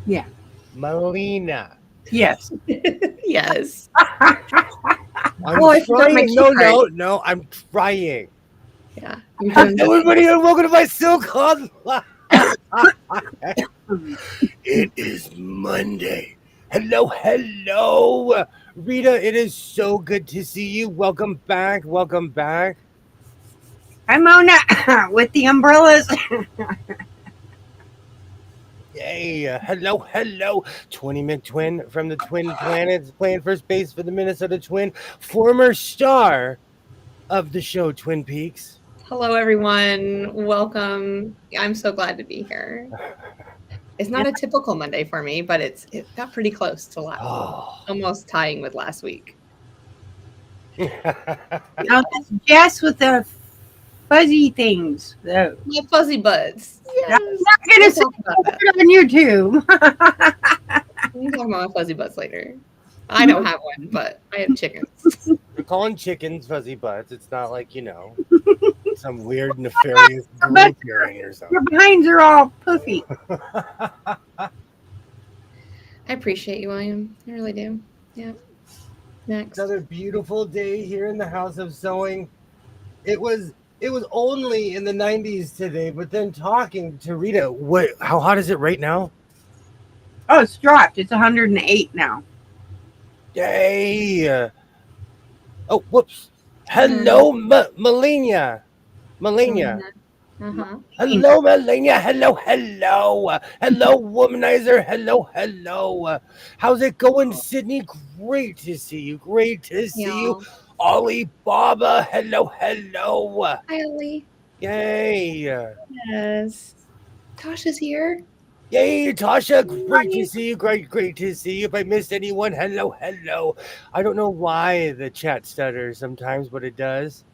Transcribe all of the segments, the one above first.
Yeah. Melina. Yes. Yes. I'm Oh, I forgot my trying. key card. No, I'm trying. Yeah. You're doing good. Everybody, and welcome to my Silk Hotline. It is Monday. Hello. Rita, it is so good to see you. Welcome back. I'm Mona with the umbrellas. Yay. Hello. 20 McTwin from the Twin Planets playing first base for the Minnesota Twin. Former star of the show Twin Peaks. Hello, everyone. Welcome. I'm so glad to be here. It's not a typical Monday for me, but it got pretty close to almost tying with last week. Now that's Jess with the fuzzy things. Though. My fuzzy buds. Yes. I'm not going to say that on YouTube. We can talk about my fuzzy butts later. I don't have one, but I have chickens. We're calling chickens fuzzy butts. It's not like, some weird nefarious group hearing or something. Your behinds are all puffy. I appreciate you, William. I really do. Yeah. Next. Another beautiful day here in the House of Sewing. It was only in the 90s today, but then talking to Rita, how hot is it right now? Oh, it's dropped. It's 108 now. Yay! Oh, whoops. Hello, Melina. Uh-huh. Hello, Melina. Hello. Hello, womanizer. Hello. How's it going, Sydney? Great to see you. You. Ollie Baba. Hello. Hi, Ollie. Yay. Yes. Tasha's here. Yay, Tasha. Great to see you. Great to see you. If I missed anyone, hello. I don't know why the chat stutters sometimes, but it does.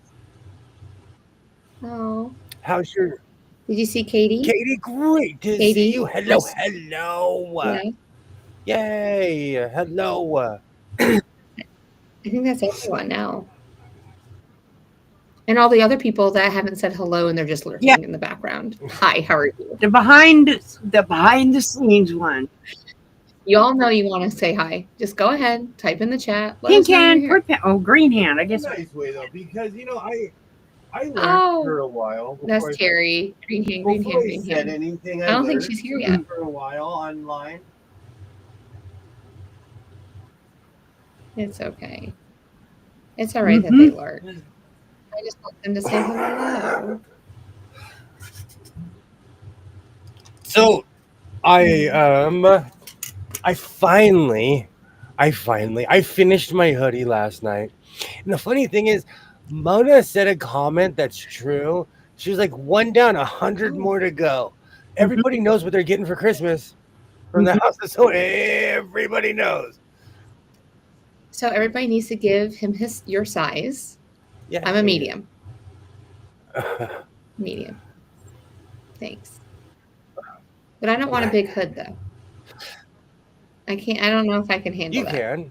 Oh. How's your... Did you see Katie? Katie, great to see you. Hello. Yeah. Yay. Hello. I think that's everyone now. And all the other people that haven't said hello and they're just lurking in the background. Hi, how are you? The behind the scenes one. You all know you want to say hi. Just go ahead, type in the chat. Pink hand, green hand. I guess. Nice way though, because I learned for a while. That's Terry. Green hand. I don't think she's here yet. For a while online. It's okay. It's all right that they lurk. I just want them to say hello. So, I finished my hoodie last night, and the funny thing is, Mona said a comment that's true. She was like, 1 down, 100 more to go. Everybody knows what they're getting for Christmas from the House of Sewing. Everybody knows. So everybody needs to give him your size. Yeah, I'm a medium. Medium. Thanks. But I don't want a big hood though. I don't know if I can handle that. You can.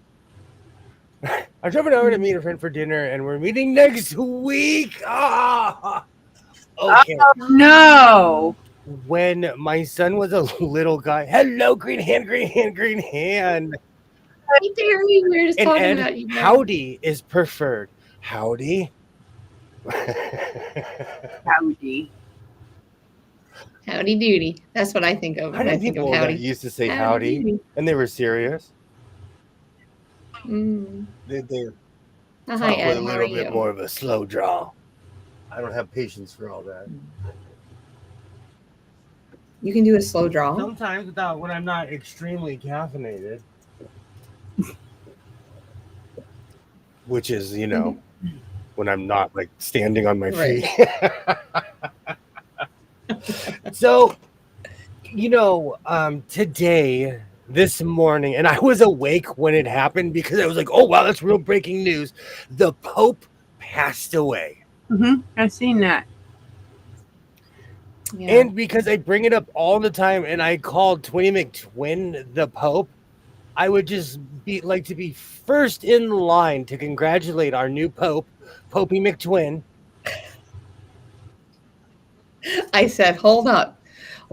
I'm jumping over to meet a friend for dinner, and we're meeting next week. Okay. Oh, no. When my son was a little guy, hello, green hand. Hey, Terry, we're just talking about you. Howdy is preferred. Howdy. Howdy doody. That's what I think of when I think of howdy. That used to say howdy, and they were serious. They Hi, Ed. with a little bit more of a slow draw. I don't have patience for all that. You can do a slow draw. Sometimes when I'm not extremely caffeinated. Which is, when I'm not like standing on my feet. So, today, this morning, and I was awake when it happened because I was like, oh, wow, that's real breaking news. The Pope passed away. I've seen that. Yeah. And because I bring it up all the time and I called 20 McTwin the Pope, I would just like to be first in line to congratulate our new Pope, Popey McTwin. I said, hold up.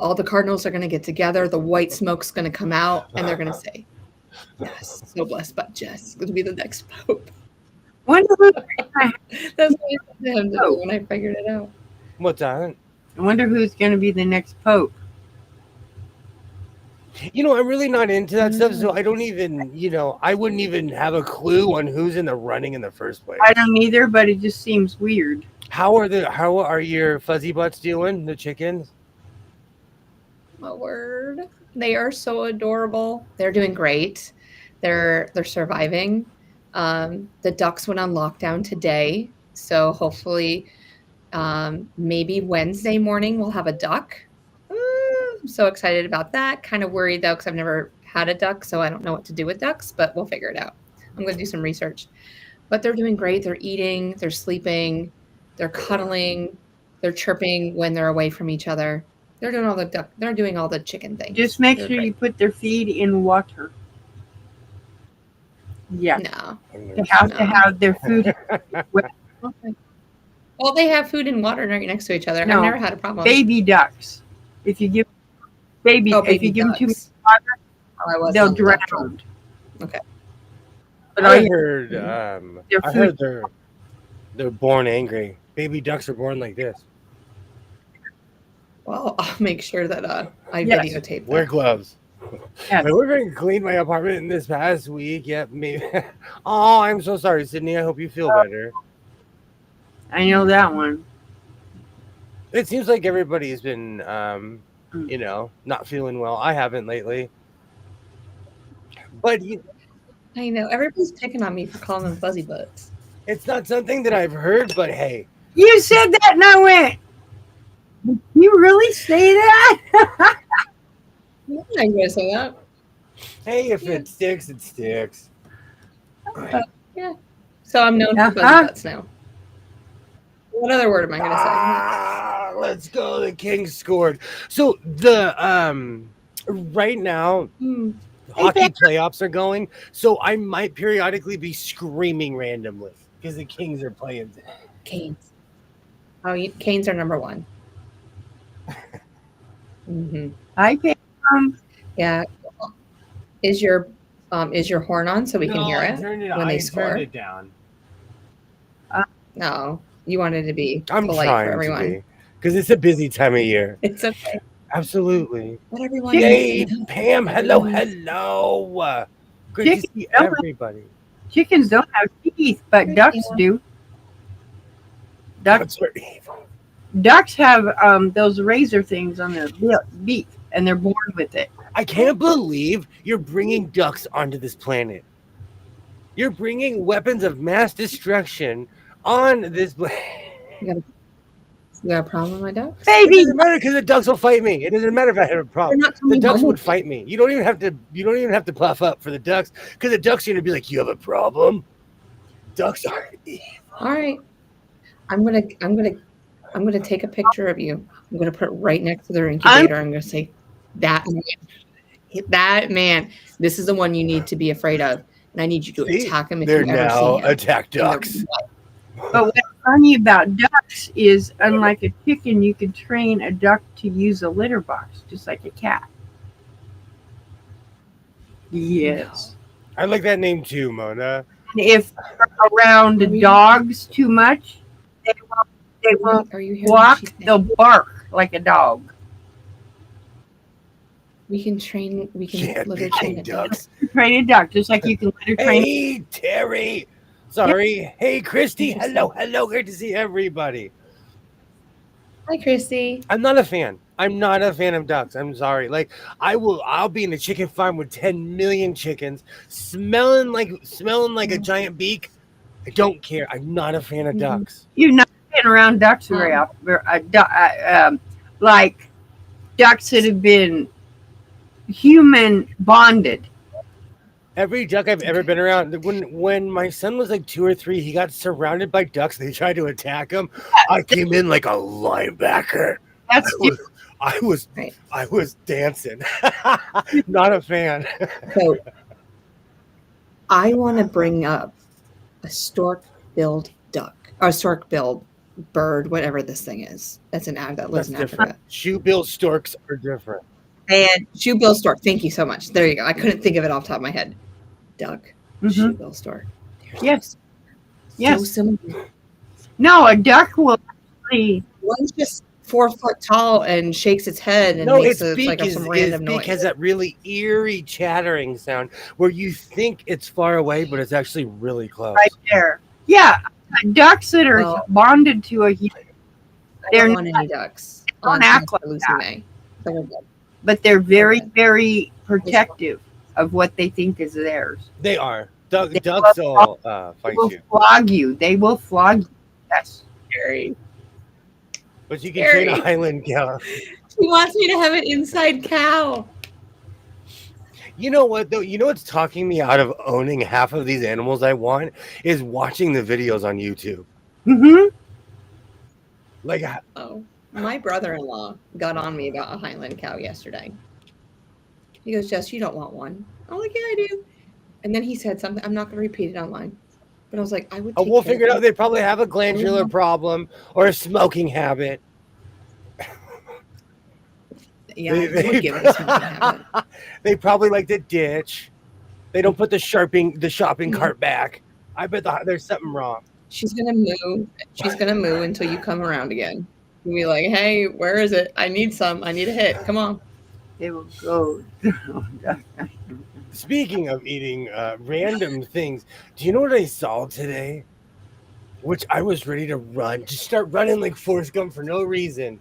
all the cardinals are going to get together. The white smoke's going to come out, and they're going to say, "Yes, so blessed by Jess is going to be the next pope." Wonder who, That's what I said to him today when I figured it out. What's that? I wonder who's going to be the next pope. I'm really not into that stuff, so I don't even, I wouldn't even have a clue on who's in the running in the first place. I don't either, but it just seems weird. How are your fuzzy butts doing, the chickens? My word. They are so adorable. They're doing great. They're surviving. The ducks went on lockdown today, so hopefully maybe Wednesday morning we'll have a duck. I'm so excited about that. Kind of worried though, because I've never had a duck, so I don't know what to do with ducks, but we'll figure it out. I'm going to do some research. But they're doing great. They're eating, they're sleeping, they're cuddling, they're chirping when they're away from each other. They're doing all the chicken things. Just make They're sure great. you put their feed in water. Yeah. No. They have to have their food. Okay. Well, they have food and water right next to each other. No. I've never had a problem. Baby ducks. If you give if you give them too much ducks. water, they'll drown. Okay. But I heard food. they're born angry. Baby ducks are born like this. Well, I'll make sure that I Yes. videotape Wear that. gloves. Yes. I went and cleaned my apartment this past week. Yep, maybe. Oh, I'm so sorry, Sydney. I hope you feel better. I know that one. It seems like everybody's been, not feeling well. I haven't lately. But I know. Everybody's picking on me for calling them fuzzy butts. it's not something that I've heard, but hey. You said that and I went, did you really say that? Yeah, I'm going to say that. Hey, if it sticks, it sticks. Yeah. So I'm known for fuzzy butts now. What other word am I going to say? Let's go. The Kings scored. So the right now hockey playoffs are going. So I might periodically be screaming randomly because the Kings are playing. Canes. Oh, Canes are number one. Mm-hmm. I pay Yeah. Is your horn on so we can hear it when they score? Turned it down. No, you wanted to be I'm polite trying for everyone. to be because it's a busy time of year. It's okay. Absolutely. Let everyone. Yay, Pam! Hello. Great to see everybody. chickens don't have teeth, but ducks do. Ducks are evil. Ducks have those razor things on their beak, and they're born with it. I can't believe you're bringing ducks onto this planet. You're bringing weapons of mass destruction on this planet. You got a problem with my ducks? It Baby, doesn't matter because the ducks will fight me. It doesn't matter if I have a problem. The ducks would fight me. You don't even have to puff up for the ducks because the ducks are gonna be like, you have a problem. Ducks are evil. All right. I'm gonna take a picture of you. I'm gonna put it right next to their incubator. I'm gonna say that man. This is the one you need to be afraid of, and I need you to attack him if They're you ever now see him. attack ducks. but what's funny about ducks is, unlike a chicken, you can train a duck to use a litter box, just like a cat. Yes. I like that name too, Mona. And if you're around dogs too much, they won't Are you hearing walk. what she's saying? They'll bark like a dog. We can litter train a duck. ducks. Train a duck, just like you can litter train. Hey, Terry. Sorry. Hey, Christy. Hello. Great to see everybody. Hi, Christy. I'm not a fan. I'm not a fan of ducks. I'm sorry. Like I'll be in a chicken farm with 10 million chickens, smelling like a giant beak. I don't care. I'm not a fan of ducks. You've not been around ducks very often. Like ducks that have been human bonded. Every duck I've ever been around, when my son was like 2 or 3, he got surrounded by ducks. They tried to attack him. I came in like a linebacker. I was dancing. Not a fan. So I want to bring up a stork-billed duck, or stork-billed bird, whatever this thing is. That's an that lives That's in different. Africa. Shoebill storks are different. And shoebill stork. Thank you so much. There you go. I couldn't think of it off the top of my head. Duck, shoebill stork. Yes. So similar. No, a duck will actually. One's just 4 foot tall and shakes its head and No, makes its beak like some random noise. has that really eerie chattering sound where you think it's far away, but it's actually really close. Right there. Yeah, ducks that are Well, bonded to a human, I don't want any ducks. don't on act like Lucy that. May. So we're good. but they're very, Okay. very protective of what they think is theirs. They are. They Ducks will They fight will you. flog you. They will flog you. Yes. Scary. But you can train a Scary. Highland cow. He wants me to have an inside cow. You know what though? You know what's talking me out of owning half of these animals I want is watching the videos on YouTube. Mm-hmm. Like, Oh, my brother-in-law got on me about a Highland cow yesterday. He goes, Jess, you don't want one. I'm like, yeah, I do. And then he said something. I'm not going to repeat it online. But I was like, I would. oh, take we'll care figure it of out. They probably have a glandular problem or a smoking habit. Yeah, I would give it a smoking habit. They probably like to ditch. They don't put the shopping Mm-hmm. cart back. I bet there's something wrong. She's gonna move. She's gonna move until you come around again. You'll be like, hey, where is it? I need some. I need a hit. Come on. They will go. Speaking of eating random things, do you know what I saw today? Which I was ready to run, just start running like Forrest Gump for no reason.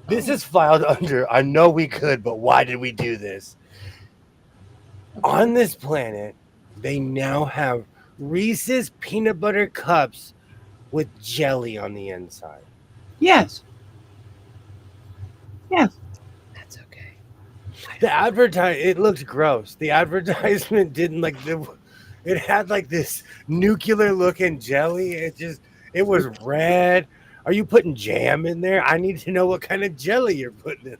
This is filed under, I know we could, but why did we do this? On this planet, they now have Reese's peanut butter cups with jelly on the inside. Yes. Yes. That's okay. It looked gross. The advertisement didn't it had like this nuclear looking jelly. It was red. Are you putting jam in there? I need to know what kind of jelly you're putting in.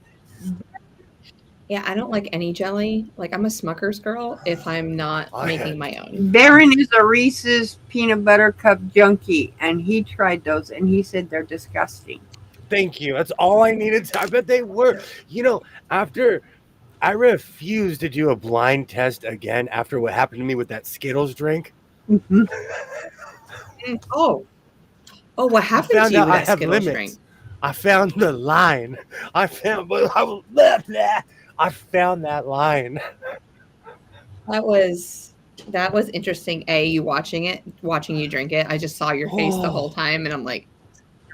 Yeah, I don't like any jelly. Like, I'm a Smucker's girl if I'm not making my own. Barron is a Reese's peanut butter cup junkie, and he tried those, and he said they're disgusting. Thank you. That's all I needed to. I bet they were. You know, after I refused to do a blind test again after what happened to me with that Skittles drink. Mm-hmm. Oh, what happened to you with that Skittles drink? I found the line. I found that line. That was interesting. You watching you drink it. I just saw your face the whole time, and I'm like,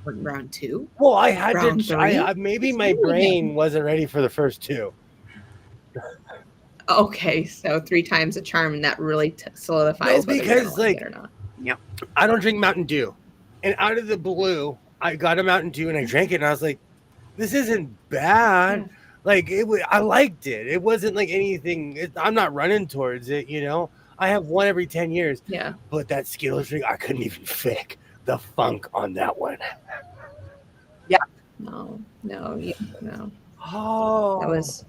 round 2. Well, I had Round to. 3? Maybe my brain wasn't ready for the first 2. Okay, so 3 times the charm, and that really solidifies whether you're gonna like it or not. Yep. I don't drink Mountain Dew, and out of the blue, I got a Mountain Dew and I drank it, and I was like, "This isn't bad." Yeah. Like I liked it. It wasn't like anything. I'm not running towards it, you know. I have one every 10 years. Yeah. But that Skittles drink, I couldn't even fake the funk on that one. No. Oh, That was.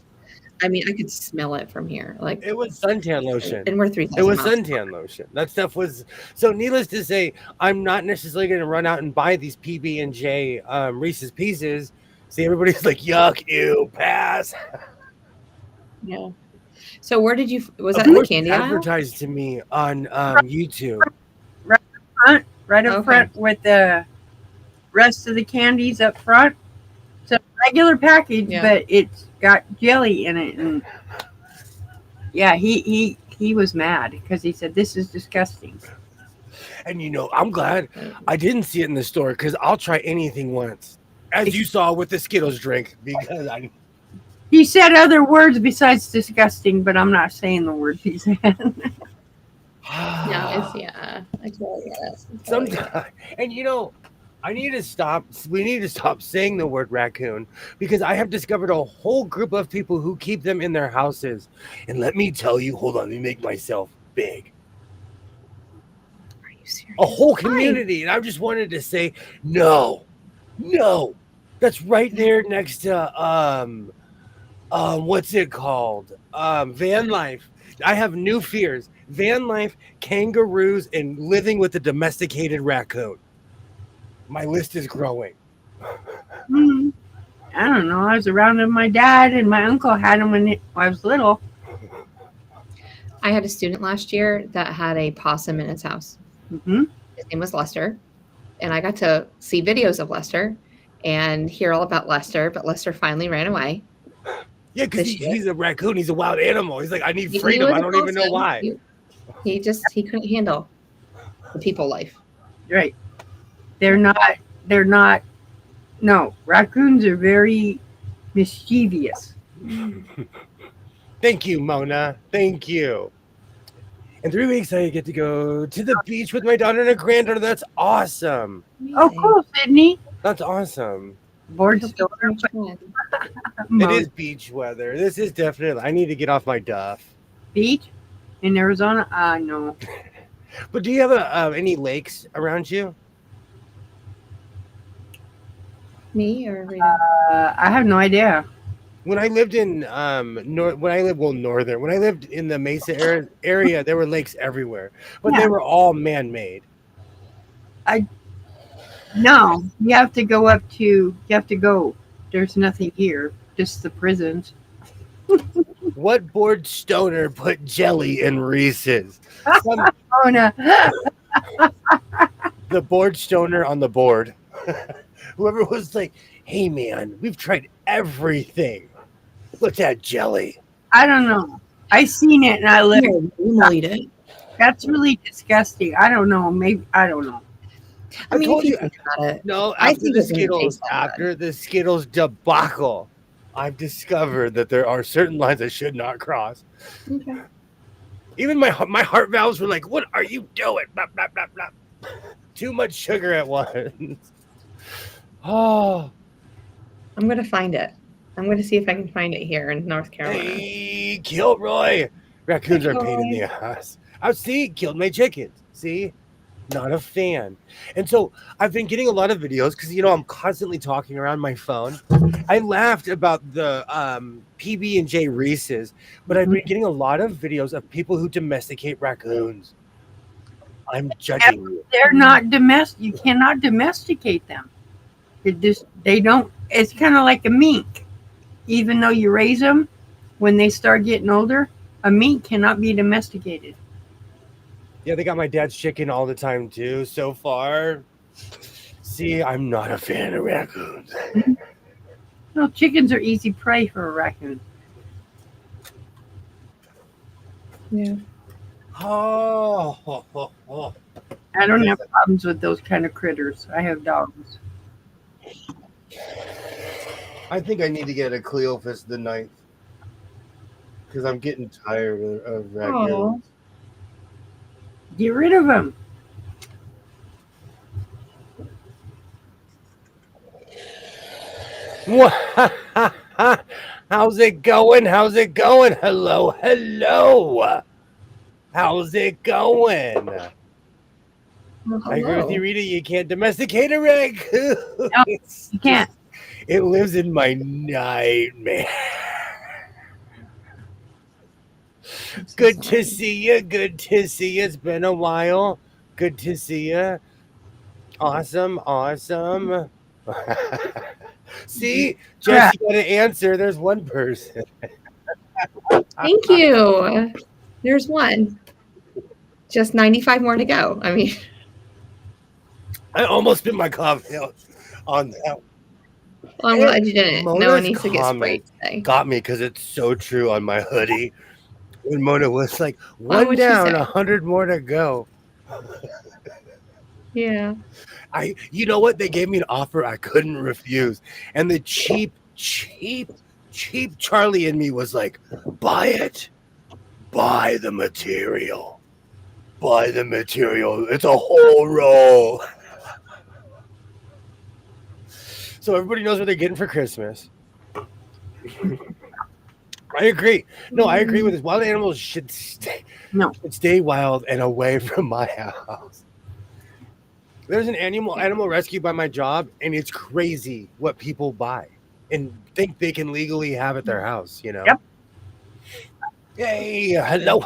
I mean, I could smell it from here. Like, it was suntan lotion. and we're 3,000 It was miles. suntan lotion. That stuff was so. Needless to say, I'm not necessarily going to run out and buy these PB&J Reese's Pieces. See, everybody's like, "Yuck, ew, pass." Yeah. So where did you? Was that It in the was candy aisle? advertised to me on YouTube. Right up Okay. front with the rest of the candies up front. It's a regular package, Yeah. but it's got jelly in it. And yeah, he was mad because he said, "This is disgusting." And you know, I'm glad I didn't see it in the store because I'll try anything once, as you saw with the Skittles drink. Because He said other words besides disgusting, but I'm not saying the words he said. No, it's I totally get it. Sometimes, and you know, we need to stop saying the word raccoon because I have discovered a whole group of people who keep them in their houses. And let me tell you, hold on, let me make myself big. Are you serious? A whole community. And I just wanted to say, no, that's right there next to, what's it called? Van life. I have new fears. Van life, kangaroos, and living with a domesticated raccoon. My list is growing. Hmm. I don't know. I was around with my dad and my uncle had them when I was little. I had a student last year that had a possum in his house. Hmm. His name was Lester, and I got to see videos of Lester and hear all about Lester, but Lester finally ran away Yeah, because this year. he's a raccoon. He's a wild animal. He's like, I need He freedom. was I a don't even know possum. why. He couldn't handle the people life. Right. They're not. They're not. No, raccoons are very mischievous. Thank you, Mona. Thank you. In 3 weeks, I get to go to the beach with my daughter and a granddaughter. That's awesome. Oh, cool, Sydney. That's awesome. Board Hope store. you have fun. It is beach weather. This is definitely. I need to get off my duff. Beach in Arizona. No. But do you have any lakes around you? Me or Rita? I have no idea. When I lived in northern, when I lived in the Mesa area, there were lakes everywhere, but Yeah. they were all man-made. No, you have to go up to. You have to go. There's nothing here. Just the prisons. What bored stoner put jelly in Reese's? Some, Oh no. the bored stoner on the board. Whoever was like, "Hey man, we've tried everything. Let's add jelly." I don't know. I seen it and I lived. Here, we'll eat it. That's really disgusting. I don't know. Maybe I don't know. I mean, told if you you- think about it, No, I after think the it didn't Skittles, taste that after the Skittles debacle, I've discovered that there are certain lines I should not cross. okay. Even my heart valves were like, "What are you doing?" Blah, blah, blah, blah. Too much sugar at once. Oh, I'm gonna find it. I'm gonna see if I can find it here in North Carolina. hey, Kilroy. Raccoons are a pain in the ass. I see, killed my chickens. See, not a fan. And so I've been getting a lot of videos because I'm constantly talking around my phone. I laughed about the PB&J Reese's, but I've been getting a lot of videos of people who domesticate raccoons. I'm judging you. They're not domestic. You cannot domesticate them. They don't. It's kind of like a mink. Even though you raise them, when they start getting older, a mink cannot be domesticated. Yeah, they got my dad's chicken all the time too. So far, see, I'm not a fan of raccoons. No, chickens are easy prey for a raccoon. Yeah. Oh. I don't have problems with those kind of critters. I have dogs. I think I need to get a Cleophas the ninth because I'm getting tired of raccoons. Get rid of them. How's it going? How's it going? Hello. How's it going? Well, I agree with hello. you, Rita. You can't domesticate a raccoon. No, you can't. It lives in my nightmare. Good to see you. Good to see you. It's been a while. Good to see you. Awesome. See, Jess, you got an answer. There's one person. Thank you. There's one. Just 95 more to go. I mean, I almost spit my coffee out on that. I'm glad you didn't. No one Mona's needs to get sprayed today. Got me because it's so true on my hoodie. When Mona was like, What one would she down, say? 100 more to go. Yeah. You know what? They gave me an offer I couldn't refuse. And the cheap Charlie in me was like, buy it. Buy the material. Buy the material. It's a whole roll. So everybody knows what they're getting for Christmas. I agree. No, I agree with this. Wild animals should stay wild and away from my house. There's an animal rescue by my job, and it's crazy what people buy and think they can legally have at their house, Yep. Hey, hello.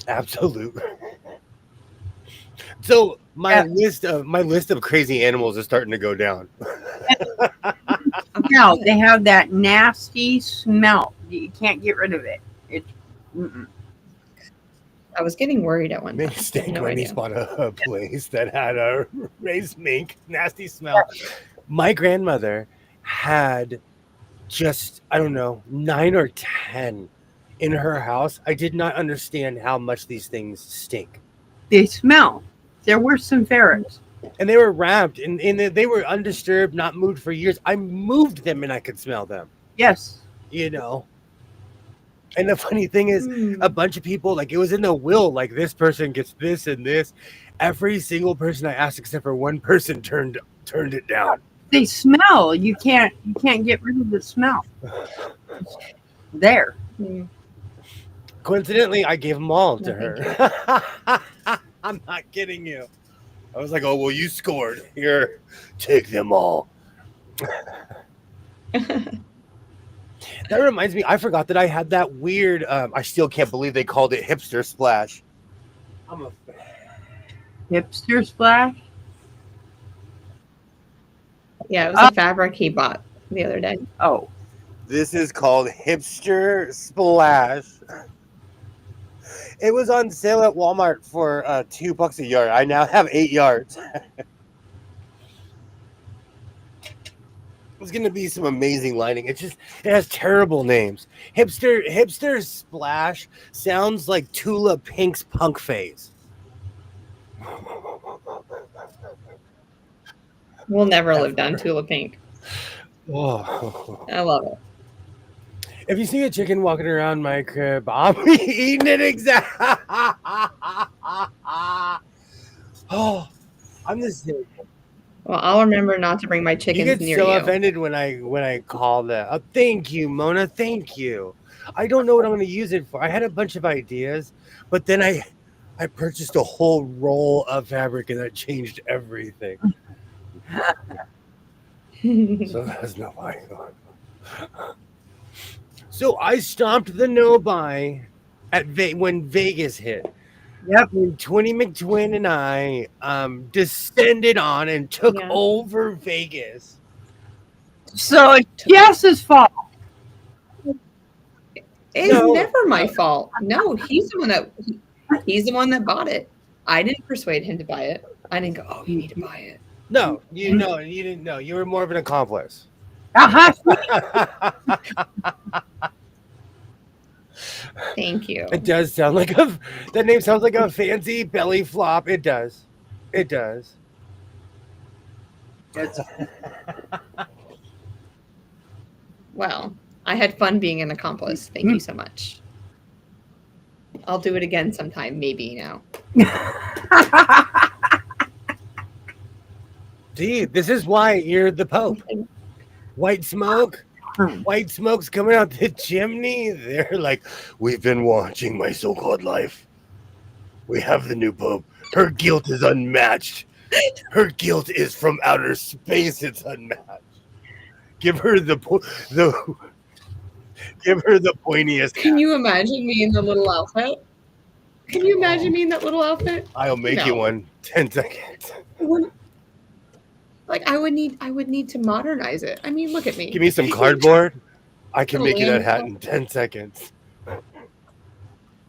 Absolute. So my list of crazy animals is starting to go down. No, they have that nasty smell. You can't get rid of it. It's I was getting worried at one Made time. stink No when he idea. spotted a place that had a raised mink, nasty smell. My grandmother had just, I don't know, 9 or 10 in her house. I did not understand how much these things stink. they smell. They're worse than ferrets. And they were wrapped and they were undisturbed, not moved for years. I moved them and I could smell them, Yes. you know. And the funny thing is, a bunch of people, like it was in the will, like this person gets this and this. Every single person I asked, except for one person, turned it down. They smell. You can't get rid of the smell. There. Mm. Coincidentally, I gave them all to No, her. I'm not kidding you. I was like, oh, well, you scored. Here, take them all. That reminds me, I forgot that I had that weird, I still can't believe they called it hipster splash. I'm a Hipster splash. Yeah, it was a fabric he bought the other day. Oh. This is called hipster splash. It was on sale at Walmart for $2 a yard. I now have 8 yards. It's gonna be some amazing lighting. It has terrible names. Hipster splash sounds like Tula Pink's punk phase. We'll never live down Tula Pink. Oh. I love it. If you see a chicken walking around my crib, I'll be eating it exactly. Oh, I'm the same. Well, I'll remember not to bring my You chickens get near so you. offended when I call that. Oh, thank you, Mona. Thank you. I don't know what I'm going to use it for. I had a bunch of ideas, but then I purchased a whole roll of fabric and that changed everything. So that's no bygone. So I stomped the no buy at when Vegas hit. Yep. When 20 McTwin and I descended on and took over Vegas. So it's Jess's fault. It's never my fault. No, he's the one that bought it. I didn't persuade him to buy it. I didn't go, oh, you need to buy it. No, you didn't know. You were more of an accomplice. Thank you. It does sound like that name sounds like a fancy belly flop. It does. It does. Well, I had fun being an accomplice. Thank you so much. I'll do it again sometime, maybe now. See, this is why you're the Pope. White smoke. White smoke's coming out the chimney. They're like, we've been watching my so-called life. We have the new Pope. Her guilt is unmatched. Her guilt is from outer space. It's unmatched. Give her the pointiest. Can you imagine me in the little outfit? Can you imagine me in that little outfit? I'll make you one. 10 seconds. Like I would need to modernize it. I mean, look at me. Give me some cardboard. I can make you that hat in 10 seconds.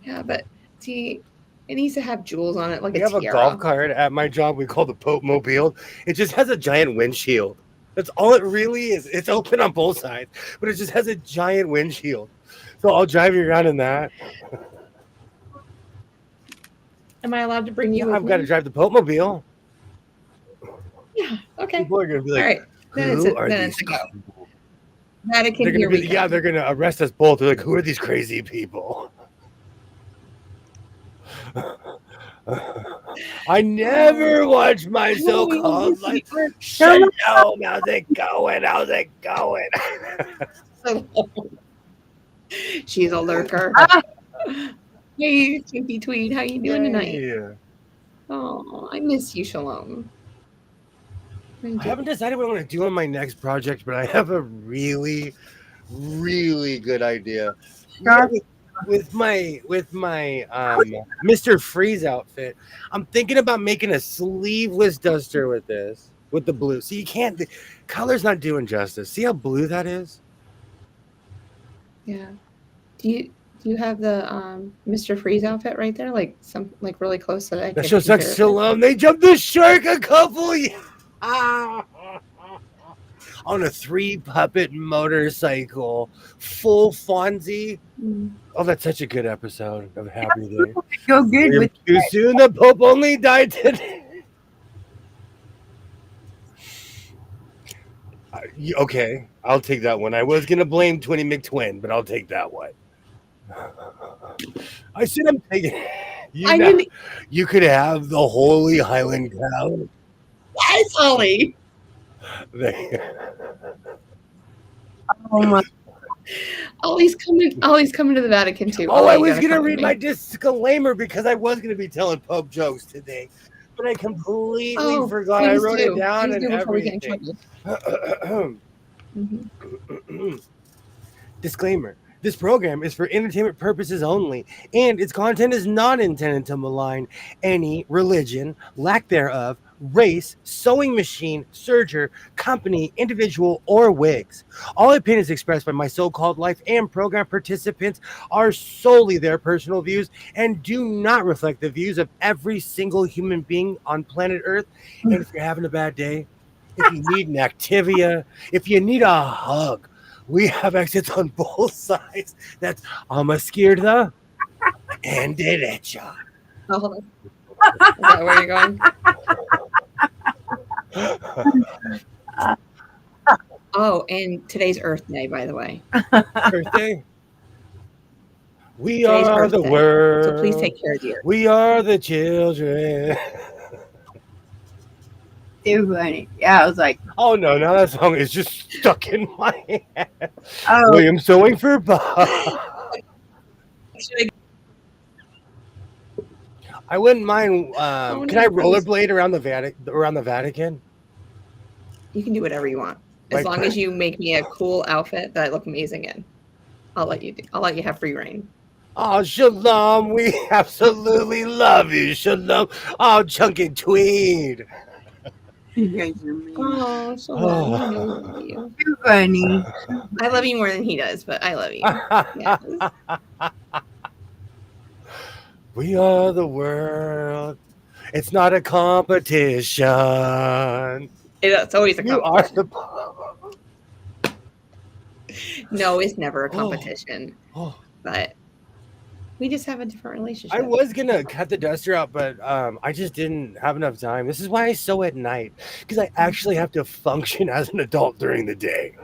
Yeah, but see, it needs to have jewels on it, like we a have tiara. A golf cart at my job. We call the Pope Mobile. It just has a giant windshield. That's all it really is. It's open on both sides, but it just has a giant windshield. So I'll drive you around in that. Am I allowed to bring you? Yeah, I've got to drive the Pope Mobile. Yeah. Okay. People are gonna be like, all right. Then it's a go. Vatican, here we go. Yeah, they're gonna arrest us both. They're like, who are these crazy people? I never watched my so-called life. Shalom, how's it going? How's it going? She's a lurker. Hey, Chimpy Tweed, how you doing tonight? Yeah. Oh, I miss you, Shalom. I haven't decided what I'm going to do on my next project, but I have a really, really good idea. with my Mr. Freeze outfit, I'm thinking about making a sleeveless duster with this, with the blue. So you can't. The color's not doing justice. See how blue that is? Yeah. Do you have the Mr. Freeze outfit right there? Like really close so that I That could shows like compare it? Shalom. They jumped the shark a couple on a 3-puppet motorcycle, full Fonzie. Oh, that's such a good episode of Happy Day. Go good with Too soon. The Pope only died today. Okay, I'll take that one. I was gonna blame Twinny McTwin, but I'll take that one. I said I'm taking. You could have the Holy Highland Cow. Yes, Holly. oh my Ollie's coming to the Vatican too. Oh, Ollie, I you was gotta gonna come with read me. my disclaimer because I was gonna be telling Pope jokes today, but I completely forgot. I wrote it down and everything. Disclaimer. This program is for entertainment purposes only, and its content is not intended to malign any religion, lack thereof, race, sewing machine, serger, company, individual, or wigs. All opinions expressed by my so-called life and program participants are solely their personal views and do not reflect the views of every single human being on planet Earth. And if you're having a bad day, if you need an Activia, if you need a hug, we have exits on both sides. That's I'm a scared the and derecha. Oh, hold on. Is that where you're going? Oh, and today's Earth Day, by the way. Birthday. We Today's are Earth the Day, world. so please take care of the Earth. We are the children. too funny. Yeah, I was like, Oh no, now that song is just stuck in my head. oh, William sewing for Bob. I wouldn't mind. Can I rollerblade around the Vatican? You can do whatever you want, as long as you make me a cool outfit that I look amazing in. I'll let you have free reign. Oh, Shalom, we absolutely love you, Shalom. Oh, chunky tweed. you guys are mean. Oh, so long. I know we love you. Too funny. I love you more than he does, but I love you. Yes. We are the world. It's not a competition. It's always a You competition. are the. No, it's never a competition. Oh. But we just have a different relationship. I was gonna cut the duster out, but I just didn't have enough time. This is why I sew at night, because I actually have to function as an adult during the day.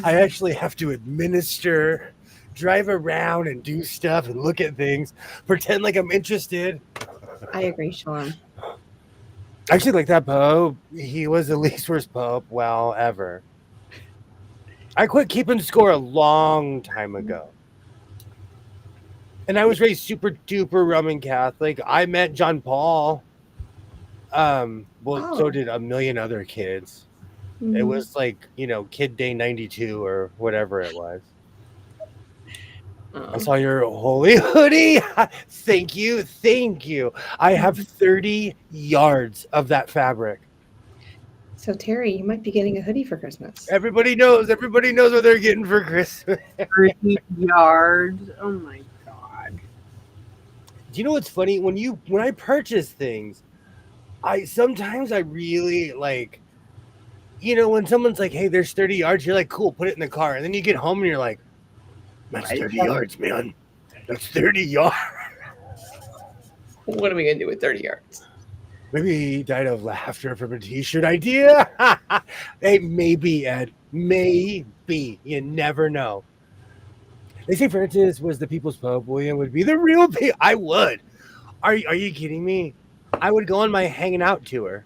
I actually have to administer, drive around and do stuff and look at things, pretend like I'm interested. I agree, Shalom. Actually, like that Pope, he was the least worst Pope, well, ever. I quit keeping score a long time ago. And I was raised super duper Roman Catholic. I met John Paul. So did a million other kids. Mm-hmm. It was like, Kid Day 92 or whatever it was. I saw your holy hoodie. Thank you. I have 30 yards of that fabric. So Terry, you might be getting a hoodie for Christmas. Everybody knows what they're getting for Christmas. 30 yards. Oh my God. Do you know what's funny? When I purchase things, I sometimes really like, when someone's like, hey, there's 30 yards, you're like, cool, put it in the car. And then you get home and you're like, that's 30 yards, man. That's 30 yards. What are we going to do with 30 yards? Maybe he died of laughter from a t-shirt idea. Hey, maybe, Ed. Maybe. You never know. They say Francis was the people's pope. William would be the real pope. I would. Are you kidding me? I would go on my hanging out tour.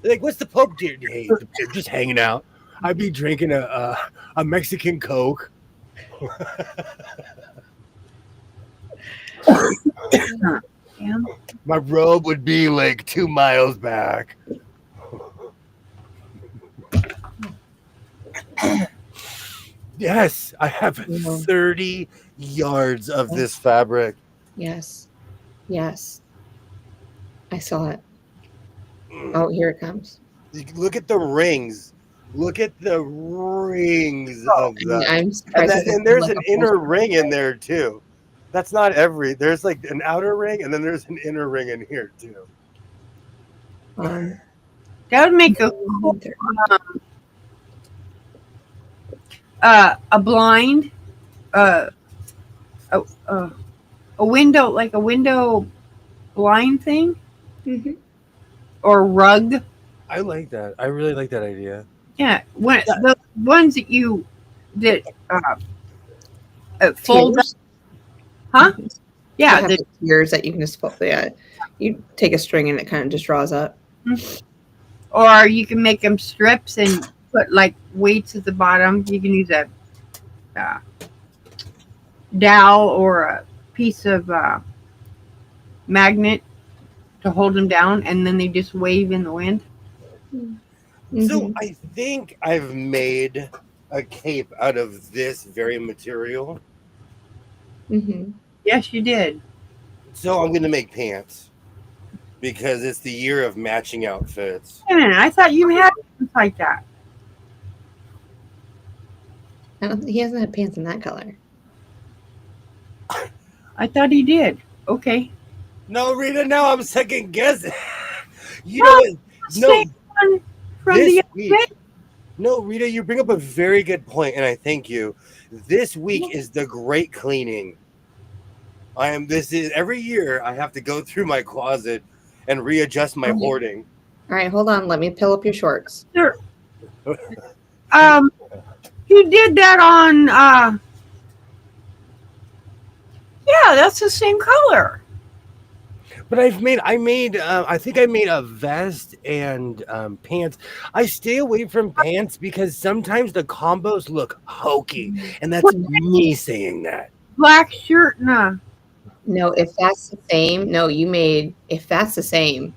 They're like, what's the pope do? Hey, just hanging out. I'd be drinking a Mexican Coke. My robe would be like 2 miles back. Yes, I have Yeah. 30 yards of Yes. this fabric. Yes. Yes. I saw it. Mm. Oh, here it comes. Look at the rings. Look at the rings of that. I'm And surprised that it doesn't and have there's like an a full inner circle. ring in there too. That's not there's like an outer ring and then there's an inner ring in here too. Um, That would make a cool a blind, uh, a, a a window, like a window blind thing, mhm. or rug. I like that. I really like that idea. Yeah, when Yeah. the ones that fold up, Tiers. huh? Mhm. They Yeah, have the tiers that you can just pull. Yeah, you take a string and it kind of just draws up. or you can make them strips and put like weights at the bottom. You can use a uh, dowel or a piece of magnet to hold them down, and then they just wave in the wind. So Mm-hmm. I think I've made a cape out of this very material. Mm-hmm. Yes, you did. So I'm gonna make pants because it's the year of matching outfits. Wait a minute, I thought you had things like that. He hasn't had pants in that color. I thought he did. Okay. No, Rita, now I'm second guessing. You know No, what? No, same one from this the other week. day. No, Rita, you bring up a very good point, and I thank you. This week is the great cleaning. This is every year I have to go through my closet and readjust my Okay. hoarding. All right, hold on. Let me pull up your shorts. Sure. You did that on. Yeah, that's the same color. But I think I made a vest and pants. I stay away from pants because sometimes the combos look hokey, and that's me saying that. Black shirt and No, if that's the same, no, you made, if that's the same,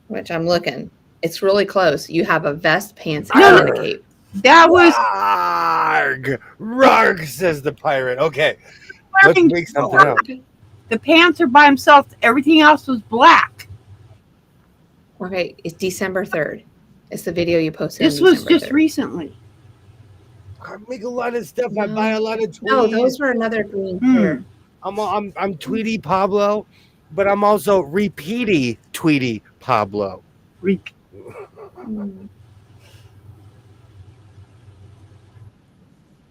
which I'm looking, it's really close. You have a vest, pants, No. and a cape. that was Rarg, rarg, says the pirate. Okay, let's make something up. the pants are by themselves. Everything else was black. Okay, it's December 3rd. It's the video you posted. This on was December just 3rd. recently. I make a lot of stuff. I No. buy a lot of tweets. No, those were another green Hmm. shirt. I'm Tweety Pablo, but I'm also repeaty Tweety Pablo. Hmm.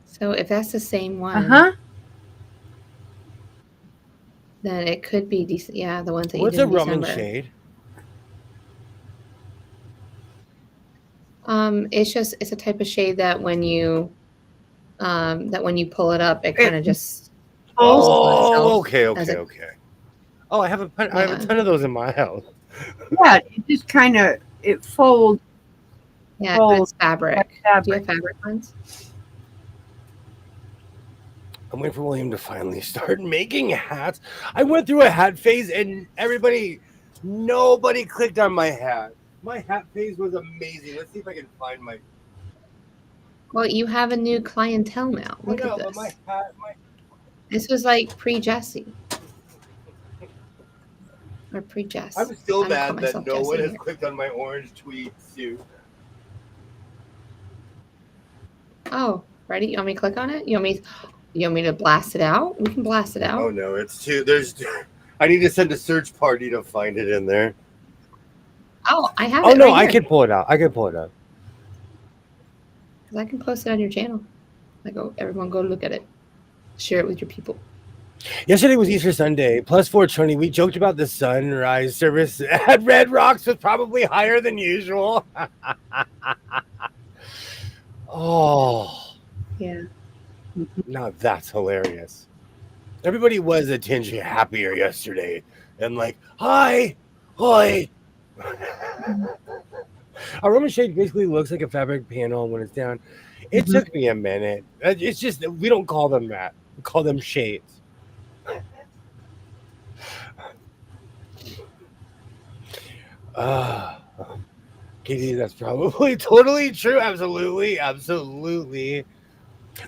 So if that's the same one, then it could be decent. Yeah, the ones that What's you a did in rum and December. shade? It's a type of shade that when you pull it up, it kind of just folds on itself. Okay. Oh, I have a ton of those in my house. Yeah, it just kind of it folds. Yeah, but it's fabric. like Do you have fabric. fabric ones? I'm waiting for William to finally start making hats. I went through a hat phase and nobody clicked on my hat. My hat phase was amazing. Let's see if I can find my. Well, you have a new clientele now. Look I know, at but this. my hat, This was like pre-Jesse. Or pre-Jess. I'm still I don't call mad that myself no one Jessie has here. clicked on my orange tweed suit. Oh, ready? You want me to click on it? You want me to blast it out? We can blast it out. Oh no, it's too. I need to send a search party to find it in there. Oh, I have Oh it no, right I here. can pull it out. Because I can post it on your channel. Everyone go look at it. Share it with your people. Yesterday was Easter Sunday, plus 420. We joked about the sunrise service at Red Rocks was probably higher than usual. Oh, Yeah. now that's hilarious. Everybody was a tinge happier yesterday and like, hi. A Roman shade basically looks like a fabric panel when it's down. It took me a minute. It's just, we don't call them that. We call them shades. Katie, that's probably totally true. Absolutely.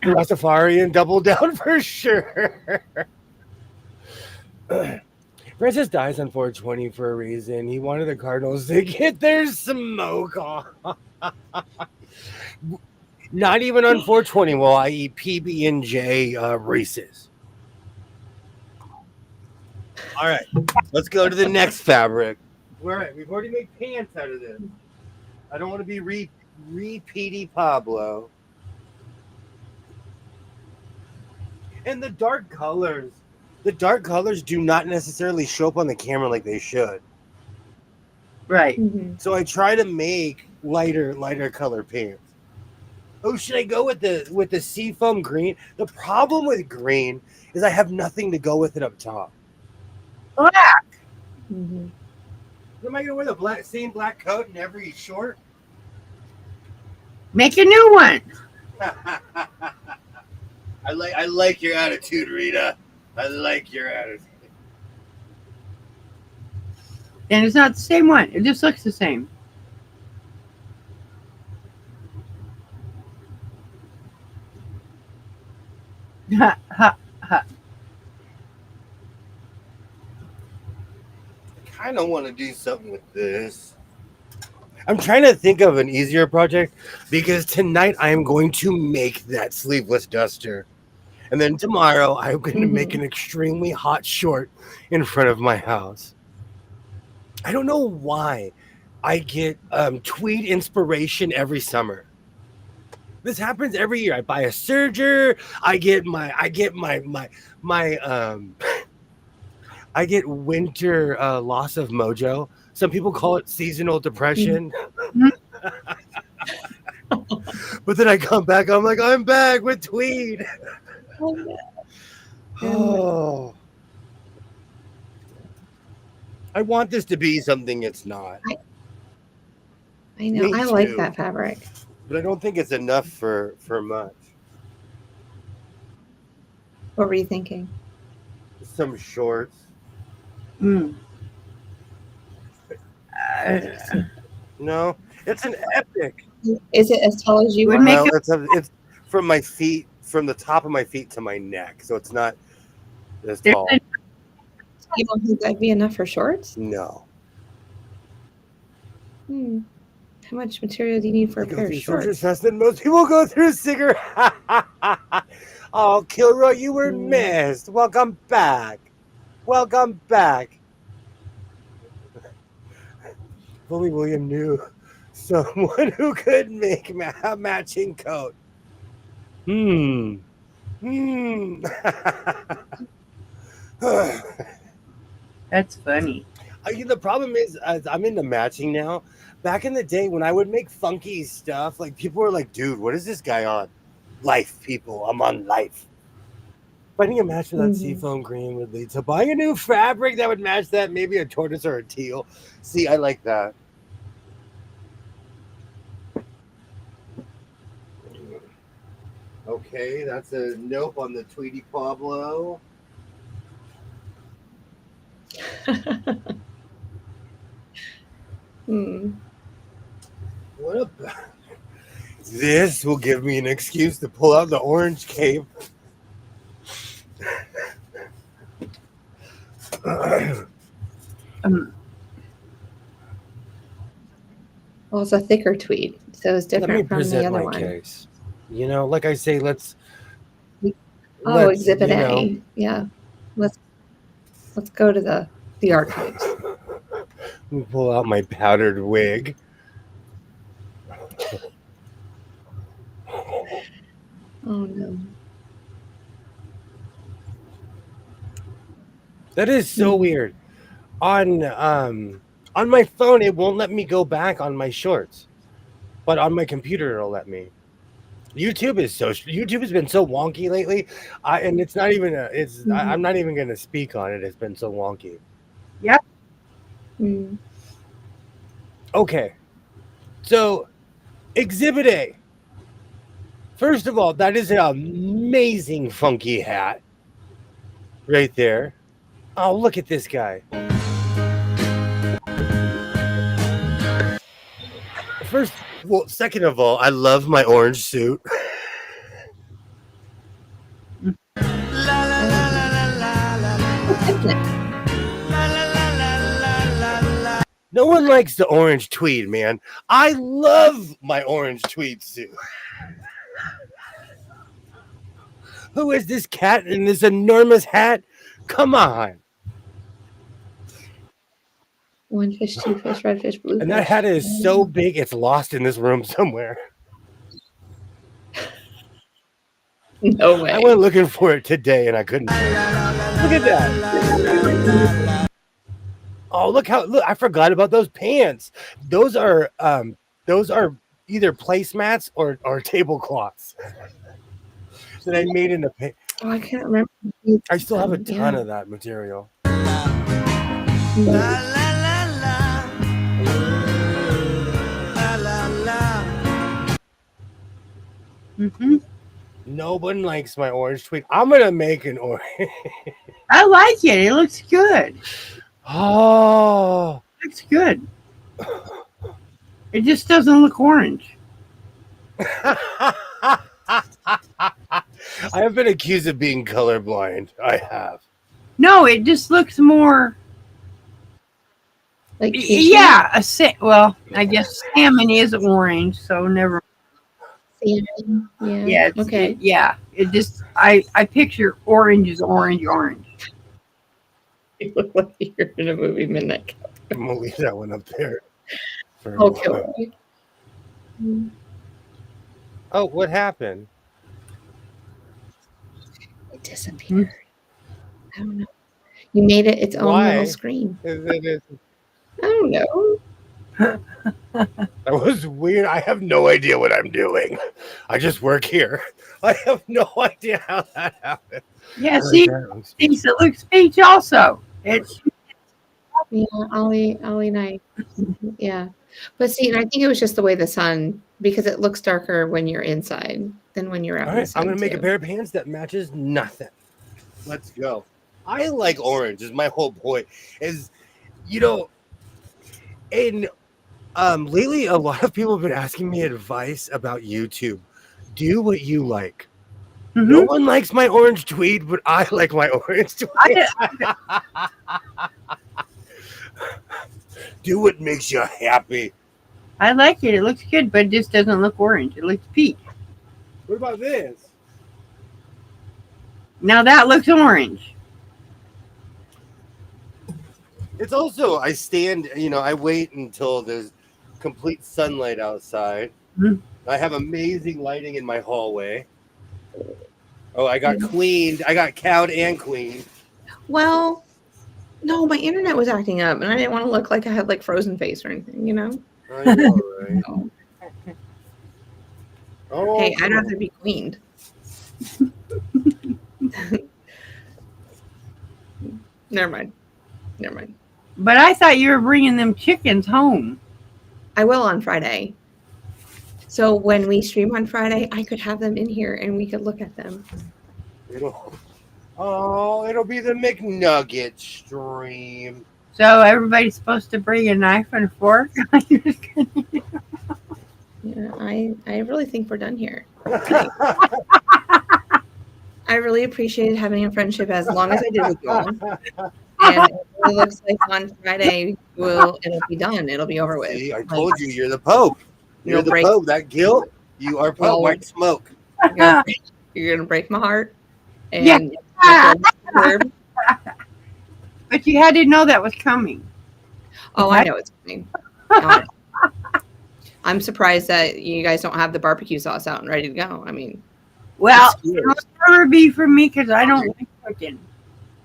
The Rastafarian double down for sure. Francis dies on 420 for a reason. He wanted the Cardinals to get their smoke on. Not even on 420 will I eat PB&J Reese's. All right, let's go to the next fabric. All right, we've already made pants out of this. I don't want to be repeaty Pablo. And the dark colors do not necessarily show up on the camera like they should. Right. So I try to make lighter color pants. Oh, should I go with the seafoam green? The problem with green is I have nothing to go with it up top. Black. Mm-hmm. Am I gonna wear the same black coat in every short? Make a new one. I like your attitude, Rita. I like your attitude. And it's not the same one. It just looks the same. Ha ha ha. I kind of want to do something with this. I'm trying to think of an easier project because tonight I am going to make that sleeveless duster. And then tomorrow I'm going to make an extremely hot short in front of my house. I don't know why I get tweed inspiration every summer. This happens every year. I buy a serger. I get winter loss of mojo. Some people call it seasonal depression. But then I come back. I'm like, I'm back with tweed. Oh. I want this to be something it's not. I know. Me I like too. that fabric. But I don't think it's enough for much. What were you thinking? Some shorts. No, it's an epic. Is it as tall as you Would want? make No, it's from my feet, from the top of my feet to my neck, so it's not as There's tall. You don't think that'd be enough for shorts? No. How much material do you need for a I go pair of through shorts shorts? faster than most people go through cigarette. Oh, Kilroy, you were missed. Welcome back. Welcome back. If only William knew someone who could make a matching coat. That's funny. The problem is, I'm into matching now. Back in the day when I would make funky stuff, like people were like, dude, what is this guy on? Life, people. I'm on life. Finding a match for that seafoam green would lead to buying a new fabric that would match that, maybe a tortoise or a teal. See, I like that. Okay, that's a nope on the Tweety Pablo. What about this? Will give me an excuse to pull out the orange cape. Well, it's a thicker tweed, so it's Let me different from the present other my one. case. You know, like I say, let's Exhibit you A. know. Yeah. Let's go to the archives. Let me pull out my powdered wig. Oh no. That is so weird. On my phone, it won't let me go back on my shorts, but on my computer, it'll let me. YouTube has been so wonky lately, and it's not even I'm not even going to speak on it. It's been so wonky. Yep. Okay, so Exhibit A. First of all, that is an amazing funky hat right there. Oh, look at this guy. Second of all, I love my orange suit. What's in it? No one likes the orange tweed, man. I love my orange tweed suit. Who is this cat in this enormous hat? Come on. One fish, two fish, red fish, blue And fish. that hat is so big, it's lost in this room somewhere. No way. I went looking for it today and I couldn't find it. Look at that. Oh, look! I forgot about those pants. Those are either placemats or tablecloths that I made in the paint. Oh, I can't remember. I still have a ton of that material. Mm-hmm. No one likes my orange tweed. I'm gonna make an orange. I like it. It looks good. Oh, It looks good. It just doesn't look orange. I have been accused of being colorblind. I have. No, it just looks more. Like Yeah, well, I guess salmon is orange, so never. salmon. Yeah. Yeah. Okay. It just I picture orange is orange. You look like you're in a movie Midnight. I'm gonna leave that one up there. Okay. Oh, what happened? It disappeared. I don't know. You made it its own Why? little screen. That I don't know. was weird. I have no idea what I'm doing. I just work here. I have no idea how that happened. Yeah. See, thinks it looks peach also. It's Yeah, Ollie and I. Yeah. But see, and I think it was just the way the sun, because it looks darker when you're inside than when you're out. All in the right, sun I'm gonna make a too. pair of pants that matches nothing. Let's go. I like orange. Is my whole point. Is and lately a lot of people have been asking me advice about YouTube. Do what you like. Mhm. No one likes my orange tweed, but I like my orange tweed. Do what makes you happy. I like it. It looks good, but it just doesn't look orange. It looks peach. What about this? Now that looks orange. It's also, I stand, I wait until there's complete sunlight outside. Mhm. I have amazing lighting in my hallway. Oh, I got cleaned. I got cowed and cleaned. Well, no, my internet was acting up, and I didn't want to look like I had like frozen face or anything, you know? I know, right? So, Oh, hey, I'd come rather on. be cleaned. Never mind. But I thought you were bringing them chickens home. I will on Friday. So when we stream on Friday, I could have them in here and we could look at them. It'll be the McNugget stream. So everybody's supposed to bring a knife and a fork. Yeah, I really think we're done here. I really appreciated having a friendship as long as I did with you all. And it really looks like on Friday it'll be done. It'll be over with. See, I told you, you're the Pope. You're the Pope. That guilt, you are Pope. Well, White smoke. You're gonna break my heart. Yeah. And But you had to know that was coming. oh, I know it's coming. Oh, I'm surprised that you guys don't have the barbecue sauce out and ready to go. I mean, Well, it's it'll never be for me because I don't like cooking,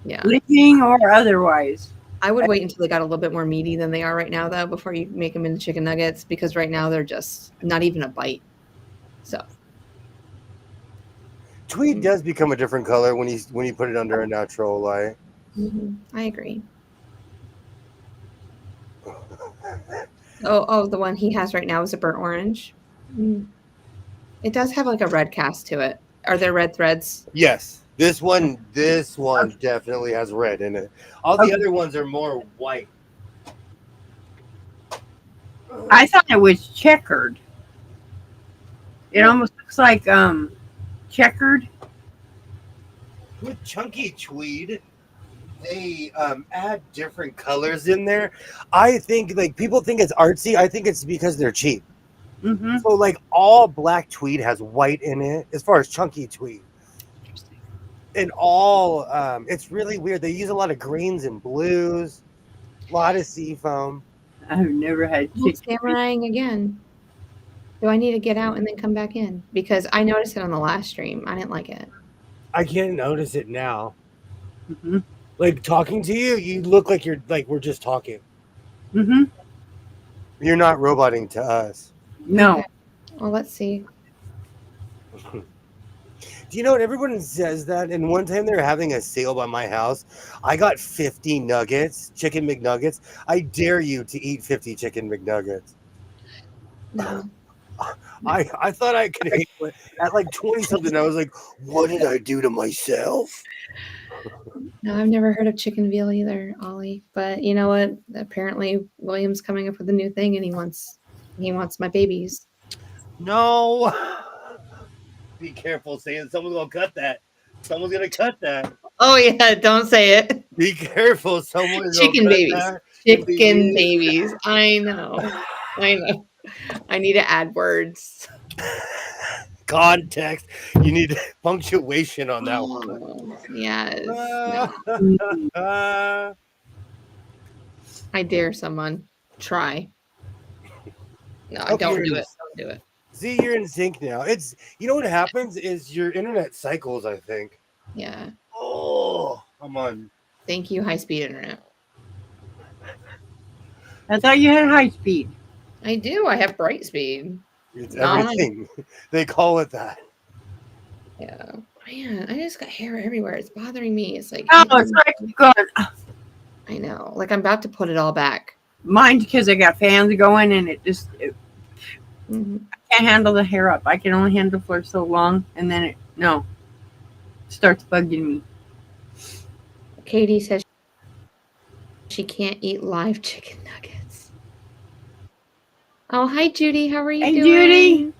yeah. living or otherwise. I would wait until they got a little bit more meaty than they are right now, though, before you make them into chicken nuggets, because right now they're just not even a bite. So Tweed does become a different color when you put it under a natural light. I agree. Oh, the one he has right now is a burnt orange. It does have like a red cast to it. Are there red threads? Yes, this one definitely has red in it. All the other ones are more white. I thought it was checkered. It almost looks like checkered. with chunky tweed, they add different colors in there. I think like people think it's artsy. I think it's because they're cheap. Mm-hmm. So like all black tweed has white in it as far as chunky tweed. And all it's really weird. They use a lot of greens and blues, a lot of sea foam. I've never had Oh, chicken. samuraiing again. Do I need to get out and then come back in? Because I noticed it on the last stream. I didn't like it. I can't notice it now. Mm-hmm. Like talking to you, you look like you're like we're just talking. Mm-hmm. You're not roboting to us. No. Okay. Well, let's see. Do you know what everyone says that? And one time they were having a sale by my house. I got 50 nuggets, chicken McNuggets. I dare you to eat 50 chicken McNuggets. No. I thought I could eat it. At like 20 something. I was like, what did I do to myself? No, I've never heard of chicken veal either, Ollie. But you know what? Apparently William's coming up with a new thing and he wants my babies. No. Be careful saying someone's gonna cut that. Someone's gonna cut that. Oh yeah, don't say it. Be careful, someone's Chicken gonna cut babies. that. Chicken babies. I know. I know. I need to add words. Context. You need punctuation on that one. Oh, yes. No. I dare someone. Try. No, Okay, don't do you're- it. Don't do it. See, you're in sync now. It's you know what happens is your internet cycles, I think. Yeah. Oh, come on. Thank you, high speed internet. I thought you had high speed. I do. I have bright speed. It's No, I'm- everything. They call it that. Yeah. Man, I just got hair everywhere. It's bothering me. It's like Oh, it's like going. I know. Like I'm about to put it all back. Mine because I got fans going and I Mhm. can't handle the hair up. I can only handle for so long, and then it starts bugging me. Katie says she can't eat live chicken nuggets. Oh, hi Judy. How are you Hey, doing? Judy.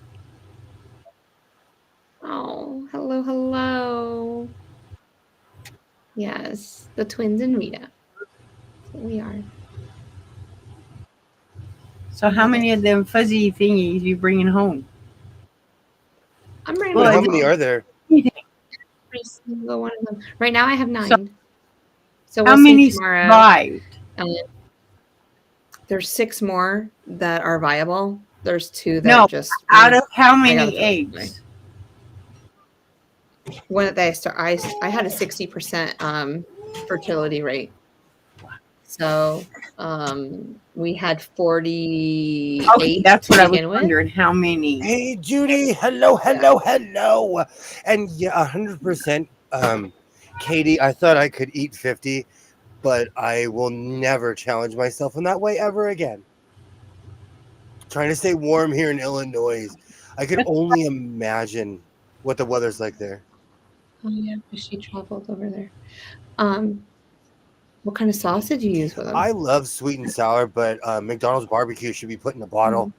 Oh, hello, hello. Yes, the twins and Rita. That's what we are. So how many of them fuzzy thingies you bringing home? I'm ready. Well, Well, how many are there? Every single one of them. Right now, I have 9. So How we'll see many tomorrow. survived? There's 6 more that are viable. There's 2 that No, just Out of how gotta many throw it away. eggs? when they start. I had a 60% fertility rate. So we had 48. Okay, that's what to I was begin with. wondering. How many? Hey, Judy. Hello, hello, hello. And yeah, 100%. Katie, I thought I could eat 50, but I will never challenge myself in that way ever again. Trying to stay warm here in Illinois. I could only imagine what the weather's like there. Oh yeah, 'cause she traveled over there. What kind of sauce did you use with them? I love sweet and sour, but McDonald's barbecue should be put in a bottle.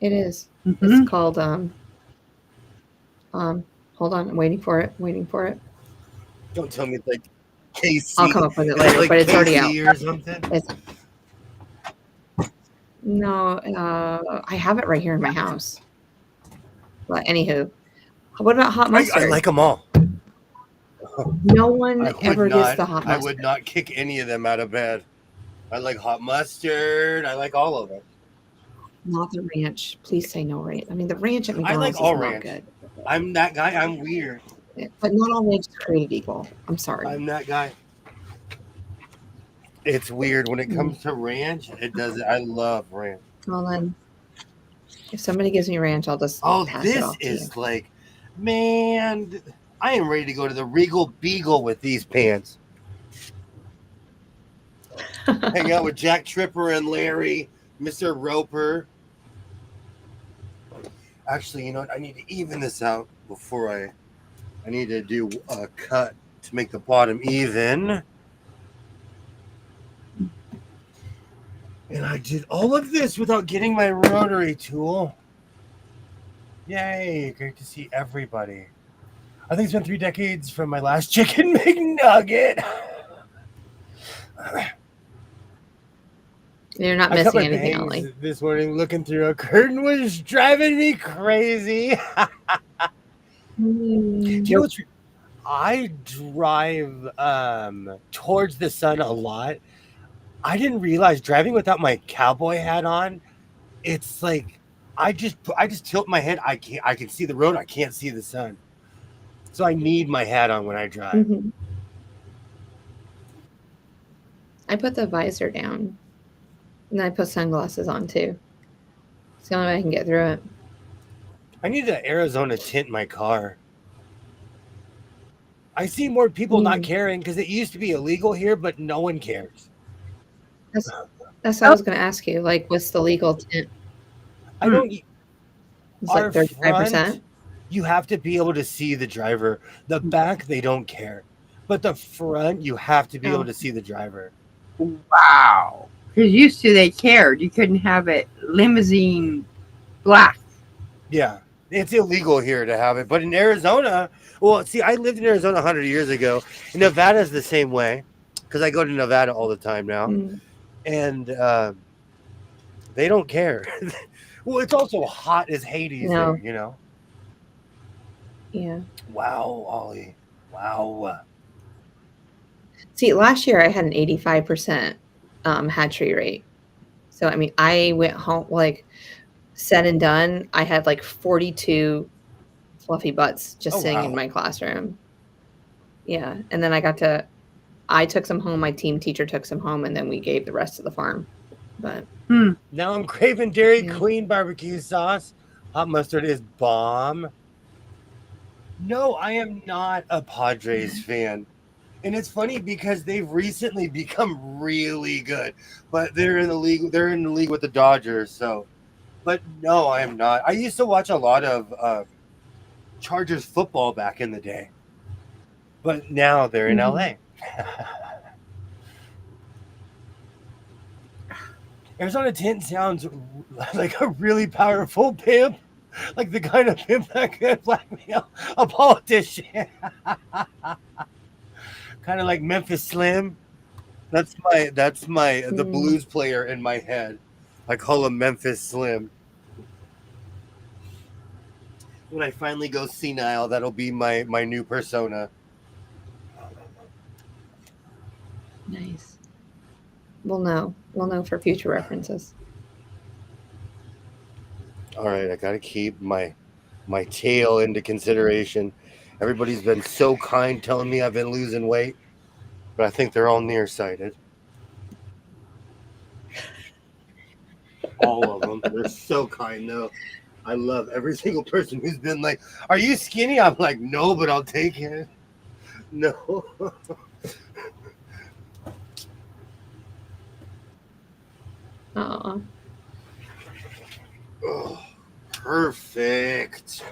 It is. Mhm. It's called hold on, I'm waiting for it. Don't tell me it's like KC. I'll come up with it later, like but it's already KC out. or something. No, I have it right here in my house. But anywho, what about hot mustard? I like them all. No one I would ever not. gets the hot I mustard. would not kick any of them out of bed. I like hot mustard. I like all of them. Not the ranch. Please say no ranch. I mean, the ranch at I McDonald's like all is not ranch. good. I'm that guy. I'm weird. But not all ranch is created equal. I'm sorry. I'm that guy. It's weird when it comes to ranch. It does. I love ranch. Well then, if somebody gives me ranch, I'll just Oh, pass it this off to is like, man, I am ready to go to the Regal Beagle with these pants. you. Hang out with Jack Tripper and Larry, Mr. Roper. Actually, you know what? I need to even this out before I need to do a cut to make the bottom even. And I did all of this without getting my rotary tool. Yay, great to see everybody. I think it's been 3 decades from my last chicken McNugget. You're not I cut missing my anything, bangs Ollie. this morning. Looking through a curtain was driving me crazy. Do you know what's? I drive towards the sun a lot. I didn't realize driving without my cowboy hat on. It's like I just tilt my head. I can see the road. I can't see the sun. So I need my hat on when I drive. Mm-hmm. I put the visor down, and then I put sunglasses on too. It's the only way I can get through it. I need an Arizona tint in my car. I see more people not caring because it used to be illegal here, but no one cares. That's what I was going to ask you. Like, what's the legal tint? I don't. It's Our like 35%. front, you have to be able to see the driver. The back, they don't care. But the front, you have to be able to see the driver. Wow. Because used to they cared. You couldn't have it limousine black. Yeah. It's illegal here to have it. But in Arizona, well, see, I lived in Arizona 100 years ago. And Nevada's the same way because I go to Nevada all the time now. And they don't care. Well, it's also hot as Hades there, you know? Yeah. Wow, Ollie. Wow. See, last year I had an 85% hatchery rate. So, I mean, I went home, like, said and done, I had like 42 fluffy butts just sitting in my classroom. Yeah. And then I took some home, my team teacher took some home, and then we gave the rest of the farm. But now I'm craving Dairy Queen barbecue sauce. Hot mustard is bomb. No, I am not a Padres fan. And it's funny because they've recently become really good. But they're in the league with the Dodgers, so. But no, I am not. I used to watch a lot of Chargers football back in the day. But now they're in LA. Arizona Tint sounds like a really powerful pimp, like the kind of pimp that could blackmail a politician. Kind of like Memphis Slim. That's the blues player in my head. I call him Memphis Slim. When I finally go senile, that'll be my new persona. Nice. We'll know for future references. All right, I gotta keep my tail into consideration. Everybody's been so kind telling me I've been losing weight, but I think they're all nearsighted. All of them. They're so kind, though. I love every single person who's been like, "Are you skinny?" I'm like, "No, but I'll take it." No. Oh, perfect.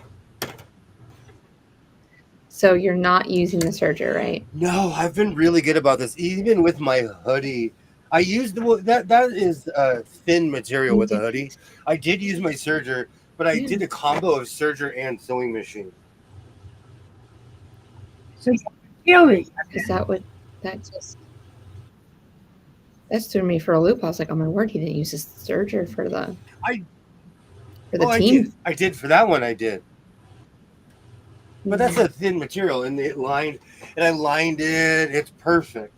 So you're not using the serger, right? No, I've been really good about this. Even with my hoodie, I used that is thin material with a hoodie. I did use my serger, but I did a combo of serger and sewing machine. So really, is that what that just? That threw me for a loop. I was like, "Oh my word, he didn't use his serger for the team." I did for that one. I did. But that's a thin material, and I lined it. It's perfect.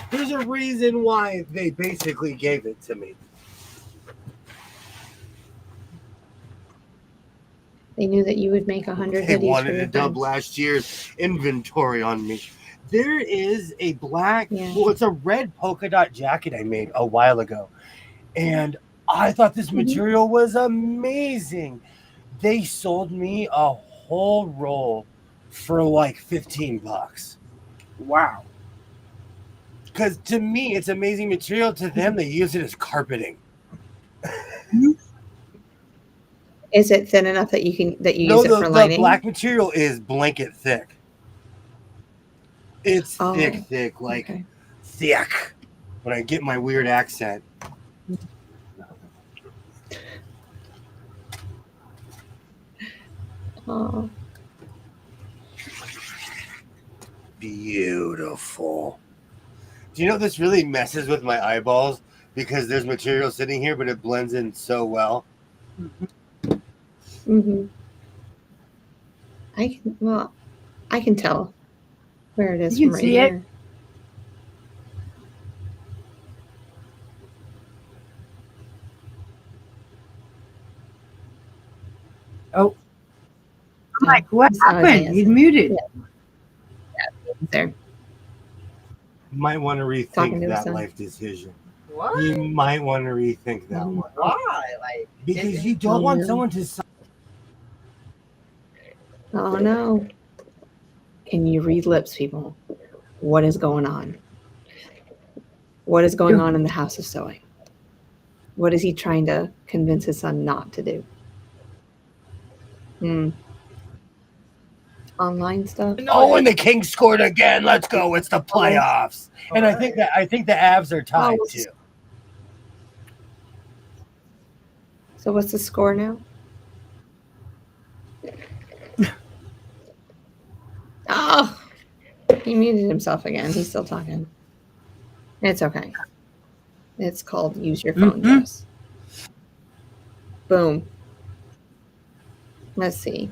There's a reason why they basically gave it to me. They knew that you would make 100 hoodies. They wanted to dub last year's inventory on me. There is a black, well, it's a red polka dot jacket I made a while ago, and I thought this material was amazing. They sold me a whole roll for like $15. Wow. Because to me, it's amazing material. To them, they use it as carpeting. Is it thin enough that you use it for No, lining? the black material is blanket thick. It's thick, like thick. When I get my weird accent. Oh. Beautiful. Do you know this really messes with my eyeballs because there's material sitting here, but it blends in so well. Mm-hmm. I can tell where it is You from can right see it. here. Oh, I'm like, what happened? yes. You muted. There. Might want to Talking rethink to his that son. life decision. What? You might want to rethink that one Why? Like, because you don't want someone to. Oh no. Can you read lips, people? What is going on? What is going on in the house of sewing? What is he trying to convince his son not to do? Online stuff. Oh, and the Kings scored again. Let's go. It's the playoffs. And I think the Avs are tied too. So what's the score now? Oh, he muted himself again. He's still talking. It's okay. It's called use your phone, Jess. Boom. Let's see.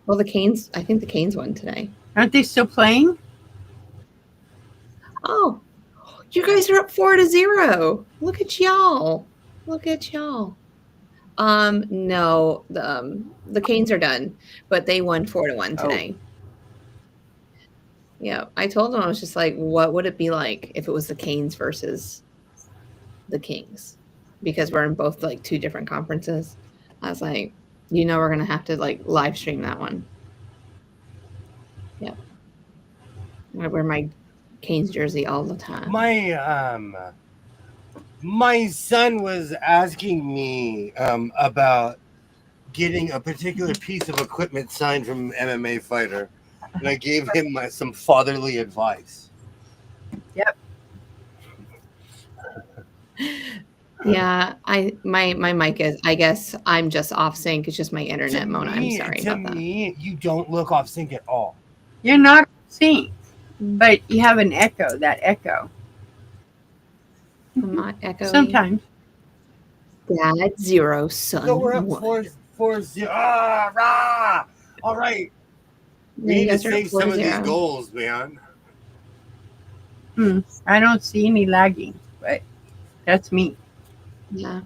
Well, the Canes, I think the Canes won today. Aren't they still playing? Oh, you guys are up 4-0. Look at y'all. Look at y'all. No, the Canes are done, but they won 4-1 today. Yeah, I told them, I was just like, what would it be like if it was the Canes versus the Kings? Because we're in both like two different conferences. I was like, we're gonna have to like live stream that one. Yeah, I wear my Canes jersey all the time. My son was asking me about getting a particular piece of equipment signed from an MMA fighter, and I gave him some fatherly advice. Yep. Yeah, my mic is. I guess I'm just off sync. It's just my internet, Mona. I'm sorry about that. To me, you don't look off sync at all. You're not off sync, but you have an echo. That echo. I'm not echoing. Sometimes. Dad 0, son. So we're up 1. 4-0. Ah, rah! All right. We need to save some of these goals, man. I don't see any lagging, but that's me. Yeah.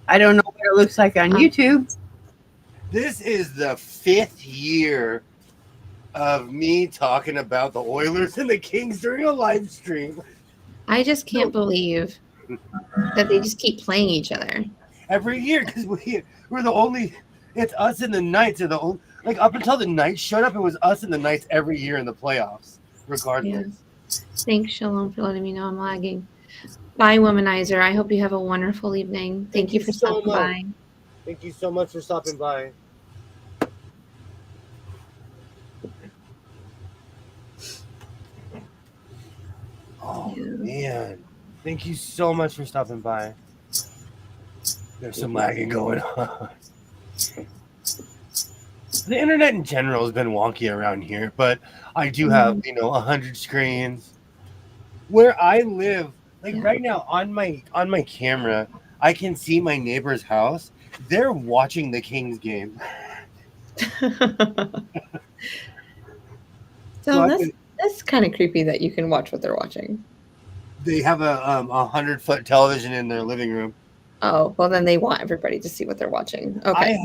I don't know what it looks like on YouTube. This is the 5th year of me talking about the Oilers and the Kings during a live stream. I just can't believe that they just keep playing each other every year because we're the only. It's us and the Knights are the only. Like up until the Knights showed up, it was us and the Knights every year in the playoffs, regardless. Yeah. Thanks, Shalom, for letting me know I'm lagging. Bye, Womanizer. I hope you have a wonderful evening. Thank you for stopping by. Thank you so much for stopping by. Oh, man. Thank you so much for stopping by. There's some lagging going on. The internet in general has been wonky around here, but I do have, 100 screens. Where I live, right now on my camera, I can see my neighbor's house. They're watching the Kings game. So that's kind of creepy that you can watch what they're watching. They have a 100-foot television in their living room. Oh, well then they want everybody to see what they're watching. Okay.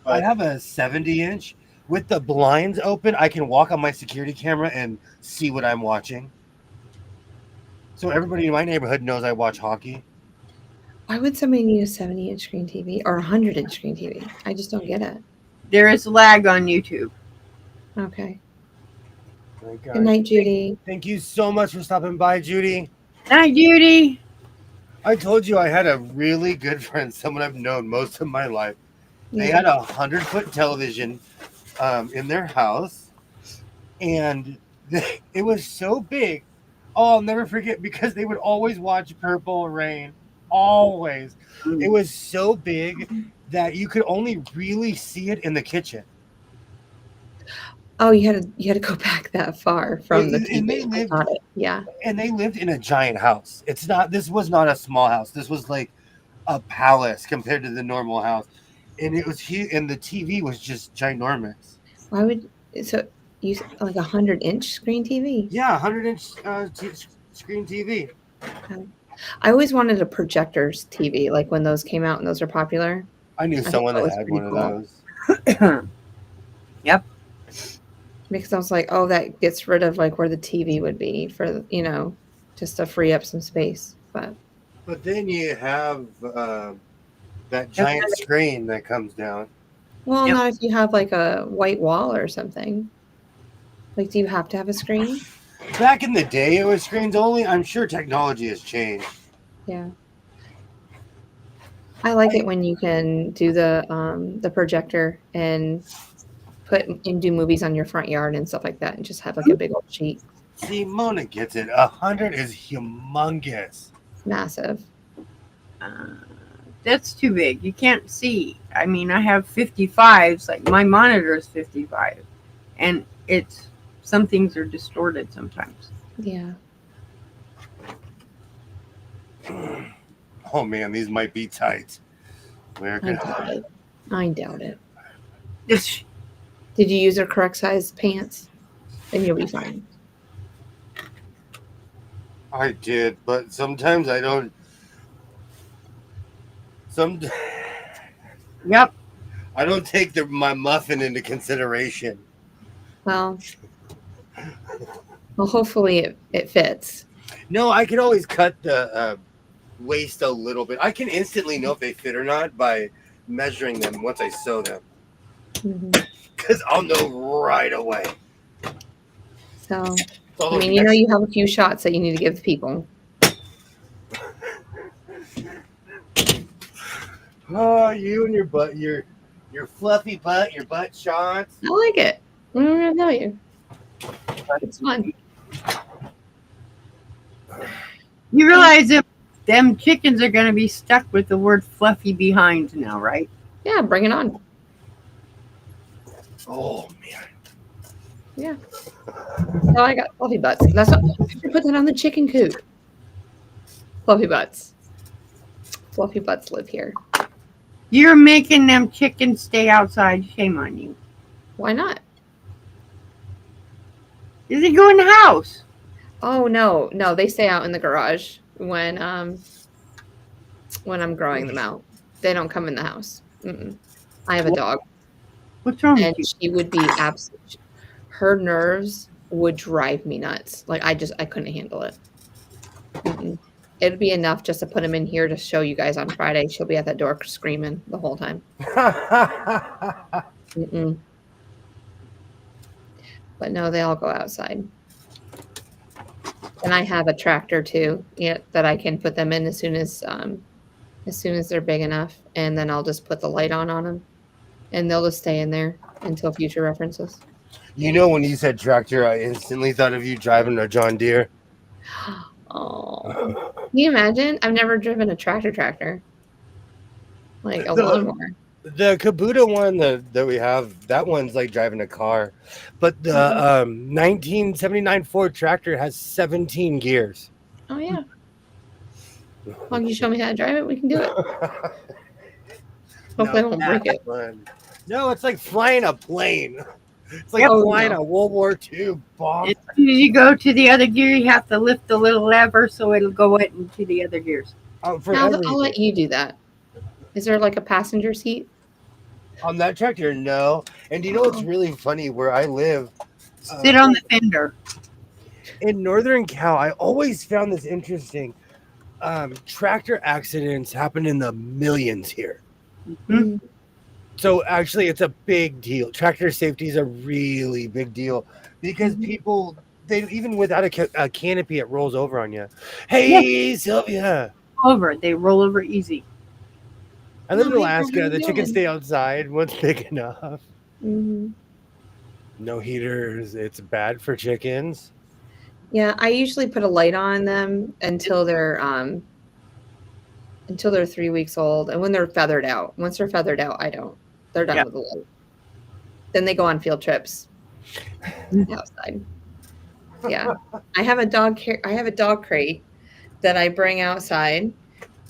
I have a 70-inch with the blinds open. I can walk on my security camera and see what I'm watching. So everybody in my neighborhood knows I watch hockey. Why would somebody need a 70-inch screen TV or a 100-inch screen TV? I just don't get it. There is lag on YouTube. Okay. Good night, Judy. Thank you so much for stopping by, Judy. Night, Judy. I told you I had a really good friend, someone I've known most of my life. They had a 100-foot television in their house, and it was so big. Oh, I'll never forget because they would always watch Purple Rain. Always. It was so big that you could only really see it in the kitchen. Oh, you had to go back that far from the And they TV. I lived got it. Yeah. and they lived in a giant house. This was not a small house. This was like a palace compared to the normal house. And it was huge, and the TV was just ginormous. Why would so you like 100-inch screen TV? Yeah, 100-inch screen TV. Okay. I always wanted a projector's TV, like when those came out and those are popular. I knew I thought someone that that was had pretty one of cool. those. Yep. Because I was like, oh, that gets rid of like where the TV would be for, just to free up some space. But Then you have that giant screen that comes down. well, Yep. not if you have like a white wall or something. Like, do you have to have a screen? Back in the day, it was screens only. I'm sure technology has changed. Yeah. I like it when you can do the projector and do movies on your front yard and stuff like that, and just have like a big old sheet. See, Mona gets it. 100 is humongous. It's massive. That's too big. You can't see. I mean, I have 55s. Like my monitor is 55, and some things are distorted sometimes. Yeah. Oh man, these might be tight. Where I can doubt it. I doubt it. It's, Did you use her correct size pants? Then you'll be fine. I did, but sometimes I don't. yep. I don't take my muffin into consideration. Well, hopefully it fits. No, I can always cut the waist a little bit. I can instantly know if they fit or not by measuring them once I sew them. Because I'll know right away. So, All I mean, you have a few shots that you need to give the people. Oh, you and your butt, your fluffy butt, your butt shots. I like it. I'm going to tell you. It's fun. You realize that them chickens are going to be stuck with the word fluffy behind now, right? Yeah, bring it on. Oh man. Yeah. Oh, I got fluffy butts. That's what I put that on the chicken coop. Fluffy butts. Fluffy butts live here. You're making them chickens stay outside. Shame on you. Why not? Does he go in the house? Oh no, they stay out in the garage when I'm growing them out. They don't come in the house. I have a dog. What's wrong And with she would be absolute. Her nerves would drive me nuts. Like I couldn't handle it. It'd be enough just to put him in here to show you guys on Friday. She'll be at that door screaming the whole time. But no, they all go outside. And I have a tractor too, that I can put them in as soon as they're big enough, and then I'll just put the light on them, and they'll just stay in there until future references. You know, when you said tractor, I instantly thought of you driving a John Deere. Oh, can you imagine? I've never driven a tractor, like a lawnmower. The Kubota one that we have, that one's like driving a car, but the 1979 Ford tractor has 17 gears. Oh yeah. As long as you show me how to drive it, we can do it. Hopefully I won't break it. Fun. No, it's like flying a plane. It's like flying a World War II bomb. As soon as you go to the other gear, you have to lift the little lever so it'll go into the other gears. I'll let you do that. Is there like a passenger seat? On that tractor, no. And do you know what's really funny? Where I live, Sit on the fender. In Northern Cal, I always found this interesting. Tractor accidents happen in the millions here. Mm-hmm. So actually, it's a big deal. Tractor safety is a really big deal because people, even without a canopy, it rolls over on you. Hey, Sylvia. They roll over easy. I live in Alaska. The chickens stay outside once big enough. No heaters. It's bad for chickens. Yeah, I usually put a light on them until they're 3 weeks old, and when they're feathered out. Once they're feathered out, I don't. They're done with the light. Then they go on field trips. outside. Yeah, I have a dog. I have a dog crate that I bring outside,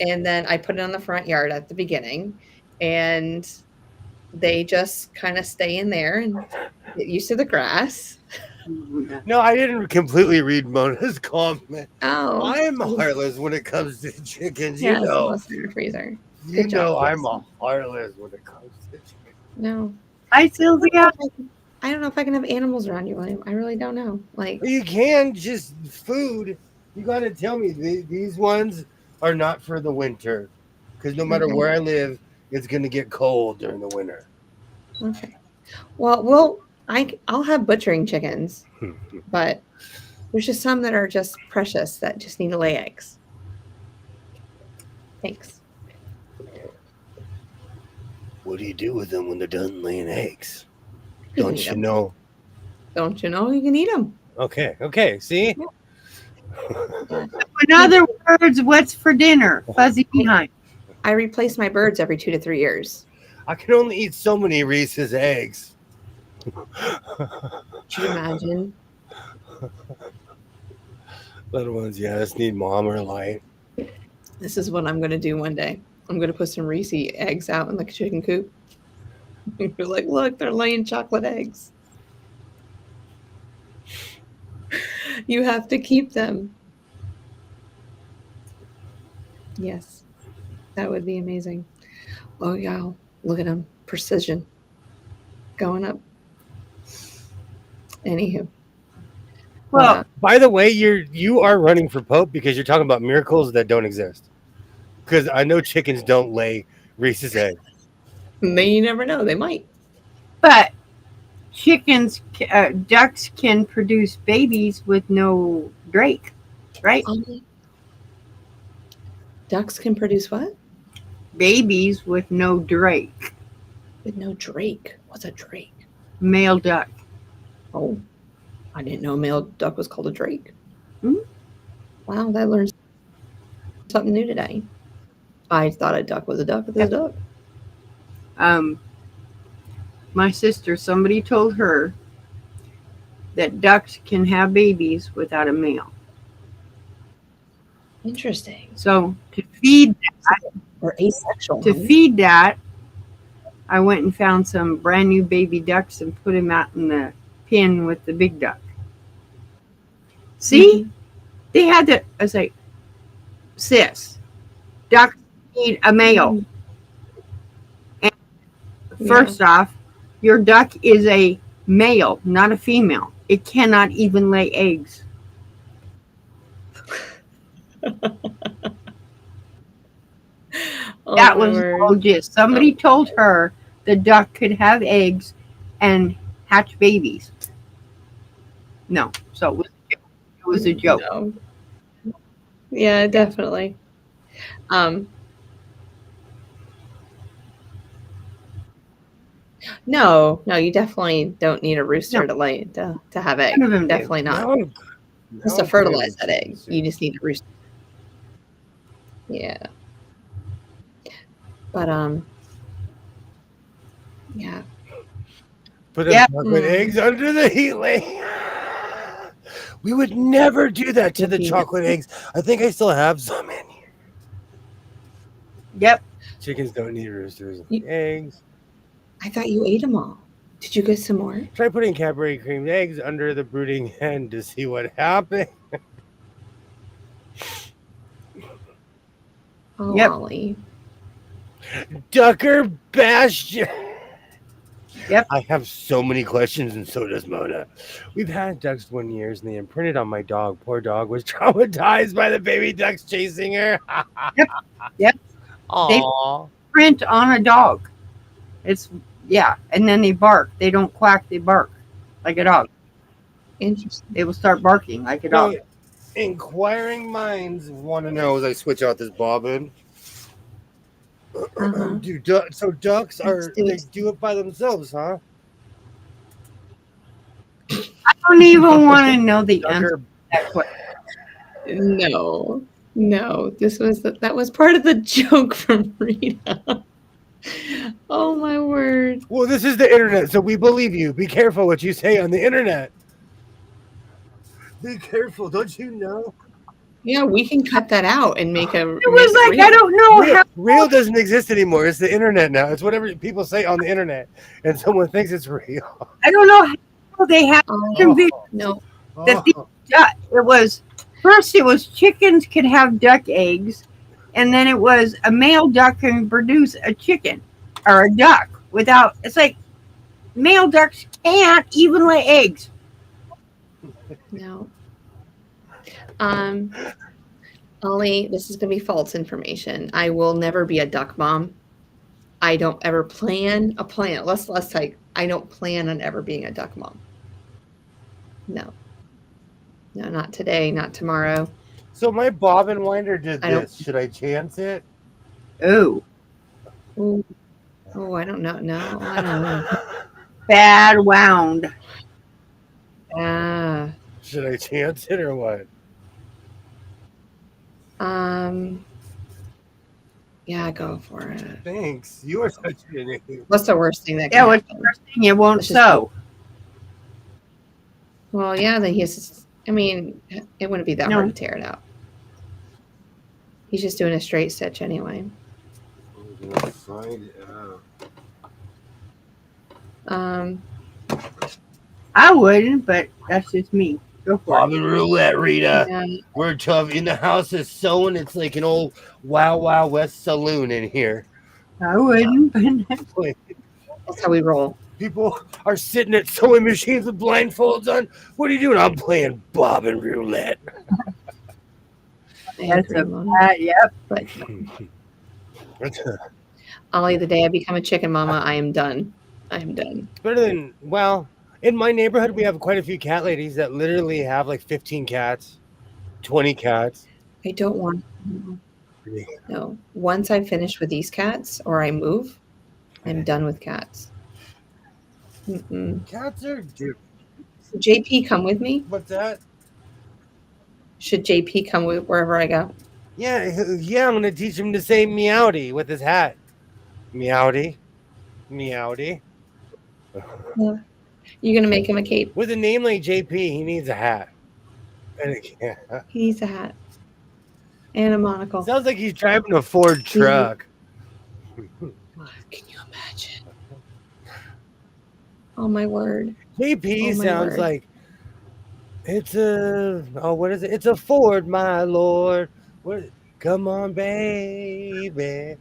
and then I put it on the front yard at the beginning, and they just kind of stay in there and get used to the grass. No, I didn't completely read Mona's comment. Oh, I'm heartless when it comes to chickens. yeah, You know, it's in the freezer. you Good job, know, I'm Wilson. a heartless when it comes to chickens. No, Hi, Sylvia. I don't know if I can have animals around you, William. I really don't know. Like, You can just food. You got to tell me these ones are not for the winter, because no matter Okay. where I live, it's gonna get cold during the winter. okay. Well, I'll have butchering chickens, but there's just some that are just precious that just need to lay eggs. Thanks. What do you do with them when they're done laying eggs? You can Don't eat you 'em. know? Don't you know you can eat them? Okay. See, In other words, what's for dinner? Fuzzy behind. I replace my birds every 2 to 3 years. I can only eat so many Reese's eggs. Could you imagine? Little ones, just need mom or light. This is what I'm going to do one day. I'm going to put some Reese eggs out in the chicken coop. You're like, look, they're laying chocolate eggs. You have to keep them. Yes, that would be amazing. Oh, yeah, look at them. Precision. Going up. Anywho. Well, By the way, you are running for Pope because you're talking about miracles that don't exist. Because I know chickens don't lay Reese's eggs. You never know. They might. but ducks can produce babies with no drake, right? Ducks can produce what? Babies with no drake. With no drake. What's a drake? Male duck. Oh, I didn't know a male duck was called a drake. Mhm. Wow, that learns something new today. I thought a duck was a duck, but it's a duck. My sister, somebody told her that ducks can have babies without a male. Interesting. So to feed Or asexual. that, I went and found some brand new baby ducks and put them out in the pen with the big duck. See, they had to. I was like, sis, ducks need a male. And first off, your duck is a male, not a female. It cannot even lay eggs. Oh, That my was word. all just somebody told her the duck could have eggs and hatch babies. No, so it was a joke. No. Yeah, definitely. No, you definitely don't need a rooster to lay to have eggs. None of them do. Definitely not. Now Just to I'm fertilize craving that egg. chicken You soup. just need a rooster. Yeah. But yeah. Put them chocolate eggs under the heat lamp. We would never do that to the chocolate eggs. I think I still have some in here. Yep. Chickens don't need roosters. Eggs. I thought you ate them all. Did you get some more? Try putting Cadbury creamed eggs under the brooding hen to see what happens. Oh, Yep. Ollie. Ducker Bastion. Yep. I have so many questions, and so does Mona. We've had ducks 1 year, and they imprinted on my dog. Poor dog was traumatized by the baby ducks chasing her. Yep. Aww. Print on a dog. It's and then they bark. They don't quack. They bark like a dog. Interesting. They will start barking like a dog. Inquiring minds want to know as I switch out this bobbin. So ducks they do it by themselves, huh? I don't even want to know the answer to that question. No. That was part of the joke from Rita. Oh my word. Well, this is the internet, so we believe you. Be careful what you say on the internet. Be careful, don't you know? Yeah, we can cut that out and make It was like, real. I don't know how. Real doesn't exist anymore. It's the internet now. It's whatever people say on the internet, and someone thinks it's real. I don't know how they had Oh, convinced no. that the it was first it was chickens could have duck eggs, and then it was a male duck can produce a chicken or a duck without. It's like male ducks can't even lay eggs. No. Ollie, this is gonna be false information. I will never be a duck mom. I don't ever plan a plan. Let's like I don't plan on ever being a duck mom. No. No, not today, not tomorrow. So my bobbin winder did I don't- this. Should I chance it? Oh, Ooh. Oh, I don't know. No, I don't know. bad wound. Ah. Should I chance it or what? Yeah, go for it. Thanks. You are such an idiot. What's the worst thing that can Yeah, what's the happen? first thing it won't Let's just sew? Well, yeah, then he's. I mean, it wouldn't be that No. hard to tear it out. He's just doing a straight stitch anyway. I'm gonna find it out. I wouldn't, but that's just me. Go for it. Bobbin roulette, Rita. Yeah, We're tough. In the house is sewing. It's like an old Wild Wild West saloon in here. I wouldn't, but that's how we roll. People are sitting at sewing machines with blindfolds on. What are you doing? I'm playing bobbin roulette. I that's agree, a Mona. yep. But Ollie, the day I become a chicken mama, I am done. I am done. Better than, well, in my neighborhood, we have quite a few cat ladies that literally have like 15 cats, 20 cats. I don't want. No. Once I'm finished with these cats, or I move, I'm done with cats. Mm-mm. Cats are dude. Should JP come with me? What's that? Should JP come with wherever I go? Yeah, I'm gonna teach him to say meowdy with his hat. Meowdy, meowdy. You're gonna make him a cape. With a name like JP, he needs a hat. And He needs a hat and a monocle. sounds like he's driving a Ford truck. Can you imagine? Oh my word! JP Oh, my sounds word. like it's a what is it? It's a Ford, my lord. What? Come on, baby,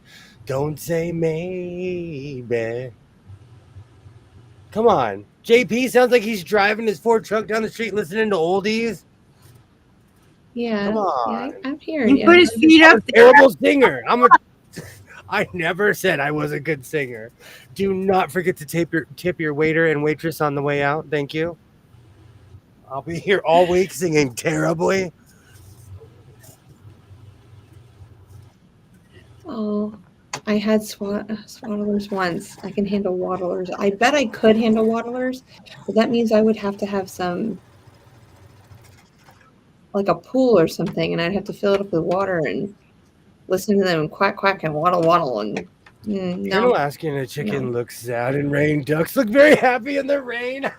don't say maybe. Come on, JP sounds like he's driving his Ford truck down the street listening to oldies. Yeah, Come yeah, on. I'm hearing He you. put his feet I'm up a terrible singer. I never said I was a good singer. Do not forget to tip your waiter and waitress on the way out. Thank you. I'll be here all week singing terribly. Oh, I had swaddlers once. I can handle waddlers. I bet I could handle waddlers, but that means I would have to have some, like a pool or something, and I'd have to fill it up with water and listen to them quack quack and waddle waddle and You're an no. Alaskan and a chicken looks sad in rain. Ducks look very happy in the rain.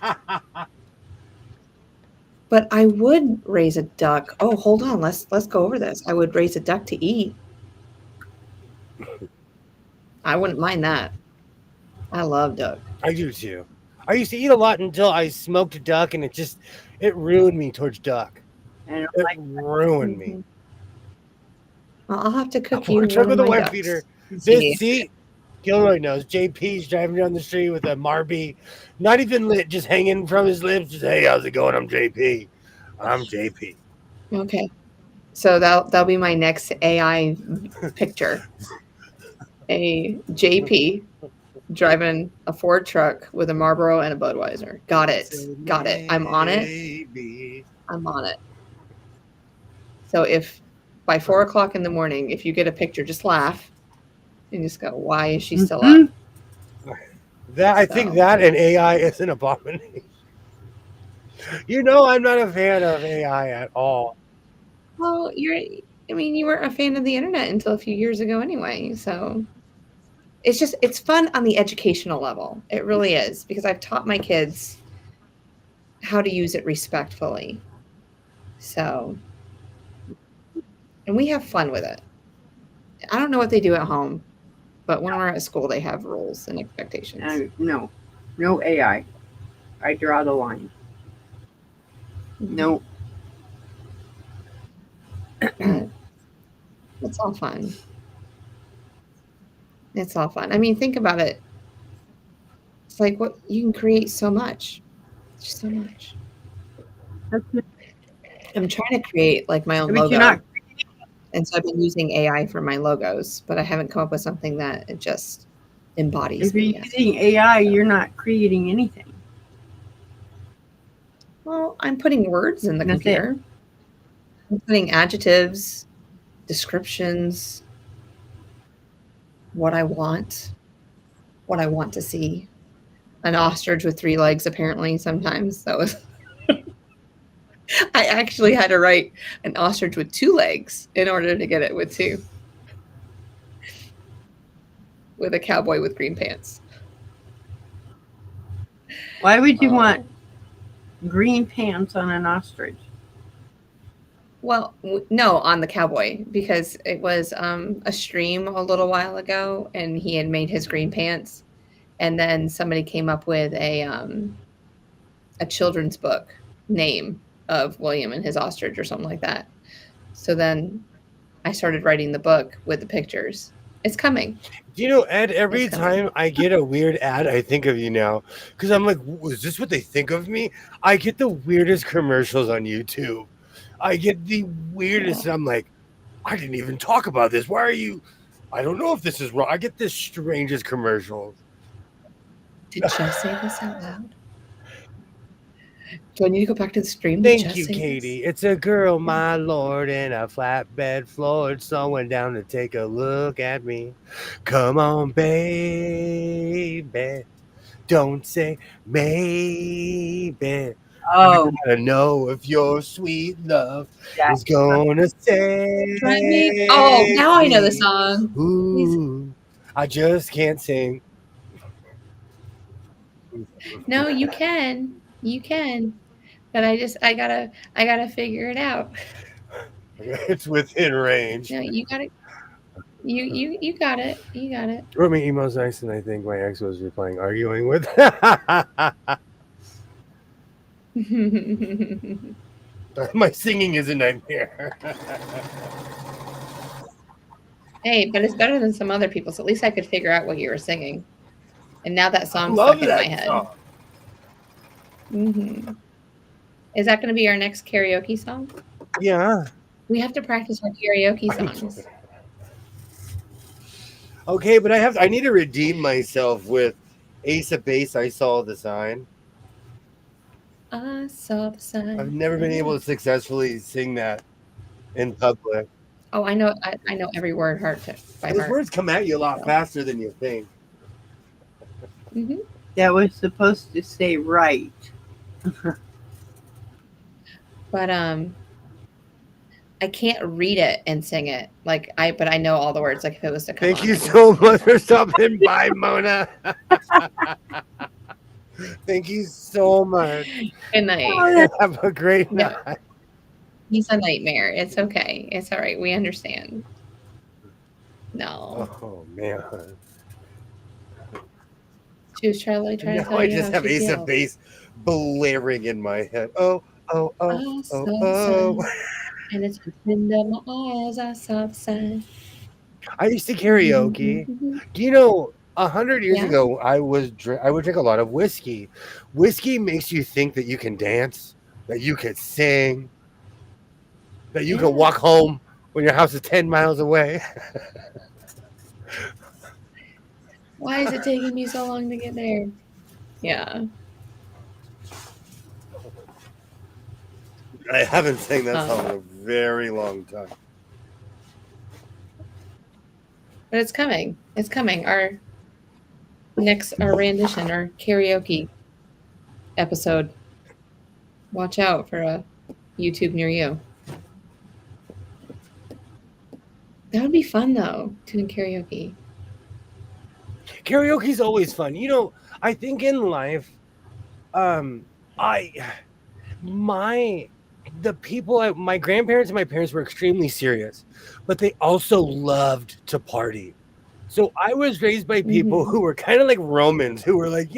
But I would raise a duck. Oh, hold on. Let's go over this. I would raise a duck to eat. I wouldn't mind that. I love duck. I do too. I used to eat a lot until I smoked a duck, and it ruined me towards duck. and It like, ruined me. Well, I'll have to cook A you truck one with of a my wet ducks. feeder. See. This seat, Gilroy knows. JP's driving down the street with a Marby, not even lit, just hanging from his lips. Just, hey, how's it going? I'm JP. I'm JP. Okay. So that'll be my next AI picture. A JP driving a Ford truck with a Marlboro and a Budweiser. Got it. Got it. I'm on it. Baby. I'm on it. So if by 4 o'clock in the morning, if you get a picture, just laugh and just go, why is she still up? I think So- that and AI is an abomination. You know, I'm not a fan of AI at all. Well, you weren't a fan of the internet until a few years ago anyway. So it's fun on the educational level. It really is, because I've taught my kids how to use it respectfully. So, and we have fun with it. I don't know what they do at home, but when we're at school, they have rules and expectations. No AI. I draw the line. No. But it's all fun. It's all fun. I mean, think about it. It's like what you can create so much. Just so much. I'm trying to create like my own I mean, logo. you're not. And so I've been using AI for my logos, but I haven't come up with something that it just embodies If you're me yet. using AI, you're not creating anything. Well, I'm putting words in the That's computer. I'm putting adjectives, descriptions, what I want to see. An ostrich with 3 legs, apparently, sometimes. That was... I actually had to write an ostrich with 2 legs in order to get it with 2. With a cowboy with green pants. Why would you want green pants on an ostrich? Well, no, on the cowboy, because it was a stream a little while ago, and he had made his green pants, and then somebody came up with a children's book name of William and his ostrich or something like that. So then I started writing the book with the pictures. It's coming. Do you know, Ed, every time I get a weird ad, I think of you now. Because I'm like, is this what they think of me? I get the weirdest commercials on YouTube. I get the weirdest. I'm like, I didn't even talk about this. Why are you? I don't know if this is wrong. I get the strangest commercials. Did Jeff say this out loud? Do I need to go back to the stream? Thank you, Katie. It's a girl, my lord, in a flatbed floored. Someone down to take a look at me. Come on, baby. Don't say maybe. Oh, I gotta know if your sweet love is gonna say. Oh, now I know the song. Ooh, I just can't sing. No, you can. You can. But I gotta figure it out. It's within range. No, you got it. You got it. You got it. Wrote me emails nice, and I think my ex was replying, arguing with. My singing is a nightmare. Hey, but it's better than some other people's. At least I could figure out what you were singing. And now that song's stuck in my head. Mm-hmm. Is that going to be our next karaoke song? Yeah. We have to practice our karaoke songs. Okay, but I need to redeem myself with Ace of Base. I saw the sign. I saw the sign. I've never been able to successfully sing that in public. Oh, I know every word by heart. Those words come at you a lot faster than you think. Mm-hmm. that was supposed to say right. But I can't read it and sing it. But I know all the words. Like if it was to come. Thank you so much for stopping by, Mona. Thank you so much. Good night. Have a great night. No, he's a nightmare. It's okay. It's all right. We understand. No. Oh man. She was trying to tell you. I just have Ace of Base blaring in my head. Oh. And it's into my eyes. I saw the sign. I used to karaoke. Do you know, 100 years ago, I would drink a lot of whiskey. Whiskey makes you think that you can dance, that you can sing, that you can walk home when your house is 10 miles away. Why is it taking me so long to get there? Yeah. I haven't sang that song in a very long time. But it's coming. It's coming. Our rendition, our karaoke episode. Watch out for a YouTube near you. That would be fun though, doing karaoke. Karaoke's always fun. I think in life, I my the people my grandparents and my parents were extremely serious, but they also loved to party. So I was raised by people Mhm. who were kind of like Romans, who were like,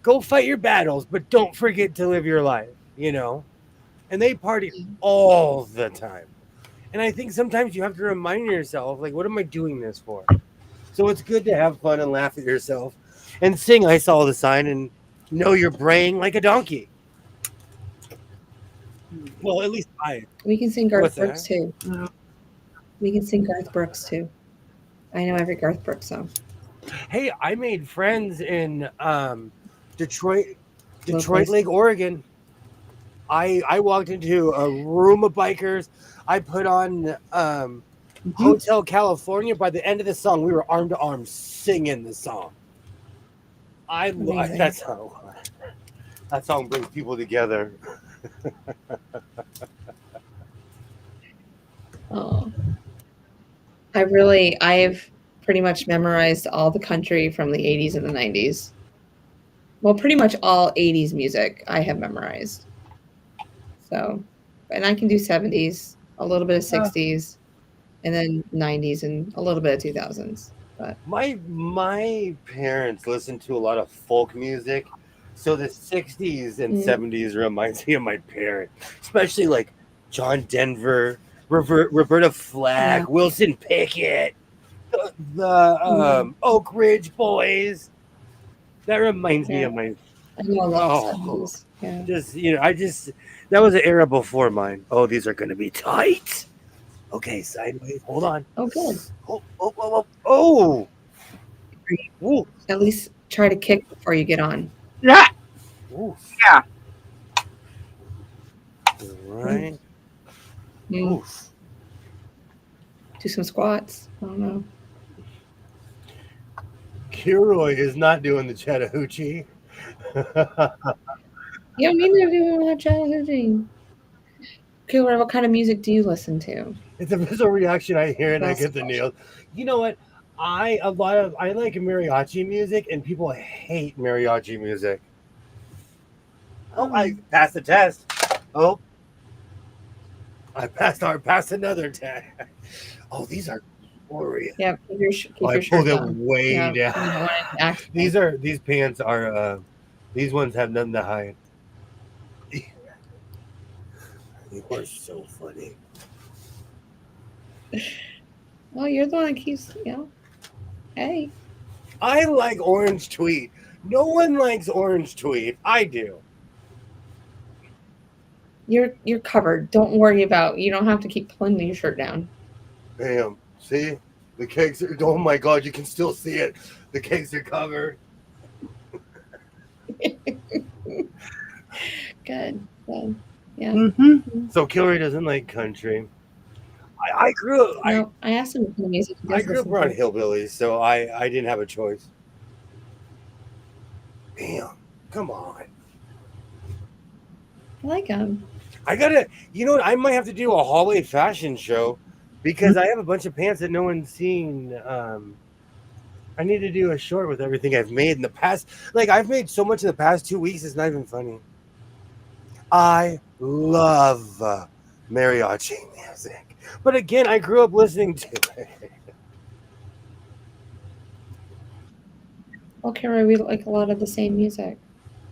go fight your battles, but don't forget to live your life. And they partied all the time. And I think sometimes you have to remind yourself, like, what am I doing this for? So it's good to have fun and laugh at yourself and sing I Saw the Sign and know you're braying like a donkey. Well, at least I. We can sing Garth What's Brooks that? too. No. We can sing Garth Brooks too. I know every Garth Brooks song. Hey, I made friends in Detroit, Detroit Locals. Lake, Oregon. I walked into a room of bikers. I put on Mhm. Hotel California. By the end of the song, we were arm to arm singing the song. Amazing. That song. That song brings people together. Oh, I've pretty much memorized all the country from the 80s and the 90s. Well, pretty much all 80s music I have memorized. So, and I can do 70s, a little bit of 60s, and then 90s and a little bit of 2000s. But My parents listened to a lot of folk music, so the '60s and mm, '70s reminds me of my parents, especially like John Denver, Roberta yeah, Flack, Wilson Pickett, the mm, Oak Ridge Boys. That reminds me yeah, of my I know a lot of oh, 70s. Yeah. that was an era before mine. Oh, these are gonna be tight. Okay, sideways. Hold on. Oh, good. Oh. Ooh, At least try to kick before you get on. Yeah. ooh. Yeah. Mm, Right. mm, Oof. do some squats. I don't know. Kilroy is not doing the Chattahoochee. You don't need to do a challenging. Okay, what kind of music do you listen to? It's a visceral reaction. I hear and I Last get the question. nails. You know what? I like mariachi music, and people hate mariachi music. Oh, I passed the test. Oh, passed another test. Oh, these are glorious. Yeah, Oh, keep I your shirt pulled it down. way Yeah, down. you don't want any accident. These pants are these ones have nothing to hide. You are so funny. Well, you're the one that keeps, hey, I like orange tweet. No one likes orange tweet. I do. you're covered. Don't worry about. You don't have to keep pulling your shirt down. Bam. See? The cakes are, oh my God, you can still see it. The cakes are covered. Good. Good. Yeah. Mm-hmm. So Kilroy doesn't like country. I grew up No, I asked him what kind of music he I does grew up listen around to. hillbillies, so I didn't have a choice. Bam. Come on. I like him. I gotta, you know what? I might have to do a hallway fashion show because I have a bunch of pants that no one's seen. I need to do a short with everything I've made in the past. Like I've made so much in the past 2 weeks, it's not even funny. I love mariachi music, but again, I grew up listening to it. Okay, right, we like a lot of the same music.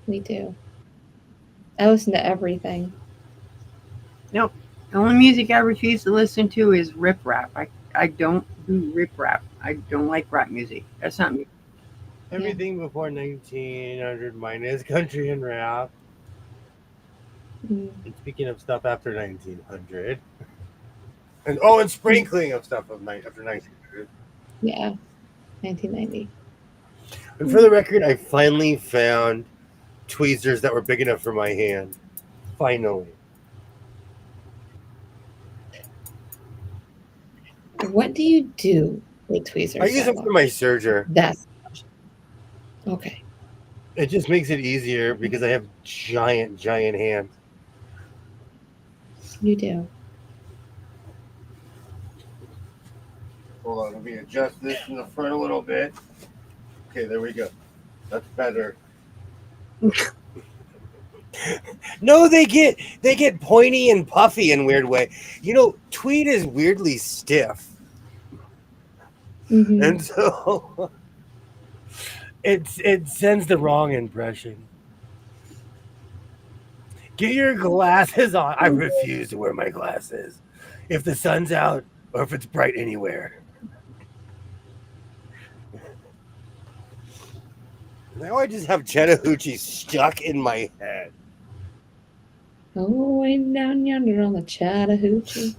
We do. I listen to everything. Nope. The only music I refuse to listen to is rip rap. I don't do rip rap. I don't like rap music. That's not me. Yeah. Everything before 1900 minus country and rap. Mm, And speaking of stuff after 1900, and mm, sprinkling of stuff after 1900. yeah. 1990. And for the record, I finally found tweezers that were big enough for my hand. Finally. What do you do with I tweezers use that them for large? my serger. That's okay. It just makes it easier because I have giant, giant hands. You do. Hold on, let me adjust this in the front a little bit. Okay, there we go. That's better. No, they get pointy and puffy in weird way. You know, tweed is weirdly stiff, Mhm. and so it sends the wrong impression. Get your glasses on. I refuse to wear my glasses if the sun's out or if it's bright anywhere. Now I just have Chattahoochee stuck in my head. Oh, way down yonder on the Chattahoochee.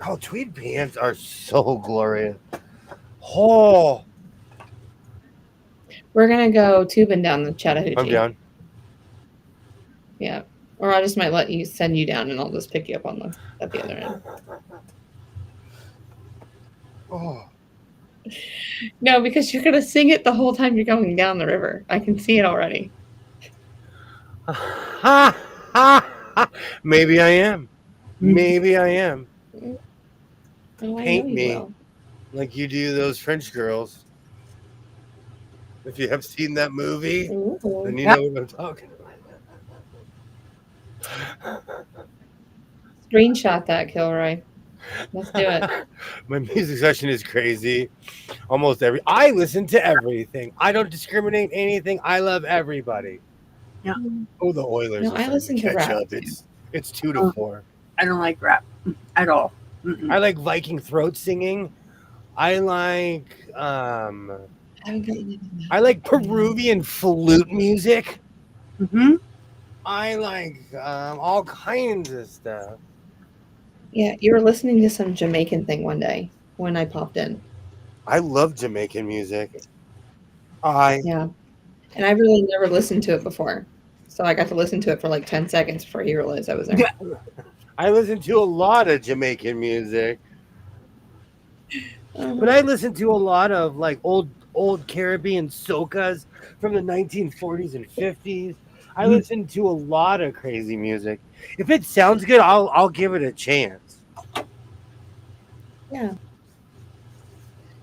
Oh, tweed pants are so glorious. Oh, We're gonna go tubing down the Chattahoochee. I'm down. Yeah. Or I just might let you send you down and I'll just pick you up on at the other end. Oh. No, because you're gonna sing it the whole time you're going down the river. I can see it already. Ha, ha, ha. Maybe I am. Maybe I am. Oh, I Paint know you me. will. Like you do those French girls. If you have seen that movie, Ooh. then you know what I'm talking about. Screenshot that, Kilroy. Let's do it. My music session is crazy. I listen to everything. I don't discriminate anything. I love everybody. Yeah. Oh, the Oilers. No, are I starting listen to catch rap, up. too. It's 2-4. I don't like rap at all. Mm-mm. I like Viking throat singing. I like Peruvian flute music. Mm-hmm. I like all kinds of stuff. Yeah, you were listening to some Jamaican thing one day when I popped in. I love Jamaican music. Yeah. And I really never listened to it before. So I got to listen to it for like 10 seconds before he realized I was there. I listen to a lot of Jamaican music. But I listen to a lot of like old Caribbean soca's from the 1940s and 50s. I listen to a lot of crazy music. If it sounds good, I'll give it a chance. Yeah.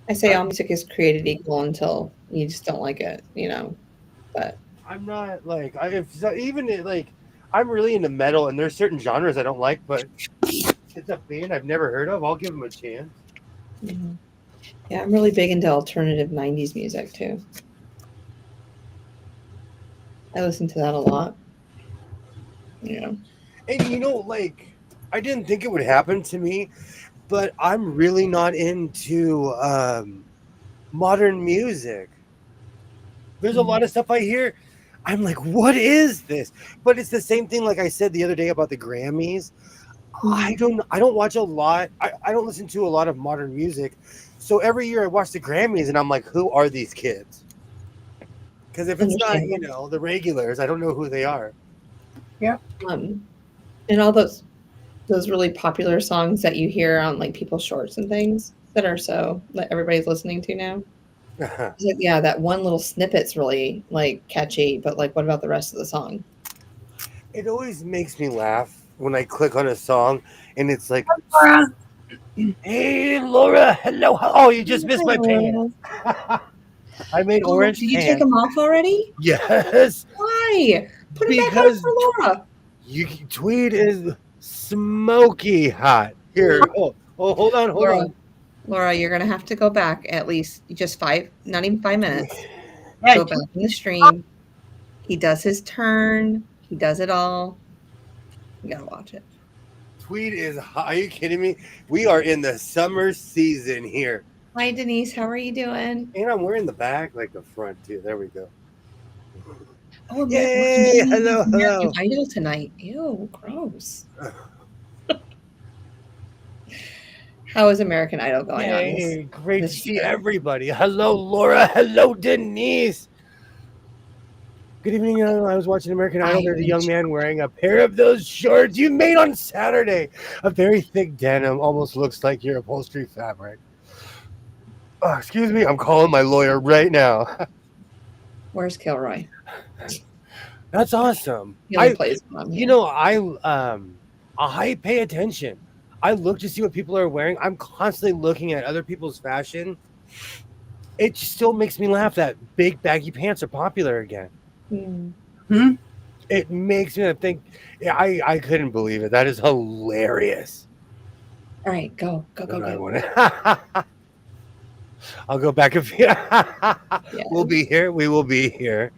I say all music is created equal until you just don't like it, But I'm not like I'm really into metal, and there's certain genres I don't like, but it's a band I've never heard of. I'll give them a chance. yeah, I'm really big into alternative 90s music too. I listen to that a lot. Yeah. And I didn't think it would happen to me, but I'm really not into modern music. There's a lot of stuff I hear. I'm like, what is this? But it's the same thing like I said the other day about the Grammys. I don't watch a lot. I don't listen to a lot of modern music. So every year I watch the Grammys and I'm like, who are these kids? Because if it's not, the regulars, I don't know who they are. Yeah. And all those really popular songs that you hear on like people's shorts and things that are that everybody's listening to now. Yeah, that one little snippet's really like catchy, but like what about the rest of the song? It always makes me laugh when I click on a song and it's like, Laura. hey Laura, hello. Oh, you just missed my pants. I made orange Did you pants. take them off already? Yes. Why? Put them back on for Laura. Tweed is smoky hot. Here. Oh, hold on. Laura, you're gonna have to go back at least just not even 5 minutes. Yeah, Go back in the stream. He does his turn. He does it all. You gotta watch it. Tweed is hot. Are you kidding me? We are in the summer season here. Hi, Denise. How are you doing? And I'm wearing the back like the front too. There we go. Oh, yay! Hello. Idol tonight. Ew, gross. How is American Idol going on? Hey, great to see everybody. Hello, Laura. Hello, Denise. Good evening. I was watching American Idol. There's a young man wearing a pair of those shorts you made on Saturday. A very thick denim. Almost looks like your upholstery fabric. Oh, excuse me. I'm calling my lawyer right now. Where's Kilroy? That's awesome. I pay attention. I look to see what people are wearing. I'm constantly looking at other people's fashion. it still makes me laugh that big baggy pants are popular again. Mm. Hmm? It makes me think. Yeah, I couldn't believe it. That is hilarious. All right, go. And I want to. I'll go back a few. We'll be Yes. here. We will be here.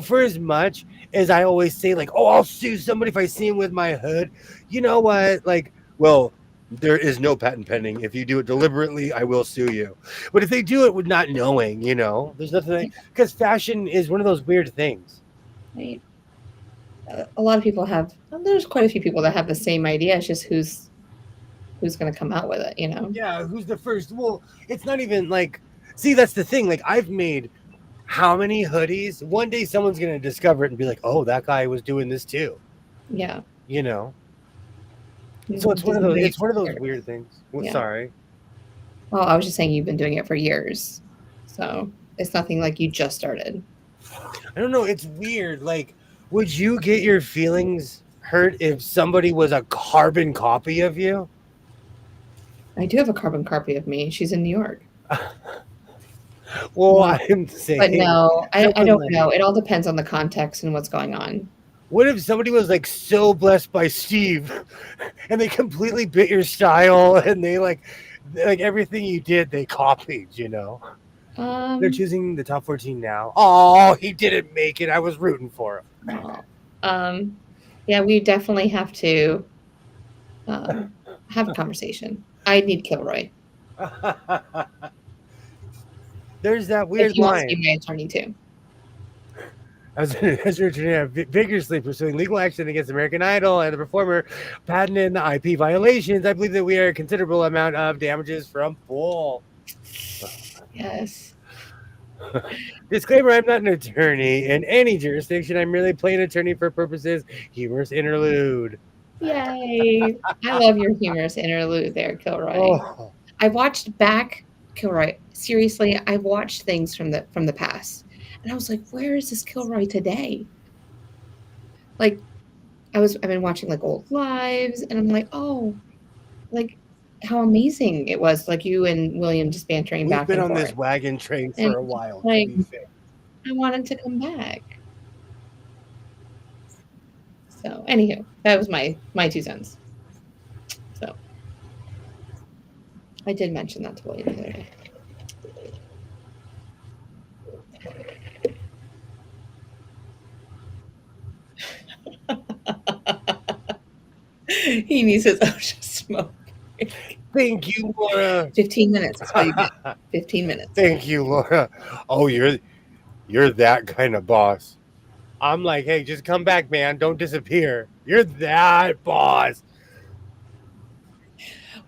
For as much as I always say, like, oh, I'll sue somebody if I see him with my hood. You know what? Like, well, there is no patent pending. If you do it deliberately, I will sue you. But if they do it with not knowing, there's nothing, because fashion is one of those weird things. Right. A lot of people have. There's quite a few people that have the same idea. It's just who's going to come out with it. Yeah, who's the first? Well, it's not even like, see, that's the thing. Like, I've made how many hoodies? One day someone's going to discover it and be like, oh, that guy was doing this too. Yeah. So it's one of those weird things. Well, Yeah. sorry. Well, I was just saying you've been doing it for years. So it's nothing like you just started. I don't know. It's weird. Like, would you get your feelings hurt if somebody was a carbon copy of you? I do have a carbon copy of me. She's in New York. Well, No. I'm saying. But no, I don't know. It all depends on the context and what's going on. What if somebody was like so blessed by Steve and they completely bit your style and they like everything you did, they copied, They're choosing the top 14 now. Oh, he didn't make it. I was rooting for him. Yeah, we definitely have to have a conversation. I need Kilroy. There's that weird if he wants line. to be my attorney too. As your attorney, vigorously pursuing legal action against American Idol and the performer patented the IP violations, I believe that we are a considerable amount of damages from full. Yes. Disclaimer, I'm not an attorney in any jurisdiction. I'm merely playing attorney for purposes. Humorous interlude. Yay. I love your humorous interlude there, Kilroy. Oh. I watched back, Kilroy. Seriously, I watched things from the past. And I was like, where is this Kilroy today? Like, I've been watching like old lives, and I'm like, oh, like how amazing it was, like you and William just bantering back and forth. We've been on this wagon train for a while. Like, I wanted to come back. So, anywho, that was my 2 cents. So, I did mention that to William the other day. He needs his ocean smoke. Thank you, Laura. 15 minutes. That's all you get. 15 minutes. Thank you, Laura. Oh, you're that kind of boss. I'm like, hey, just come back, man. Don't disappear. You're that boss.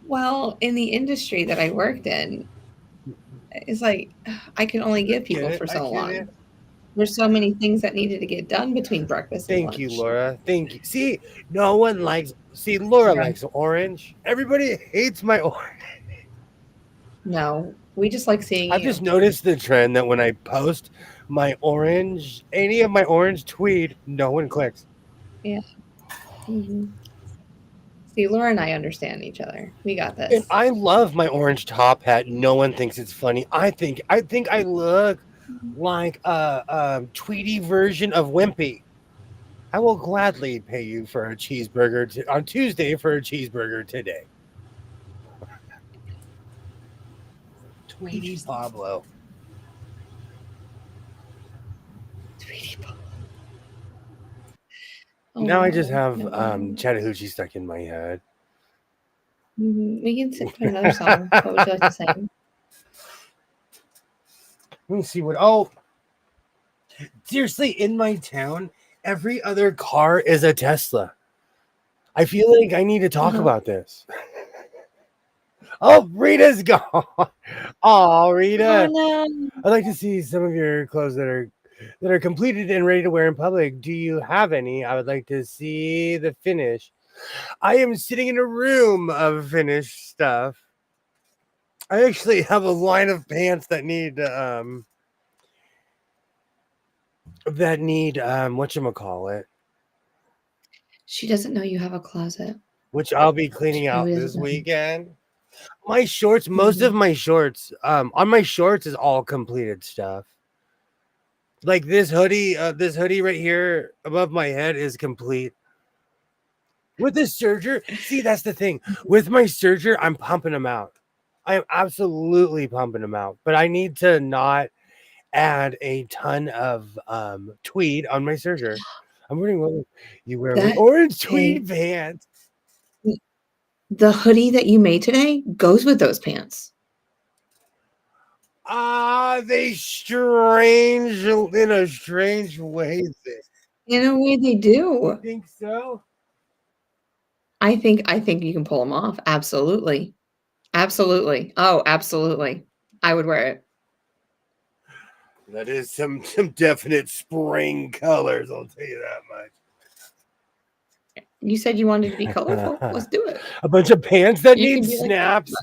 Well, in the industry that I worked in, it's like I can only give people for so long. There's so many things that needed to get done between breakfast and lunch. Thank you, Laura. Thank you. See, no one likes. See, Laura likes orange. Everybody hates my orange. No, we just like seeing I've just noticed the trend that when I post my orange, any of my orange tweet, no one clicks. Yeah. Mm-hmm. See, Laura and I understand each other. We got this. And I love my orange top hat. No one thinks it's funny. I think I look like a Tweety version of Wimpy. I will gladly pay you for a cheeseburger on Tuesday for a cheeseburger today. Tweety Pablo. Tweety Pablo. Now I just have Chattahoochee stuck in my head. We can sit for another song. What would you like to sing? Let me see what. Oh, seriously, in my town, every other car is a Tesla. I feel like I need to talk about this. Oh, Rita's gone. Oh, Rita. Oh, no. I'd like to see some of your clothes that are completed and ready to wear in public. Do you have any? I would like to see the finish. I am sitting in a room of finished stuff. I actually have a line of pants that need whatchamacallit. She doesn't know you have a closet. Which I'll be cleaning out this weekend. My shorts, most of Mhm. my shorts, on my shorts is all completed stuff. Like this hoodie right here above my head is complete. With this serger, see, that's the thing. With my serger, I'm pumping them out. I am absolutely pumping them out. But I need to not add a ton of tweed on my serger. I'm wearing what you wear with That orange hey, tweed pants. the hoodie that you made today goes with those pants. They strange in a strange way. In a way, they You do. think so? I think you can pull them off. Absolutely. Absolutely. Oh, absolutely. I would wear it. That is some definite spring colors, I'll tell you that much. You said you wanted to be colorful. Let's do it. A bunch of pants that You need can be like, snaps.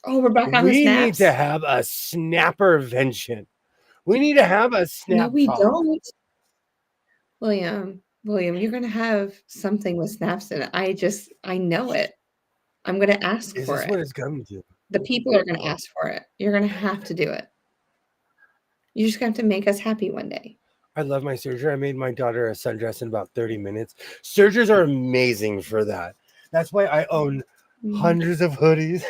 oh, we're back on the We need to snaps. have a snappervention. We need to have a No, snap we talk. don't. William, you're gonna have something with snaps in it. I know it. I'm gonna ask Is for this what it. it's coming to? The people are gonna ask for it. You're gonna have to do it. You're just gonna have to make us happy one day. I love my serger. I made my daughter a sundress in about 30 minutes. Sergers are amazing for that. That's why I own Mhm. hundreds of hoodies.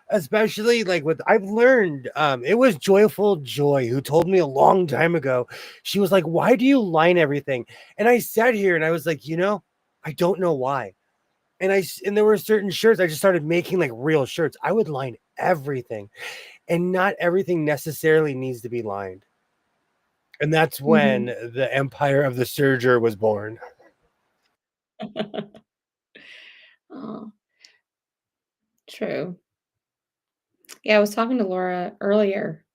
Especially like with I've learned, it was Joyful Joy who told me a long time ago. She was like, "Why do you line everything?" And I sat here and I was like, I don't know why. And there were certain shirts I just started making like real shirts. I would line everything, and not everything necessarily needs to be lined. And that's when Mhm. the empire of the serger was born. Oh, true. Yeah, I was talking to Laura earlier.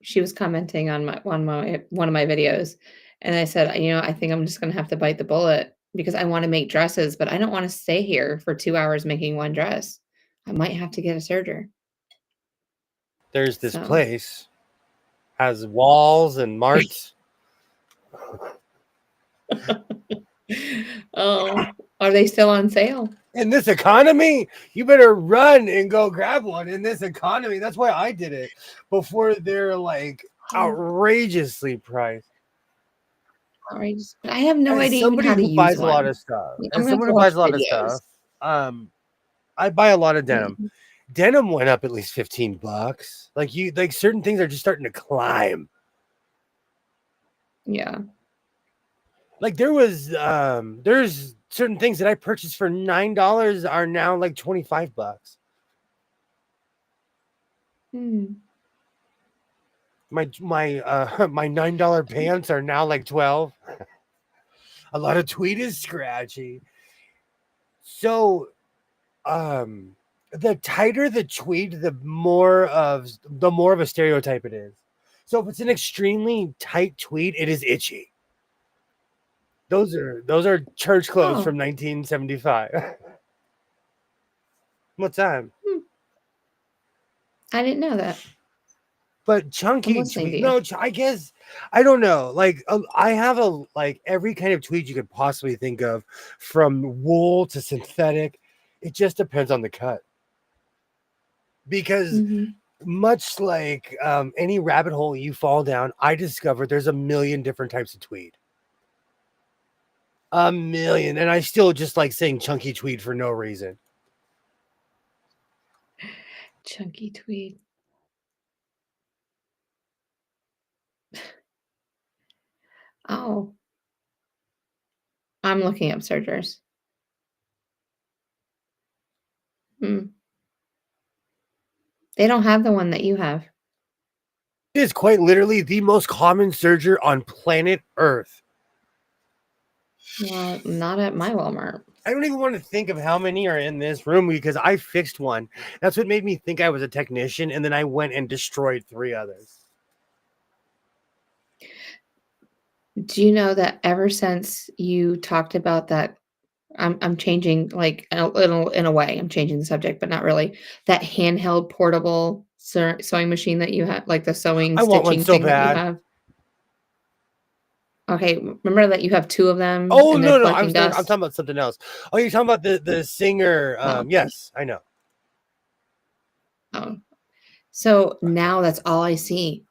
She was commenting on one of my videos, and I said, I think I'm just gonna have to bite the bullet because I want to make dresses, but I don't want to stay here for 2 hours making one dress. I might have to get a serger. There's this So, place has walls and marts. oh, are they still on sale? In this economy, you better run and go grab one. In this economy, that's why I did it before they're like Oh, outrageously priced. outrageous. But I have no As idea even somebody how to who use buys a lot one. of stuff, I'm as gonna have someone to who watch buys a lot of videos. stuff, I buy a lot of denim. Mhm. Denim went up at least $15. Like certain things are just starting to climb. Yeah. Like there's certain things that I purchased for $9 are now like $25. Hmm. My my $9 pants are now like 12. A lot of tweed is scratchy. So the tighter the tweed, the more of a stereotype it is. So if it's an extremely tight tweed, it is itchy. Those are church clothes Oh, from 1975. What time? hmm. I didn't know that. But I'm chunky listening to tweed. you. No, I guess I don't know. Like I have like every kind of tweed you could possibly think of, from wool to synthetic. It just depends on the cut. Because Mhm. much like any rabbit hole you fall down, I discovered there's a million different types of tweed. A million, and I still just like saying chunky tweed for no reason. Chunky tweed. Oh, I'm looking up sergers. Hmm. They don't have the one that you have. It is quite literally the most common serger on planet Earth. Well, not at my Walmart. I don't even want to think of how many are in this room because I fixed one. That's what made me think I was a technician, and then I went and destroyed 3 others. Do you know that ever since you talked about that, I'm changing like a little in a way. I'm changing the subject, but not really. That handheld portable sewing machine that you have, like the sewing I want one stitching so thing that you bad. have. Okay, remember that you have 2 of them Oh and they're no, collecting I'm dust? talking about something else. Oh, you're talking about the singer. Oh, okay. Yes, I know. Oh. So now that's all I see.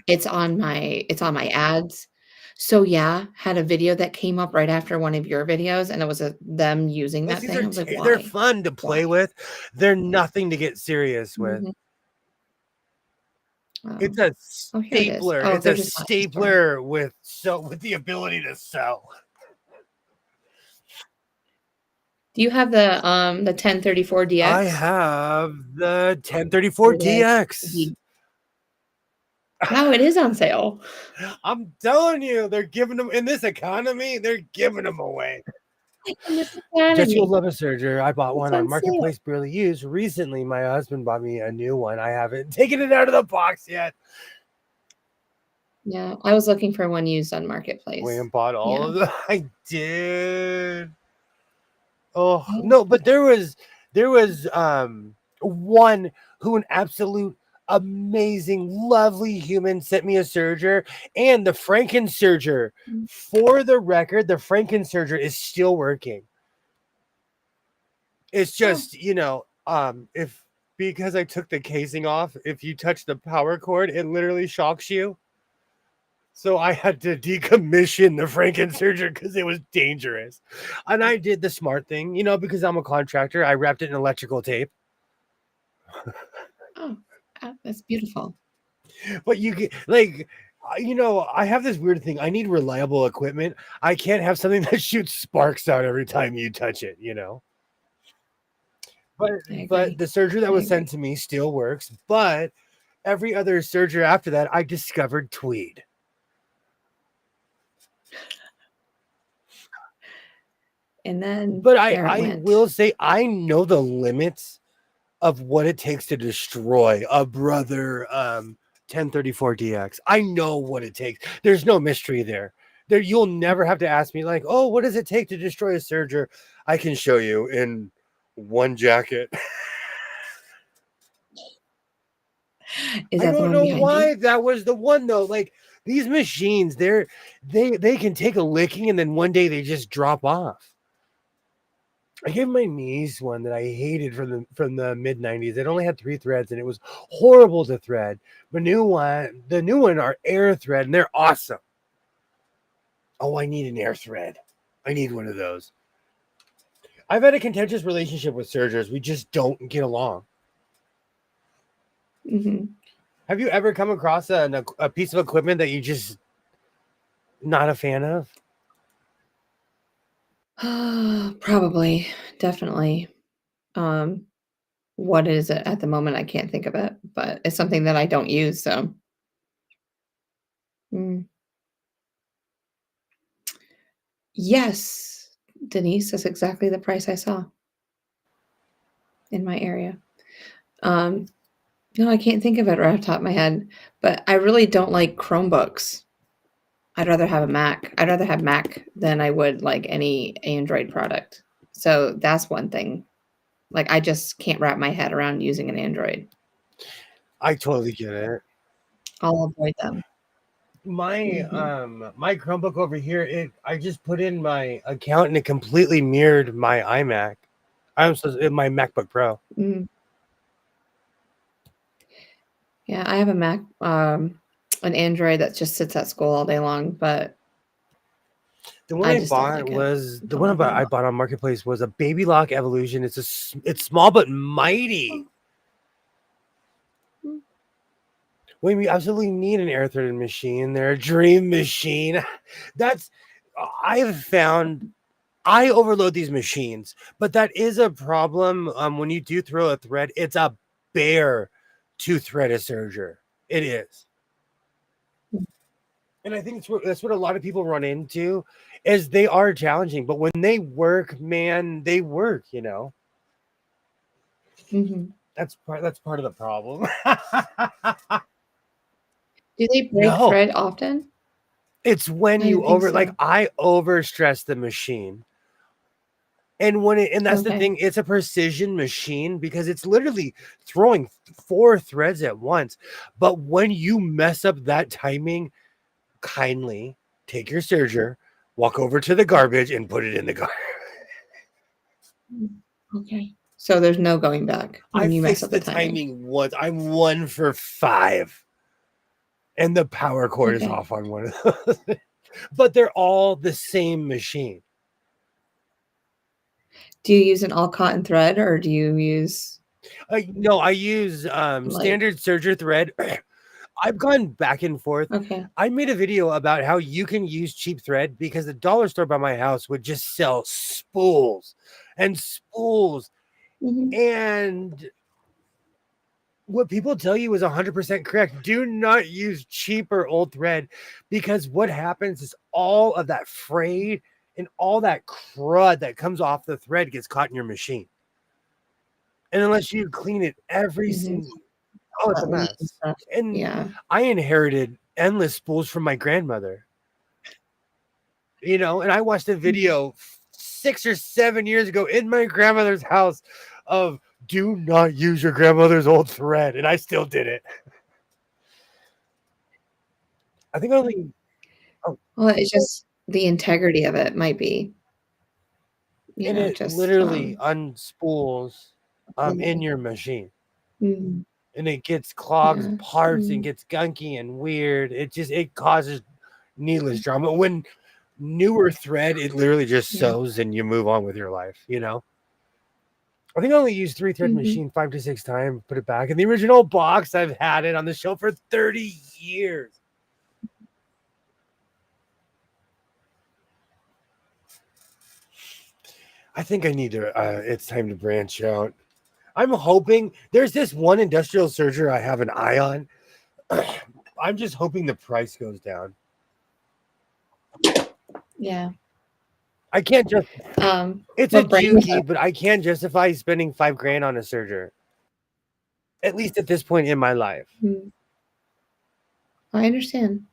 It's on my ads. So yeah, had a video that came up right after one of your videos, and it was them using Plus, that these thing. are I was like, they're "Why? fun to play Why?" with. They're nothing to get serious with. Mhm. Oh. It's a Oh, here it is. stapler. Oh, It's they're a just not in the store. stapler with the ability to sew. Do you have the 1034DX? I have the Or 1034 the DX. Wow, it is on sale. I'm telling you, they're giving them in this economy. They're giving them away. In this Just you'll economy. love a serger. I bought It's one on on sale. Marketplace, barely used. Recently, my husband bought me a new one. I haven't taken it out of the box yet. Yeah, I was looking for one used on Marketplace. We bought all Yeah. of them. I did. Oh Oh, no, but there was one who an absolute amazing, lovely human sent me a serger, and the Franken serger. Mm. For the record, the Franken serger is still working. It's just, if because I took the casing off, if you touch the power cord, it literally shocks you. So I had to decommission the Franken serger because it was dangerous. And I did the smart thing, because I'm a contractor. I wrapped it in electrical tape. Oh, that's beautiful. But you get I have this weird thing. I need reliable equipment. I can't have something that shoots sparks out every time you touch it, But I agree. but the serger that I was agree. sent to me still works. But every other serger after that, I discovered tweed. And then But there it I went. will say I know the limits of what it takes to destroy a brother 1034 DX. I know what it takes. There's no mystery there. You'll never have to ask me like, "Oh, what does it take to destroy a serger?" I can show you in one jacket. Is I that the don't one know behind why you? that was the one though. Like these machines, they can take a licking and then one day they just drop off. I gave my niece one that I hated from the mid 90s. It only had 3 threads and it was horrible to thread. The new one are air thread and they're awesome. Oh, I need an air thread. I need one of those. I've had a contentious relationship with sergers. We just don't get along. Mm-hmm. Have you ever come across a piece of equipment that you just not a fan of? Probably, definitely. What is it at the moment? I can't think of it, but it's something that I don't use. So, mm. Yes, Denise, that's exactly the price I saw in my area. Um, no, I can't think of it right off the top of my head, but I really don't like Chromebooks. I'd rather have a Mac. I'd rather have Mac than I would like any Android product. So that's one thing. Like I just can't wrap my head around using an Android. I totally get it. I'll avoid them. My Mhm. my Chromebook over here, I just put in my account and it completely mirrored my iMac. My MacBook Pro. Mm. Yeah, I have a Mac, an Android that just sits at school all day long, but The one I I just don't bought like it. was the Don't one like it at I all. bought on Marketplace was a Baby Lock Evolution. It's small but mighty. Oh. Mm. We absolutely need an air threaded machine. They're a dream machine. That's I've found I overload these machines, but that is a problem. When you do throw a thread, it's a bear to thread a serger. It is. Mm. And I think that's what a lot of people run into is they are challenging, but when they work, man, they work, Mhm. That's part of the problem. Do they break No. thread often? It's when I you didn't think so. I over stress the machine. And that's the Okay. thing, it's a precision machine because it's literally throwing 4 threads at once. But when you mess up that timing, kindly, take your serger, walk over to the garbage, and put it in the garbage. Okay. So there's no going back when I you mess fixed up the the timing. timing once. I'm 1 for 5. And the power cord is Okay. off on one of those. But they're all the same machine. Do you use an all cotton thread or do you use No, I use standard serger thread. I've gone back and forth. okay. I made a video about how you can use cheap thread because the dollar store by my house would just sell spools and spools. Mhm. And what people tell you is 100% correct. Do not use cheap or old thread because what happens is all of that frayed and all that crud that comes off the thread gets caught in your machine. And unless you clean it every single, oh, it's a mess. And Yeah. I inherited endless spools from my grandmother. And I watched a video 6 or 7 years ago in my grandmother's house of do not use your grandmother's old thread, and I still did it. I think only. Well, it's just the integrity of it might be. And it literally unspools in your machine. Mm. And it gets clogs Yeah. parts and gets gunky and weird. It causes needless drama. When newer thread, it literally just sews and you move on with your life, I think I only used 3-thread machine 5 to 6 times, put it back. In the original box, I've had it on the shelf for 30 years. I think I need to, it's time to branch out. I'm hoping there's this one industrial serger I have an eye on. I'm just hoping the price goes down. Yeah. I can't just, it's a dookie, but I can't justify spending $5,000 on a serger. At least at this point in my life. I understand.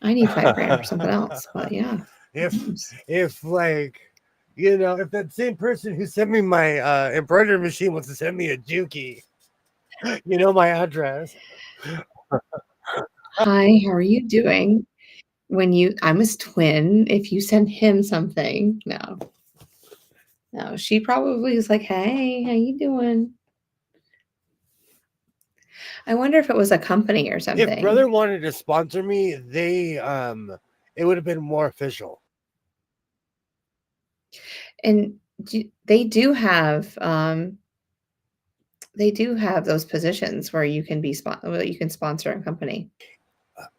I need $5,000 for something else, but yeah. If like, if that same person who sent me my embroidery machine wants to send me a dookie, my address. Hi, how are you doing? I'm his twin. If you send him something, no, she probably is like, hey, how you doing? I wonder if it was a company or something. If brother wanted to sponsor me, it would have been more official. And they do have those positions where you can be you can sponsor a company.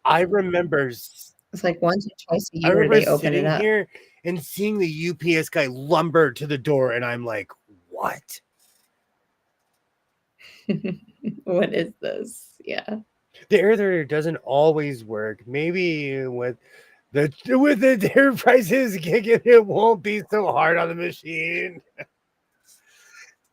I remember it's like once or twice a year they open it up here and seeing the UPS guy lumber to the door, and I'm like, what? What is this? Yeah. The air threader doesn't always work. Maybe with the air prices kicking, it won't be so hard on the machine.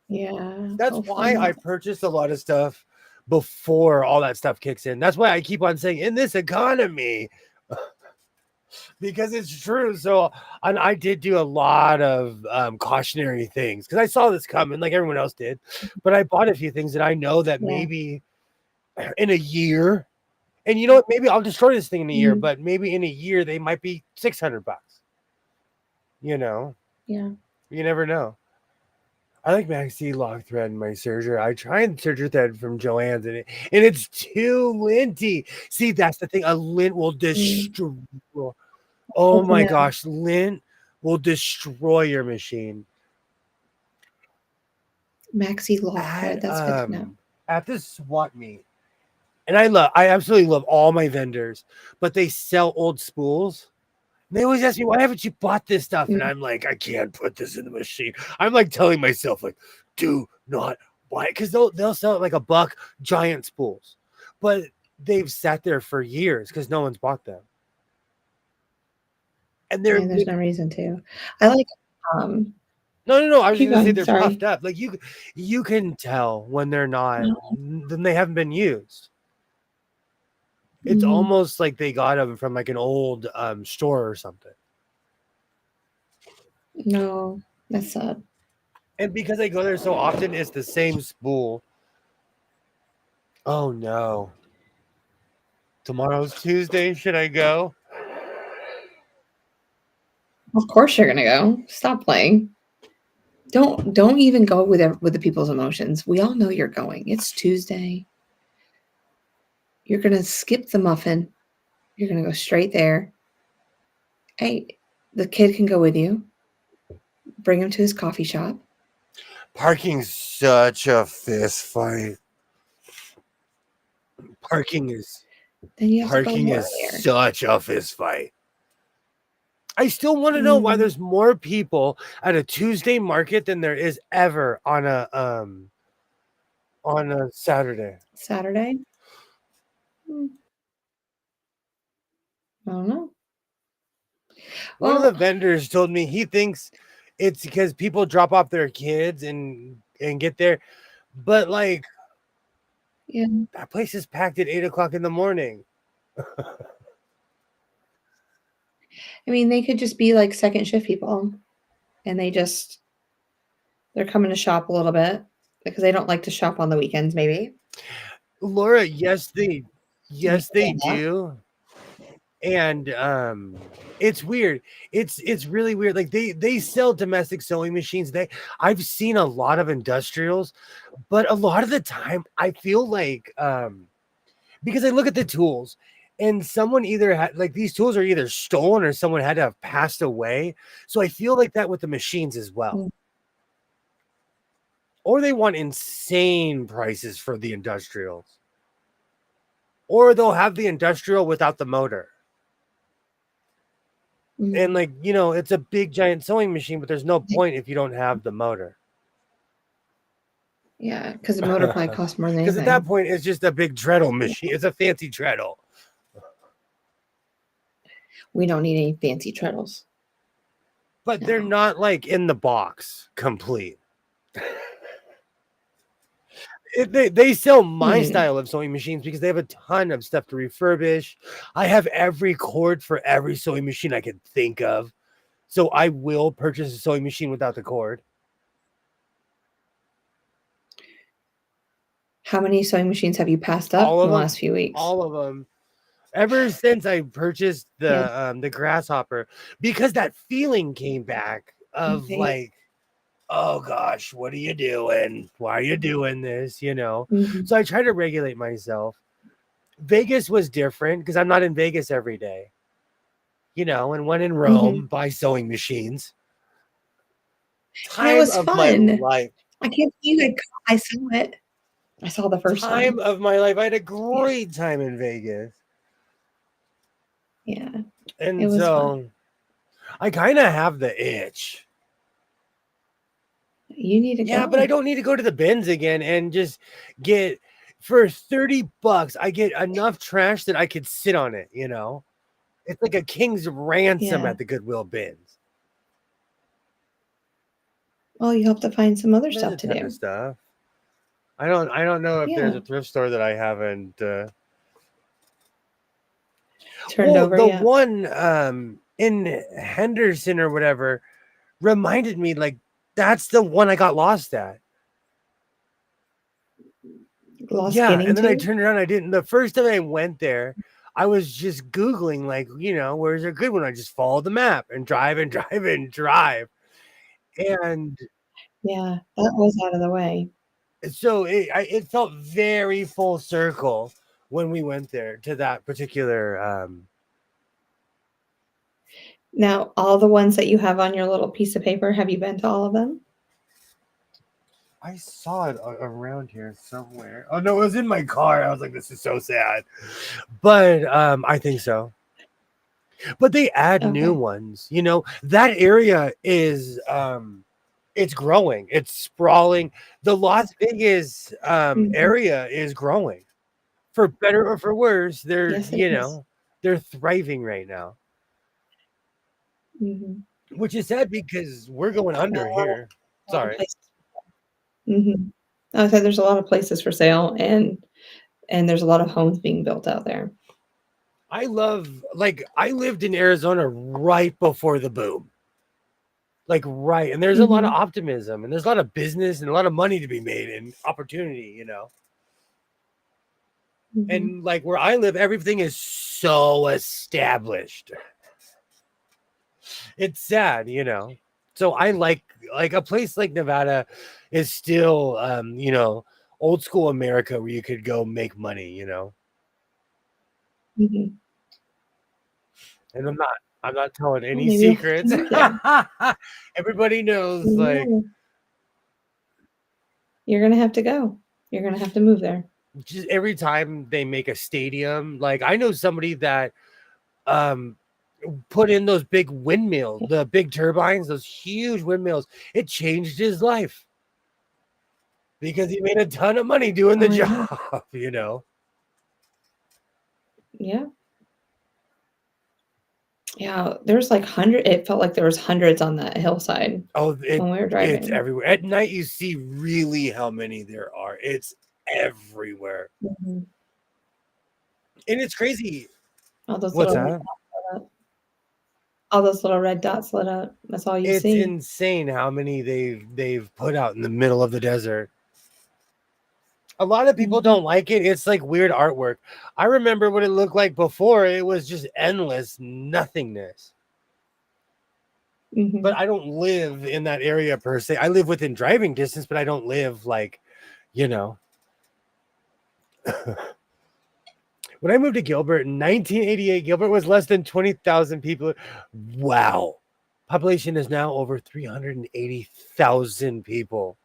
Yeah. That's why I purchased a lot of stuff before all that stuff kicks in. That's why I keep on saying in this economy, because it's true. So, and I did do a lot of cautionary things because I saw this coming like everyone else did. But I bought a few things that I know that maybe in a year, and you know what, maybe I'll destroy this thing in a year, but maybe in a year they might be $600. Yeah. You never know. I like maxi lock thread in my serger. I tried serger thread from Joann's and it's too linty. See, that's the thing. A lint will destroy. Oh my gosh, lint will destroy your machine. Maxi lock thread. That's good to know. At the swap meet, and I absolutely love all my vendors, but they sell old spools. They always ask me, why haven't you bought this stuff? And I'm like, I can't put this in the machine. I'm like telling myself, like, do not buy it. Because they'll sell it like $1, giant spools. But they've sat there for years because no one's bought them. And there's no reason to. I like No. I was gonna say they're puffed up. Like you can tell when they're not, then they haven't been used. It's almost like they got them from like an old store or something. No, that's sad. And because I go there so often, it's the same spool. Oh no. Tomorrow's Tuesday. Should I go? Of course you're gonna go. Stop playing. Don't even go with the people's emotions. We all know you're going. It's Tuesday. You're gonna skip the muffin. You're gonna go straight there. Hey, the kid can go with you. Bring him to his coffee shop. Parking's such a fist fight. Parking is Then you have to go earlier. such a fist fight. I still want to know why Mm. there's more people at a Tuesday market than there is ever on a Saturday. Saturday? I don't know. One of Well, the vendors told me he thinks it's because people drop off their kids and get there, but like yeah. that place is packed at 8 o'clock in the morning. I mean, they could just be like second shift people, and they're coming to shop a little bit because they don't like to shop on the weekends, maybe. Laura, yes, they Yeah. do. And it's weird. It's really weird. Like they sell domestic sewing machines. I've seen a lot of industrials, but a lot of the time I feel like because I look at the tools and someone either had like these tools are either stolen or someone had to have passed away. So I feel like that with the machines as well. Mm. Or they want insane prices for the industrials. Or they'll have the industrial without the motor. And like, you know, it's a big giant sewing machine, but there's no point if you don't have the motor. Yeah, because the motor probably costs more than Because anything. at that point, it's just a big treadle machine. It's a fancy treadle. We don't need any fancy treadles. But they're not like in the box complete. They sell my style of sewing machines because they have a ton of stuff to refurbish. I have every cord for every sewing machine I can think of. So I will purchase a sewing machine without the cord. How many sewing machines have you passed up in the last few weeks? All of them. Ever since I purchased the grasshopper, because that feeling came back of like, oh gosh, what are you doing? Why are you doing this? You know? So I try to regulate myself. Vegas was different because I'm not in Vegas every day. You know, and when in Rome, buy sewing machines. It was fun. My life. I can't believe I saw it. I saw the first time of my life. I had a great time in Vegas. Yeah. And so fun. I kind of have the itch. You need to go. Yeah, but I don't need to go to the bins again and just get for $30. I get enough trash that I could sit on it, you know? It's like a king's ransom at the Goodwill bins. Well, you have to find some other stuff to do. Stuff. I don't know if there's a thrift store that I haven't turned over the yet. One in Henderson or whatever reminded me like that's the one I got lost at. And then I turned around. I didn't. The first time I went there, I was just Googling, like, you know, where's a good one? I just followed the map and drive and drive and drive. And yeah, that was out of the way. So it felt very full circle when we went there to that particular. Now, all the ones that you have on your little piece of paper, have you been to all of them? I saw it around here somewhere. Oh no, it was in my car. I was like, this is so sad. But I think so. But they add new ones. You know, that area is it's growing. It's sprawling. The Las Vegas area is growing. For better or for worse, they're they're thriving right now. Which is sad because we're going under here. Sorry. I said there's a lot of places for sale and there's a lot of homes being built out there. I lived in Arizona right before the boom. Like right. And there's a lot of optimism and there's a lot of business and a lot of money to be made and opportunity, you know. And like where I live, everything is so established. It's sad, you know. So I like a place like Nevada is still old school America where you could go make money, you know. Mhm. And I'm not telling Well, any maybe you'll have to secrets. move there. Everybody knows like No, you're gonna have to go. You're gonna have to move there. just every time they make a stadium, like I know somebody that um put in those big windmills, the big turbines, those huge windmills. It changed his life because he made a ton of money doing the Oh, yeah. job, you know. Yeah. Yeah, there's like it felt like there was hundreds on that hillside Oh, when we were it's driving. everywhere. At night you see really how many there are. It's everywhere. Mhm. And it's crazy. All those What's little red that? dots lit up. All those little red dots lit up. That's all you It's see. insane how many they've put out in the middle of the desert. A lot of people Mhm. don't like it. It's like weird artwork. I remember what it looked like before. It was just endless nothingness. But Mhm. I don't live in that area per se. I live within driving distance, but I don't live like, you know. When I moved to Gilbert in 1988, Gilbert was less than 20,000 people. Wow. Population is now over 380,000 people.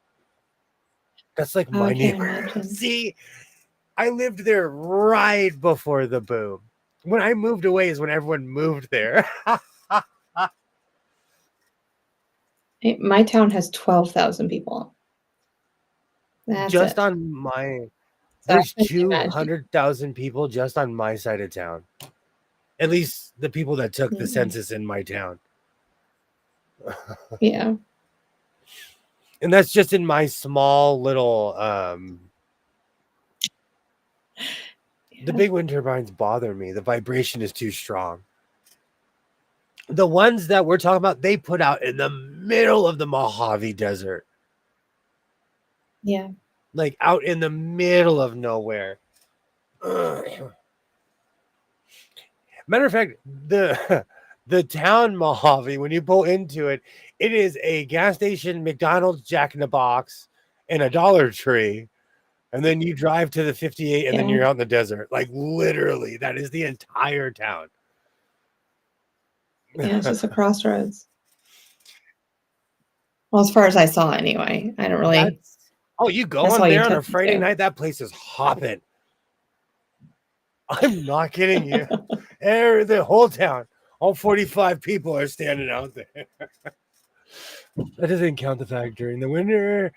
That's like Oh, I my can't neighbor. imagine. See, I lived there right before the boom. When I moved away is when everyone moved there. My town has 12,000 people. That's Just it. on my So I there's couldn't imagine. 200,000 people just on my side of town. At least the people that took the Mm-mm. census in my town. Yeah. And that's just in my small little the Yeah. big wind turbines bother me. The vibration is too strong. The ones that we're talking about, they put out in the middle of the Mojave Desert, Yeah. like out in the middle of nowhere. Matter of fact, the the town Mojave, when you pull into it, it is a gas station, McDonald's, Jack in the Box, and a Dollar Tree. And then you drive to the 58 and then Yeah. you're out in the desert. Like literally, that is the entire town. Yeah. It's just a crossroads. Well, as far as I saw anyway. I don't really, That's you go that's on all you there on a took me Friday to. night, that place is hopping. I'm not kidding you. The whole town, all 45 people are standing out there. That doesn't count the fact during the winter.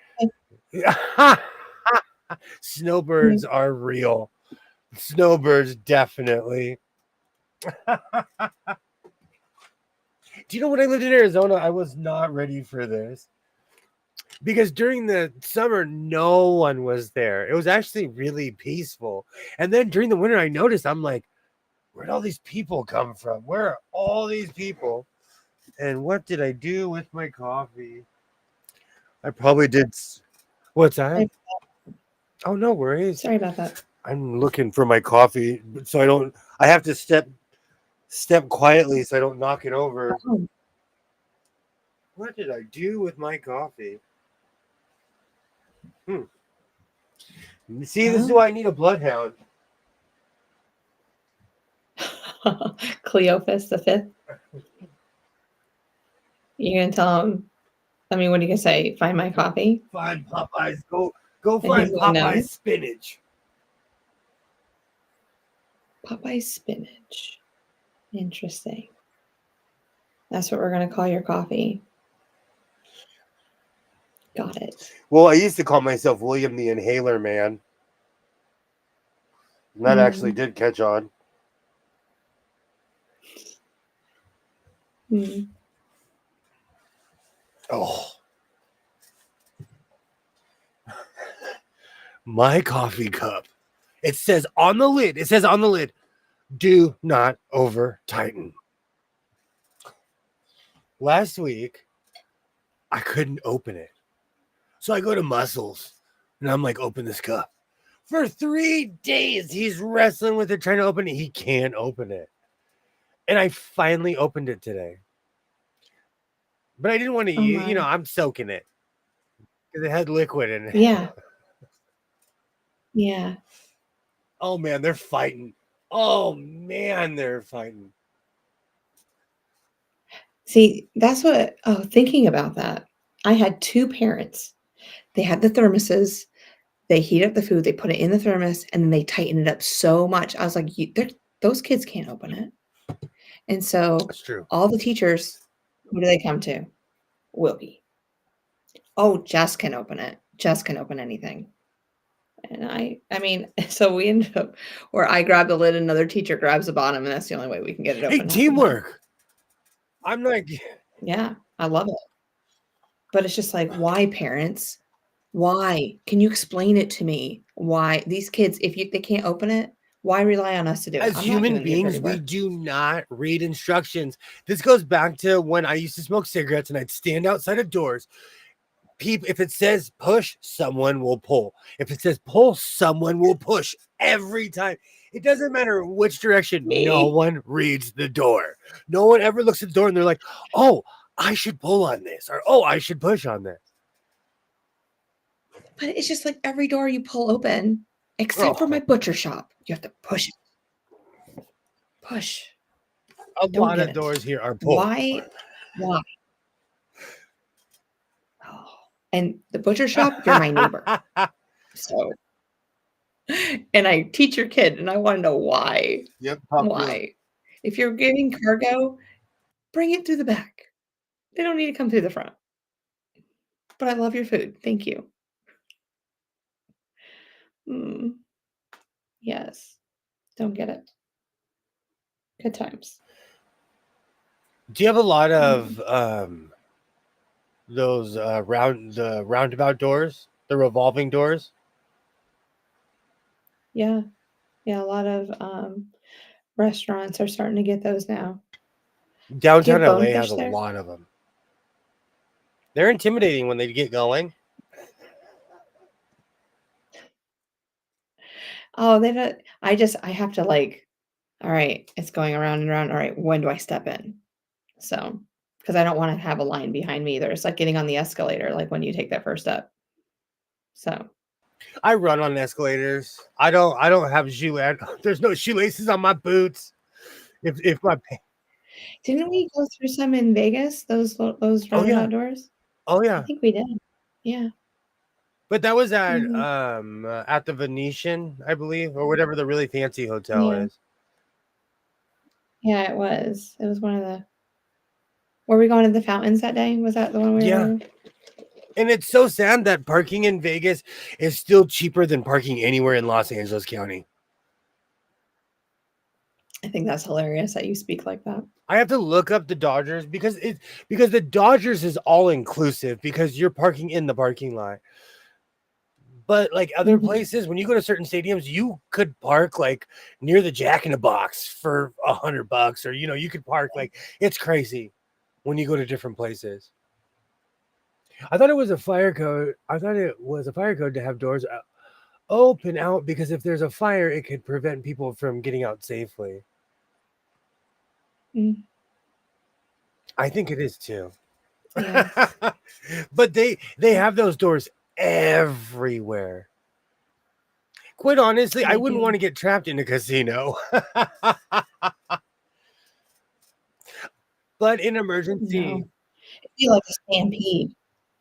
Snowbirds are real. Snowbirds definitely. Do you know when I lived in Arizona, I was not ready for this. Because during the summer, no one was there. It was actually really peaceful. And then during the winter, I noticed, I'm like, where'd all these people come from? Where are all these people? And what did I do with my coffee? I probably did. What's that? Oh, no worries. Sorry about that. I'm looking for my coffee, so I don't. I have to step quietly so I don't knock it over. Oh, What did I do with my coffee? See, this is well. why I need a bloodhound. Cleophas the Fifth. You're gonna tell him. I mean, what are you gonna say? Find my coffee, Find Popeyes. Go and he's find gonna know. Popeyes spinach. Popeye spinach. Interesting. That's what we're gonna call your coffee. Got it. Well, I used to call myself William the Inhaler Man. And that actually did catch on. Mm. Oh. My coffee cup. It says on the lid, do not over tighten. Last week, I couldn't open it. So I go to Muscles and I'm like, open this cup. For 3 days, he's wrestling with it, trying to open it. He can't open it. And I finally opened it today. But I didn't want to Oh eat. my. I'm soaking it because it had liquid in it. Yeah. Yeah. Oh man, they're fighting. Oh man, they're fighting. See, that's what thinking about that. I had 2 parents. They had the thermoses, they heat up the food, they put it in the thermos, and then they tighten it up so much. I was like, those kids can't open it. And so That's true. all the teachers, who do they come to? Wilkie. Oh, Jess can open it. Jess can open anything. And I mean, so we ended up where I grab the lid, another teacher grabs the bottom, and that's the only way we can get it Hey, open. teamwork. I'm like, Yeah, I love it. But it's just like, why, parents? Why? Can you explain it to me? Why these kids, if they can't open it, why rely on us to do it? as I'm not human doing your dirty beings, we work. do not read instructions. This goes back to when I used to smoke cigarettes and I'd stand outside of doors. If it says push, someone will pull. If it says pull, someone will push every time. It doesn't matter which direction. No Me. one reads the door. No one ever looks at the door and they're like, oh, I should pull on this, or oh, I should push on this. But it's just like every door you pull open, except for my butcher shop, you have to push it. Push. A Don't lot get of it. doors here are pulled. Why? Why? Oh. And the butcher shop, you're my neighbor. So, and I teach your kid, and I want to know why. Yep. Why? If you're giving cargo, bring it through the back. They don't need to come through the front. But I love your food. Thank you. Mm, yes. Don't get it. Good times. Do you have a lot of those roundabout doors, the revolving doors? Yeah. Yeah, a lot of restaurants are starting to get those now. Downtown Get LA bonefish has a there? lot of them. They're intimidating when they get going. Oh, they don't I have to like, all right, it's going around and around. All right, when do I step in? So, because I don't want to have a line behind me either. It's like getting on the escalator, like when you take that first step. So, I run on escalators. I don't have there's no shoelaces on my boots. If my didn't we go through some in Vegas? Those oh roundabout yeah, doors? oh I yeah. think we did. Yeah. But that was Mhm. at the Venetian, I believe, or whatever the really fancy hotel Yeah. is. Yeah, it was. It was one of the were we going to the fountains that day? Was that the one we Yeah. were? And it's so sad that parking in Vegas is still cheaper than parking anywhere in Los Angeles County. I think that's hilarious that you speak like that. I have to look up the Dodgers because the Dodgers is all inclusive because you're parking in the parking lot. But like other Mhm. places, when you go to certain stadiums, you could park like near the Jack in the Box for $100, or you could park like it's crazy when you go to different places. I thought it was a fire code. I thought it was a fire code to have doors open out because if there's a fire, it could prevent people from getting out safely. Mm. I think it is too. Yeah. But they have those doors everywhere. Quite honestly, I They wouldn't do. want to get trapped in a casino. But in emergency, No. It'd be like a stampede.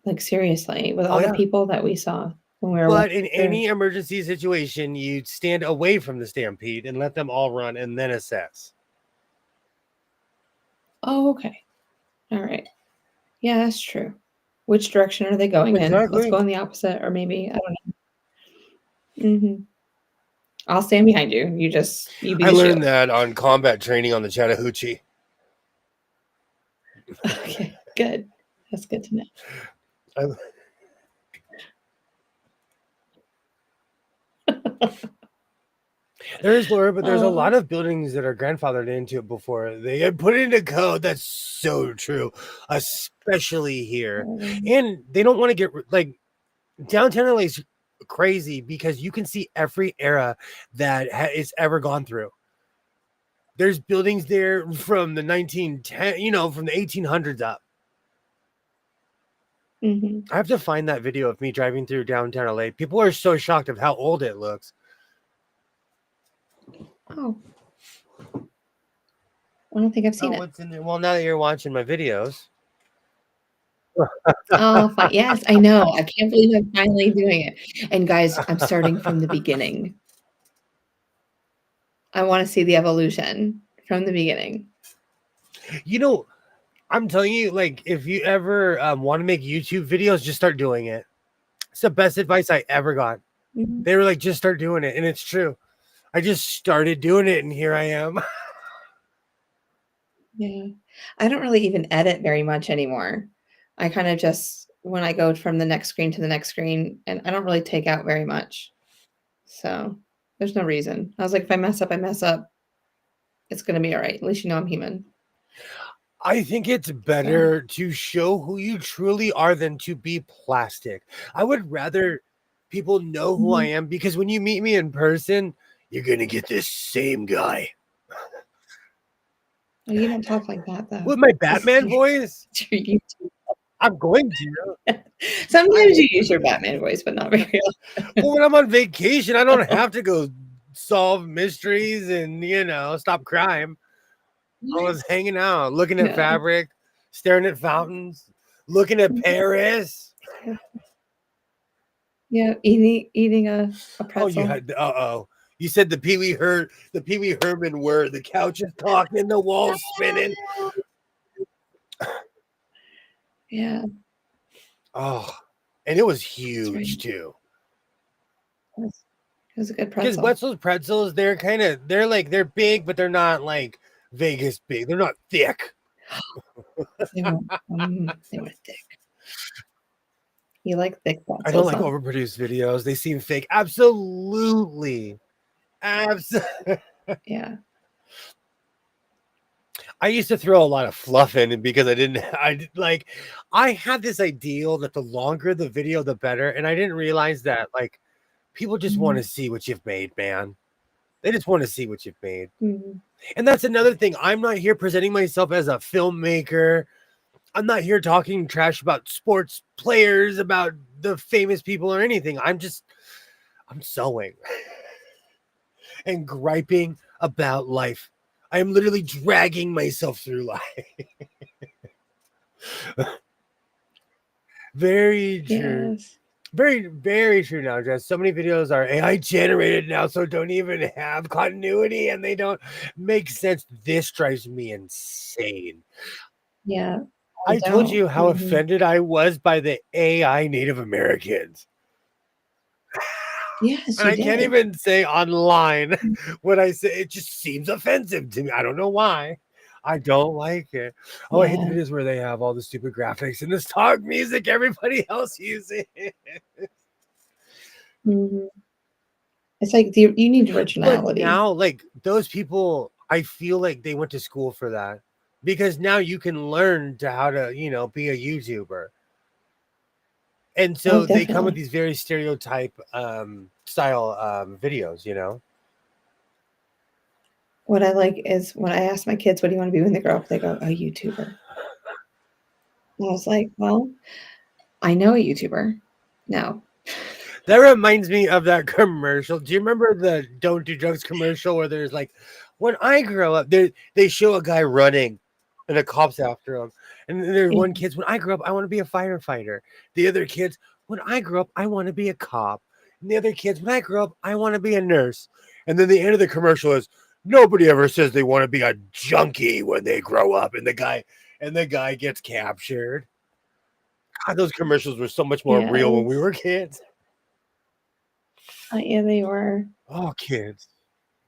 Like seriously, with all the yeah. people that we saw when we were But walking in through. any emergency situation, you stand away from the stampede and let them all run and then assess. Oh, okay. All right. Yeah, that's true. Which direction are they going in? Let's Exactly. go in the opposite, or maybe I don't know. Mhm. I'll stand behind you. You be I the learned shield. that on combat training on the Chattahoochee. Okay, good. That's good to know. I- There is lore, but there's a lot of buildings that are grandfathered into it before they had put it into code. That's so true, especially here. And they don't want to get like downtown LA is crazy because you can see every era that it's ever gone through. There's buildings there from the 1910, from the 1800s up. Hmm. I have to find that video of me driving through downtown LA. People are so shocked of how old it looks. Oh, I don't think I've seen it. What's in there? Well, now that you're watching my videos. Oh, fine. Yes, I know. I can't believe I'm finally doing it. And guys, I'm starting from the beginning. I want to see the evolution from the beginning. You know, I'm telling you, like, if you ever want to make YouTube videos, just start doing it. It's the best advice I ever got. Mhm. They were like, just start doing it. And it's true. I just started doing it, and here I am. Yeah. I don't really even edit very much anymore. I kind of just, when I go from the next screen to the next screen, and I don't really take out very much. So there's no reason. I was like, if I mess up, I mess up. It's going to be all right. At least you know I'm human. I think it's better to show who you truly are than to be plastic. I would rather people know who I am, because when you meet me in person, you're going to get this same guy. Oh, you don't talk like that, though. With my Batman voice, It's your YouTube. I'm going to. Sometimes you use your Batman voice, but not very often. Well, when I'm on vacation, I don't have to go solve mysteries and, stop crime. I was hanging out, looking at Yeah. fabric, staring at fountains, looking at Paris. Yeah, eating a pretzel. Oh, you had you said the Pee Wee Herman word. The couch is talking, the walls spinning. Yeah. Oh, and it was huge right. too. It was a good Because pretzel. Wetzel's pretzels, they're big, but they're not like Vegas big. They're not thick. They were thick. You like thick pretzels? I don't like overproduced videos. They seem fake. Absolutely. Yeah. I used to throw a lot of fluff in because I had this ideal that the longer the video, the better. And I didn't realize that like people just want to see what you've made, man. They just want to see what you've made. Mhm. And that's another thing. I'm not here presenting myself as a filmmaker. I'm not here talking trash about sports players, about the famous people or anything. I'm sewing and griping about life. I am literally dragging myself through life. Very true. Yes. Very, very true now, Jess. So many videos are AI generated now, so don't even have continuity and they don't make sense. This drives me insane. Yeah. I told don't. you how Mhm. offended I was by the AI Native Americans. Yes, And you I can't did. even say online what I say. It just seems offensive to me. I don't know why. I don't like it. Oh, I hate the Yeah. videos where they have all the stupid graphics and the stock music everybody else uses. Mhm. It's like you need But originality. now, like those people, I feel like they went to school for that, because now you can learn to how to, be a YouTuber. And so they come with Definitely. these very stereotype style videos. What I like is when I ask my kids, "What do you want to be when they grow up?" They go, "A YouTuber." And I was like, "Well, I know a YouTuber." No. That reminds me of that commercial. Do you remember the Don't Do Drugs commercial where there's like, when I grow up, they show a guy running and the cops after him. And then there's one kid's, when I grow up, I want to be a firefighter. The other kids, when I grow up, I want to be a cop. And the other kids, when I grow up, I want to be a nurse. And then the end of the commercial is, nobody ever says they want to be a junkie when they grow up. And the guy gets captured. God, those commercials were so much more real when we were kids. Yeah, they were. Oh, kids.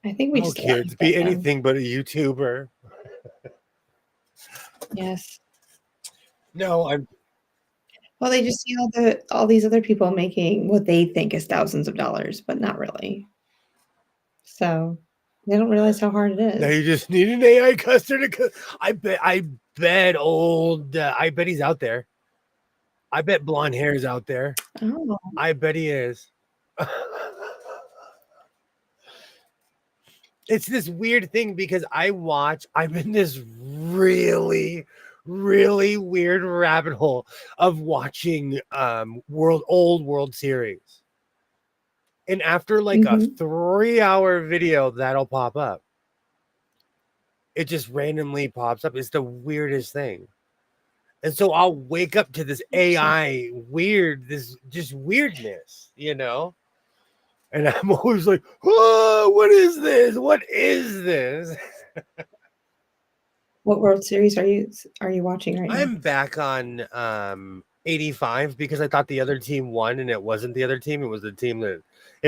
I think we just kids, be anything but a YouTuber. Yes. No, I'm. Well, they just see all these other people making what they think is thousands of dollars, but not really. So they don't realize how hard it is. Now you just need an AI customer to. I bet he's out there. I bet blonde hair is out there. Oh. I bet he is. It's this weird thing because I'm in this really, really weird rabbit hole of watching old World Series. And after like a Mhm. 3-hour video, that'll pop up. It just randomly pops up. It's the weirdest thing. And so I'll wake up to this AI this just weirdness, you know? And I'm always like, oh, what is this? What is this? What World Series are you watching right now? I'm back on 85 because I thought the other team won and it wasn't the other team. It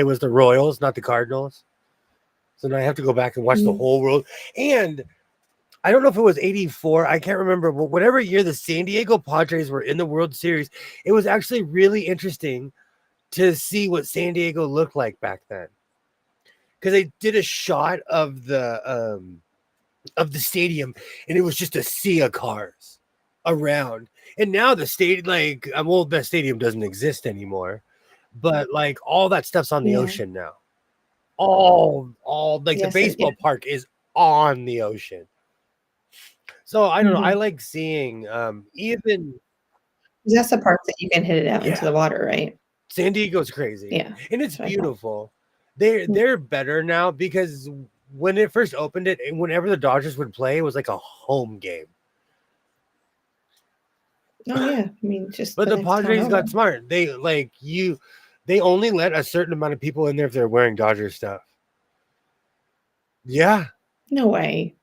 was the Royals, not the Cardinals. So now I have to go back and watch the whole world. And I don't know if it was 84. I can't remember. But whatever year the San Diego Padres were in the World Series, it was actually really interesting to see what San Diego looked like back then. Because they did a shot of the stadium and it was just a sea of cars around. And now the stadium, like, that stadium doesn't exist anymore. But like all that stuff's on the ocean now. All like the baseball park is on the ocean. So I don't know. I like seeing even that's the part that you can hit it out into the water, right? San Diego's crazy. Yeah. And it's beautiful. They're better now because when it first opened it, and whenever the Dodgers would play, it was like a home game. Oh yeah. I mean, but the Padres got smart. They only let a certain amount of people in there if they're wearing Dodger stuff. Yeah. No way.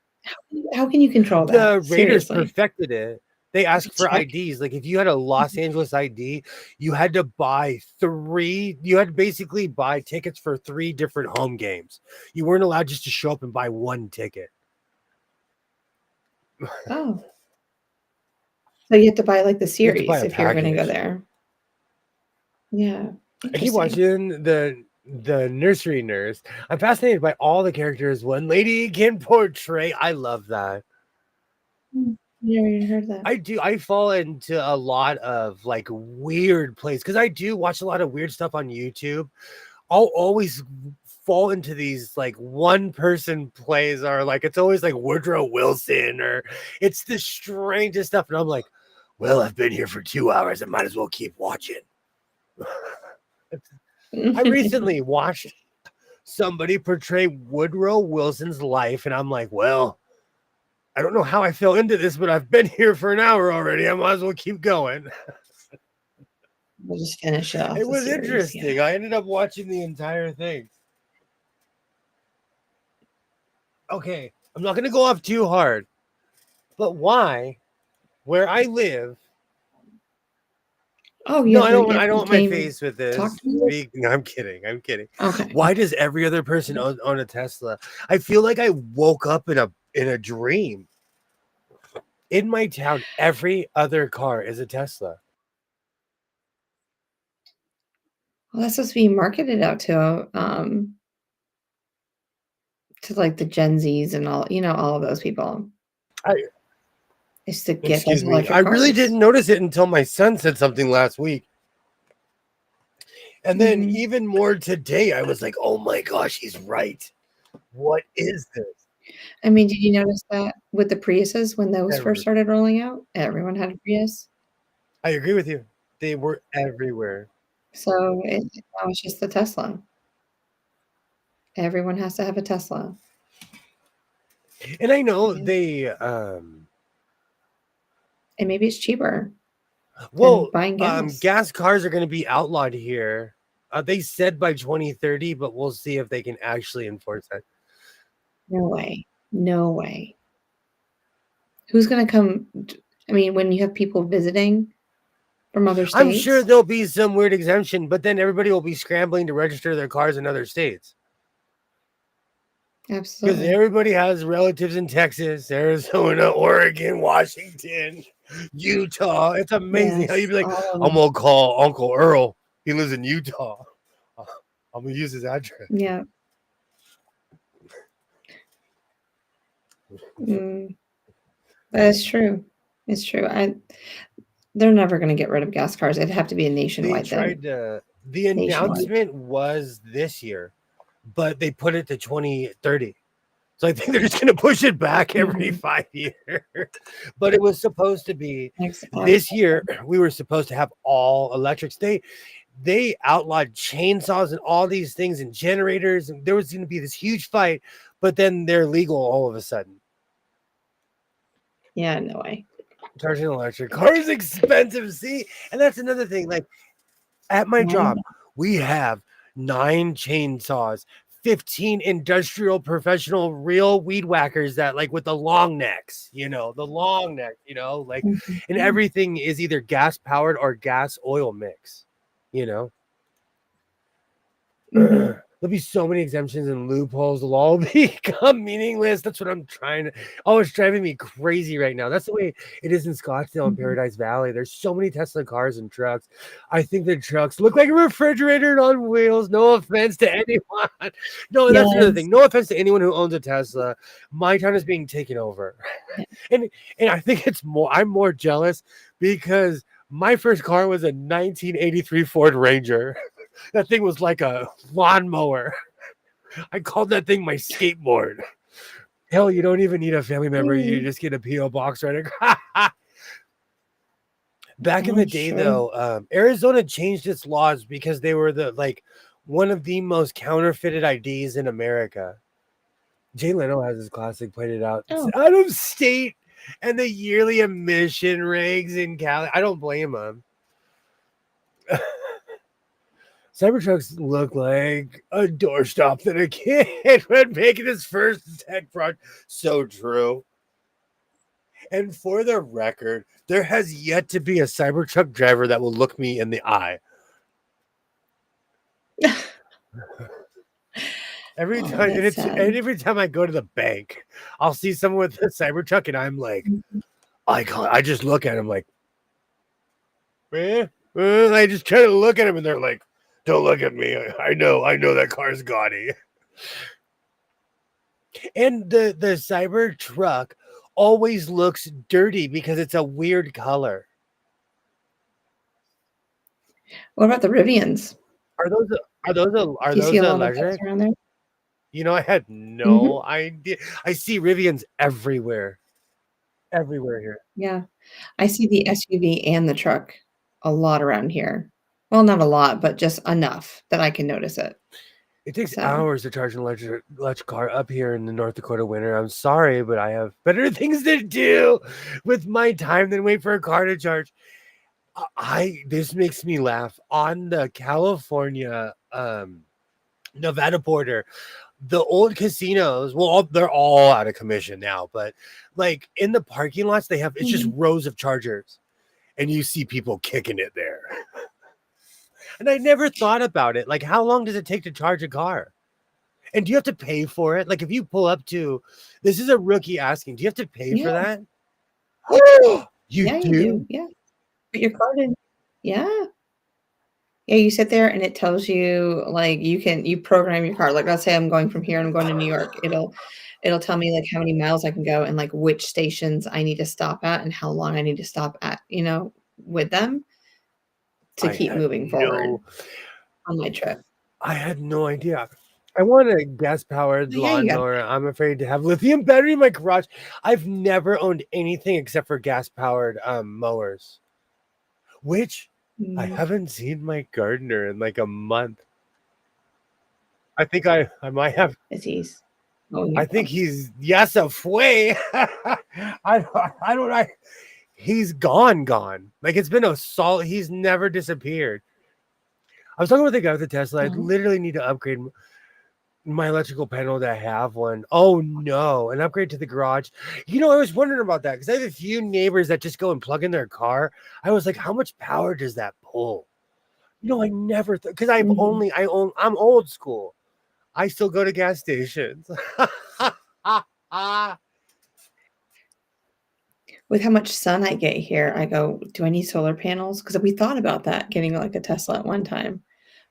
How can you control that? The Raiders perfected it. They asked for IDs. Like if you had a Los Angeles ID, you had to basically buy tickets for 3 different home games. You weren't allowed just to show up and buy one ticket. Oh. So you have to buy like the series if you're going to go there. Yeah. I keep watching the Nursery Nurse. I'm fascinated by all the characters one lady can portray. I love that. Yeah, you heard that. I do. I fall into a lot of like weird plays because I do watch a lot of weird stuff on YouTube. I'll always fall into these like one person plays, or like it's always like Woodrow Wilson, or it's the strangest stuff. And I'm like, well, I've been here for 2 hours. I might as well keep watching. I recently watched somebody portray Woodrow Wilson's life, and I'm like, well, I don't know how I fell into this, but I've been here for an hour already. I might as well keep going. We'll just finish it off. It was interesting. Yeah. I ended up watching the entire thing. Okay, I'm not going to go off too hard, but why, where I live? Oh, yeah. No, I don't want my face with this. No, I'm kidding. Okay. Why does every other person own a Tesla? I feel like I woke up in a dream. In my town, every other car is a Tesla. Well, that's supposed to be marketed out to like the Gen Zs and all, all of those people. Is to get those electric cars. I really didn't notice it until my son said something last week. And then even more today, I was like, oh my gosh, he's right. What is this? I mean, did you notice that with the Priuses when those first started rolling out? Everyone had a Prius. I agree with you. They were everywhere. So now it's just the Tesla. Everyone has to have a Tesla. And I know they and maybe it's cheaper. Well, buying gas cars are going to be outlawed here. They said by 2030, but we'll see if they can actually enforce that. No way. Who's going to come? I mean, when you have people visiting from other states, I'm sure there'll be some weird exemption, but then everybody will be scrambling to register their cars in other states. Absolutely. Because everybody has relatives in Texas, Arizona, Oregon, Washington, Utah. It's amazing how you'd be like, I'm going to call Uncle Earl. He lives in Utah. I'm going to use his address. Yeah. That's true. It's true. They're never going to get rid of gas cars. It'd have to be a nationwide thing. The announcement was this year, but they put it to 2030. So I think they're just going to push it back every Mhm. 5 years. But it was supposed to be Expensive. this year. We were supposed to have all electrics. They outlawed chainsaws and all these things and generators, and there was going to be this huge fight. But then they're legal all of a sudden. Yeah, no way. Charging an electric car is expensive. See, and that's another thing. Like at my job, we have 9 chainsaws, 15 industrial professional real weed whackers that like with the long necks, the long neck, like, Mhm. and everything is either gas powered or gas oil mix, you know. Mhm. There'll be so many exemptions and loopholes. They'll all become meaningless. That's what I'm trying to. Oh, it's driving me crazy right now. That's the way it is in Scottsdale and Mhm. Paradise Valley. There's so many Tesla cars and trucks. I think the trucks look like a refrigerator on wheels. No offense to anyone. No, that's another Yes. thing. No offense to anyone who owns a Tesla. My town is being taken over, Yeah. and I think it's more. I'm more jealous because my first car was a 1983 Ford Ranger. That thing was like a lawnmower. I called that thing my skateboard. Hell, you don't even need a family member. You Mm. just get a P.O. box right across. Back in the Oh, day, sure. though, Arizona changed its laws because they were one of the most counterfeited IDs in America. Jay Leno has his classic played it out. It's Oh. out of state and the yearly emission regs in Cali. I don't blame him. Cybertrucks look like a doorstop that a kid would make in his first tech project. So true. And for the record, there has yet to be a Cybertruck driver that will look me in the eye. Every Oh, time, that's sad. and every time I go to the bank, I'll see someone with a Cybertruck, and I'm like, Mhm. I just look at him like, I just try to look at him, and they're like, "Don't look at me. I know that car's gaudy." And the Cybertruck always looks dirty because it's a weird color. What about the Rivians? Are those Do you see a lot of those electric? around there? I had Mhm. no idea. I see Rivians everywhere here. Yeah. I see the SUV and the truck a lot around here. Well, not a lot, but just enough that I can notice it. It takes So hours to charge an electric car up here in the North Dakota winter. I'm sorry, but I have better things to do with my time than wait for a car to charge. This makes me laugh. On the California Nevada border, the old casinos, well, they're all out of commission now, but like in the parking lots, it's just Mhm. rows of chargers, and you see people kicking it there. And I never thought about it. Like, how long does it take to charge a car? And do you have to pay for it? Like, if you pull up to, this is a rookie asking, do you have to pay for Yeah. that? You Yeah, you do? do. Yeah. Put your card in. Yeah. Yeah, you sit there and it tells you like you program your car. Like let's say I'm going from here and I'm going to New York. It'll tell me like how many miles I can go and like which stations I need to stop at and how long I need to stop at, with them to I keep had moving forward on my trip. I had no idea. I want a gas-powered So yeah, you got lawnmower. I'm afraid to have lithium battery in my garage. I've never owned anything except for gas-powered mowers, which I mm, haven't seen my gardener in like a month. I think I might have. is he's mowing I your think lawn. he's yes a fue. I don't. He's gone. Like it's been a solid. He's never disappeared. I was talking with the guy with the Tesla. I Oh. literally need to upgrade my electrical panel to have one. Oh no, an upgrade to the garage. I was wondering about that because I have a few neighbors that just go and plug in their car. I was like, how much power does that pull? I never because Mhm. I'm old school. I still go to gas stations. With how much sun I get here, I go, do I need solar panels? Because we thought about that, getting like a Tesla at one time.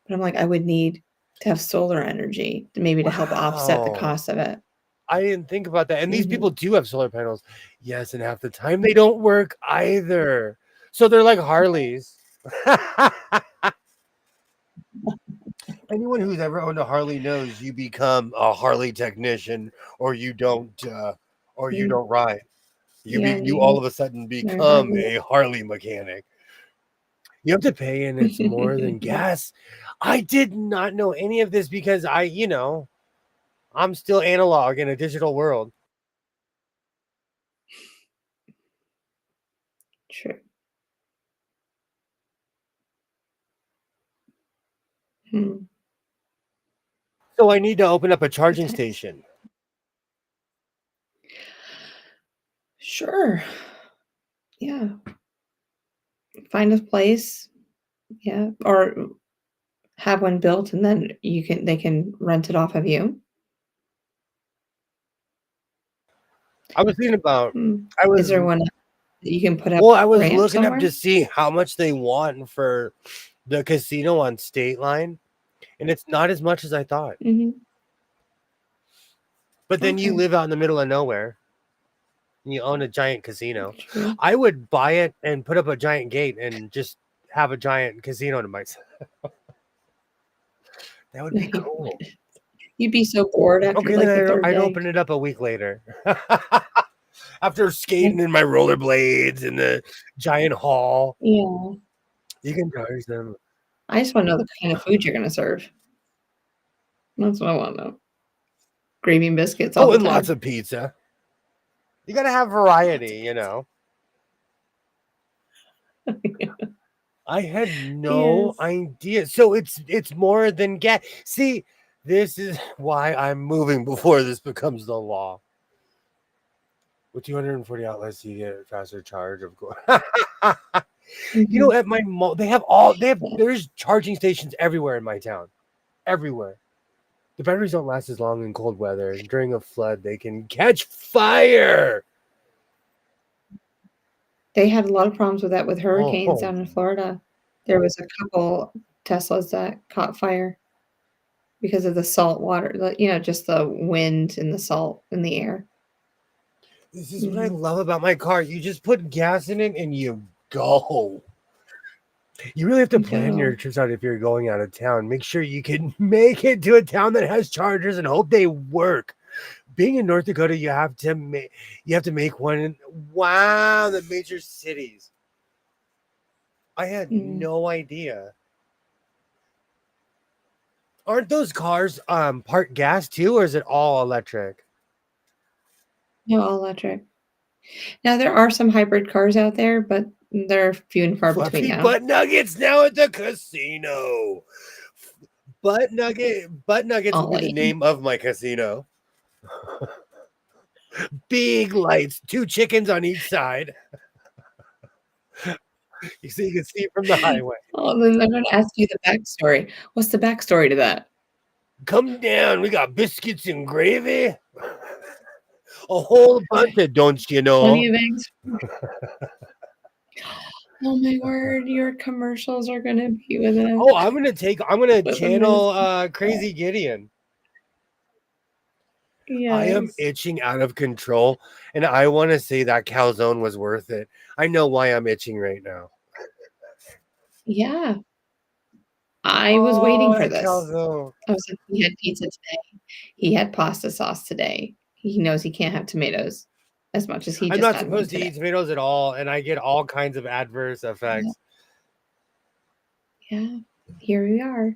But I'm like, I would need to have solar energy maybe to help offset the Wow. cost of it. I didn't think about that. And these Mhm. people do have solar panels. Yes, and half the time they don't work either. So they're like Harleys. Anyone who's ever owned a Harley knows you become a Harley technician, or you don't, or you You, don't ride. yeah, You you all of a sudden learn become Harley. a Harley mechanic. You have to pay, and it's more than gas. I did not know any of this because I'm still analog in a digital world. True. Hmm. So I need to open up a charging Depends. station. Sure. Yeah. Find a place. Yeah. Or have one built and then they can rent it off of you. I was thinking about, Hmm. I Is was, there one that you can put up well, I was ramp looking up somewhere? to see how much they want for the casino on State Line, and it's not as much as I thought. Hmm. But then you Okay. live out in the middle of nowhere and you own a giant casino. True. I would buy it and put up a giant gate and just have a giant casino to myself. That would No, be you cool. wouldn't. You'd be so bored after Okay, like the then third I'd day. open it up a week later. After skating in my rollerblades in the giant hall, Yeah. you can charge them. I just want to know the kind of food you're going to serve. That's what I want to know. Gravy and biscuits all Oh, the and lots time. of pizza. You got to have variety. I had no Yes. idea. So it's more than gas. See, this is why I'm moving before this becomes the law. With 240 outlets, you get a faster charge, of course. Mhm. At my mall, there's charging stations everywhere in my town. Everywhere. The batteries don't last as long in cold weather. During a flood, they can catch fire. They had a lot of problems with that with hurricanes Oh, down in Florida. There was a couple Teslas that caught fire because of the salt water, just the wind and the salt in the air. this is what I Mhm. love about my car. You just put gas in it and you go. You really have to You plan your go. trips out if you're going out of town. Make sure you can make it to a town that has chargers and hope they work. Being in North Dakota, you have to make one in the major cities. I had Mm. no idea. Aren't those cars part gas too, or is it all electric? No, all electric. Now there are some hybrid cars out there, but they're few and far between Fluffy now. butt nuggets now at the casino. Butt nuggets will All be the lane. name of my casino. Big lights, 2 chickens on each side. You can see from the highway. Oh, then they're gonna ask you the backstory. What's the backstory to that? Come down, we got biscuits and gravy. A whole bunch of don't you Plenty know. of eggs. Oh my word, your commercials are gonna be with Oh, I'm gonna a miss. channel Crazy Gideon. I am Yes. itching out of control, and I want to say that calzone was worth it. I know why I'm itching right now. Yeah. I was waiting Oh, for that this. calzone. I was like, he had pizza today. He had pasta sauce today. He knows he can't have tomatoes as much as he I'm just not had one supposed to today. eat tomatoes at all, and I get all kinds of adverse Yeah. effects. Yeah. Here we are.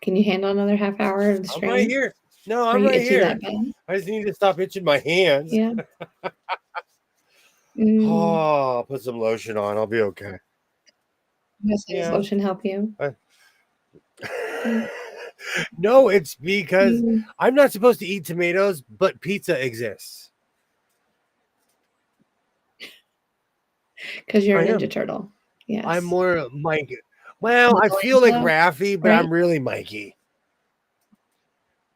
Can you handle another half hour of the I'm right stream? here. No, Are I'm you right itchy here. that bad? I just need to stop itching my hands. Yeah. Mm. Oh, I'll put some lotion on. I'll be okay. Does this Yeah. lotion help you? Mm. No, it's because Mm. I'm not supposed to eat tomatoes, but pizza exists. 'Cause you're a I Ninja am. Turtle. I'm Yes. more Mike. Well, I feel like Michelangelo, Raffi, but right? I'm really Mikey.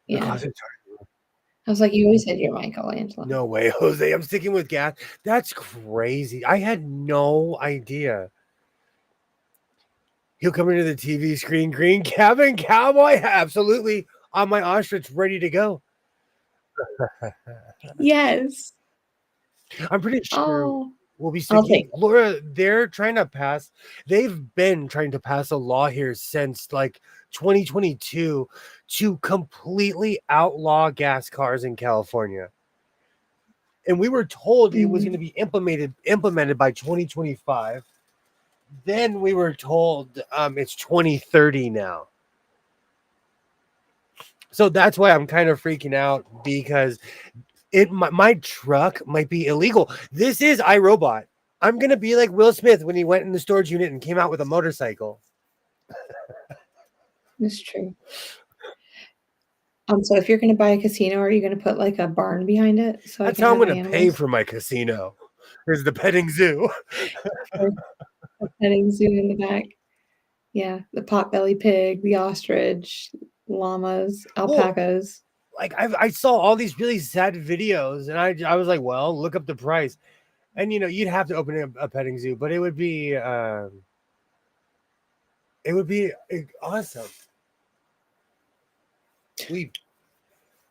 Yeah. Because it's hard. I was like, you always said you're Michelangelo. No way, Jose. I'm sticking with gas. That's crazy. I had no idea. He'll come into the TV screen, green cabin cowboy. Absolutely. On my ostrich, ready to go. Yes. I'm pretty sure. Oh. will be I'll sticking. take it. Laura, they've been trying to pass a law here since like 2022 to completely outlaw gas cars in California. And we were told it was going to be implemented by 2025. Then we were told it's 2030 now. So that's why I'm kind of freaking out, because my truck might be illegal. This is iRobot. I'm gonna be like Will Smith when he went in the storage unit and came out with a motorcycle. It's true. So if you're going to buy a casino, are you going to put like a barn behind it so That's I can how I'm have gonna pay animals? for my casino. There's the petting zoo. Or a petting zoo in the back. Yeah, the potbelly pig, the ostrich, llamas, Well, alpacas. like I saw all these really sad videos, and I was like, well, look up the price, and you'd have to open a petting zoo, but it would be awesome.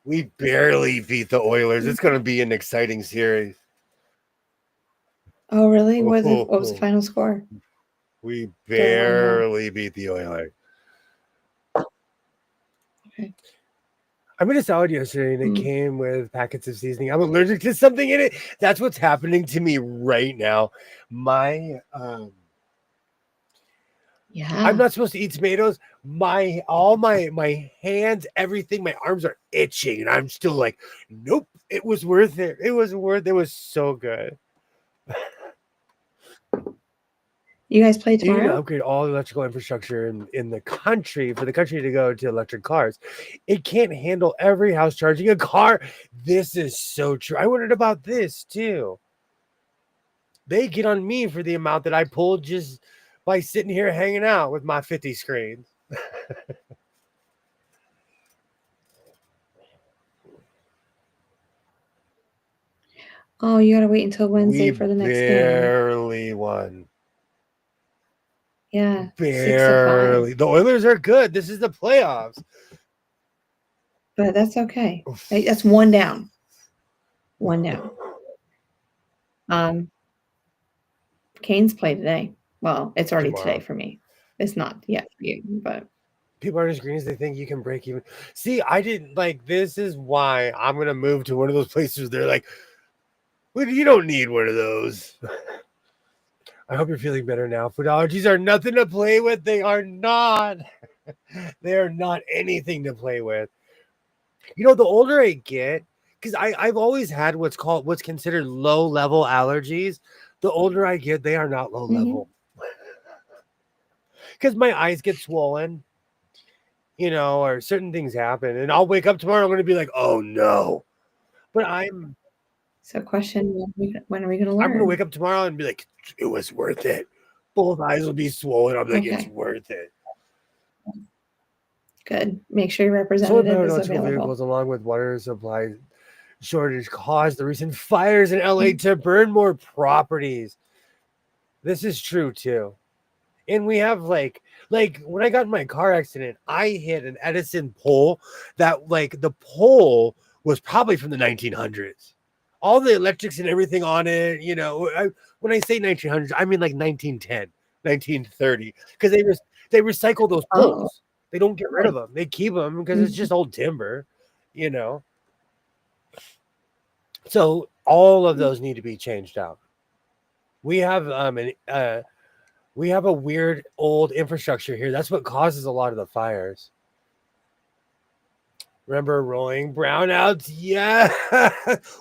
We barely beat the Oilers. It's gonna be an exciting series. Oh, really? What was the final score? We Don't wanna know. barely beat the Oilers. Okay. I made a salad yesterday and it Mm. came with packets of seasoning. I'm allergic to something in it. That's what's happening to me right now. My I'm Yeah. not supposed to eat tomatoes. All my hands, everything, my arms are itching, and I'm still like, nope. It was worth it. It was so good. You guys play You need to tomorrow? upgrade all the electrical infrastructure in the country for the country to go to electric cars. It can't handle every house charging a car. This is so true. I wondered about this too. They get on me for the amount that I pulled just by sitting here hanging out with my 50 screens. Oh, you gotta wait until Wednesday We for the next game. barely won. Yeah, 6-5. Barely. The Oilers are good. This is the playoffs. But that's okay. That's one down. One down. Canes play today. Well, it's already Tomorrow. today for me. It's not yet for you, but People aren't as green as they think. You can break even. See, I didn't like. This is why I'm gonna move to one of those places. They're like, well, you don't need one of those. I hope you're feeling better now. Food allergies are nothing to play with. They are not. They are not anything to play with. The older I get, because I've always had what's considered low level allergies. The older I get, they are not low level. Because my eyes get swollen, or certain things happen, and I'll wake up tomorrow. I'm going to be like, oh no. But so question, when are we going to learn? I'm going to wake up tomorrow and be like, it was worth it. Both eyes will be swollen. I'm like, it's worth it. Good. Make sure your representative Solar-powered is electrical available. vehicles, along with water supply shortage, caused the recent fires in LA to burn more properties. This is true too. And we have like when I got in my car accident, I hit an Edison pole that the pole was probably from the 1900s. All the electrics and everything on it, when I say 1900s, I mean like 1910, 1930, because they recycle those poles. They don't get rid of them. They keep them because it's just old timber, So all of those need to be changed out. We have we have a weird old infrastructure here. That's what causes a lot of the fires. Remember rolling brownouts? Yeah,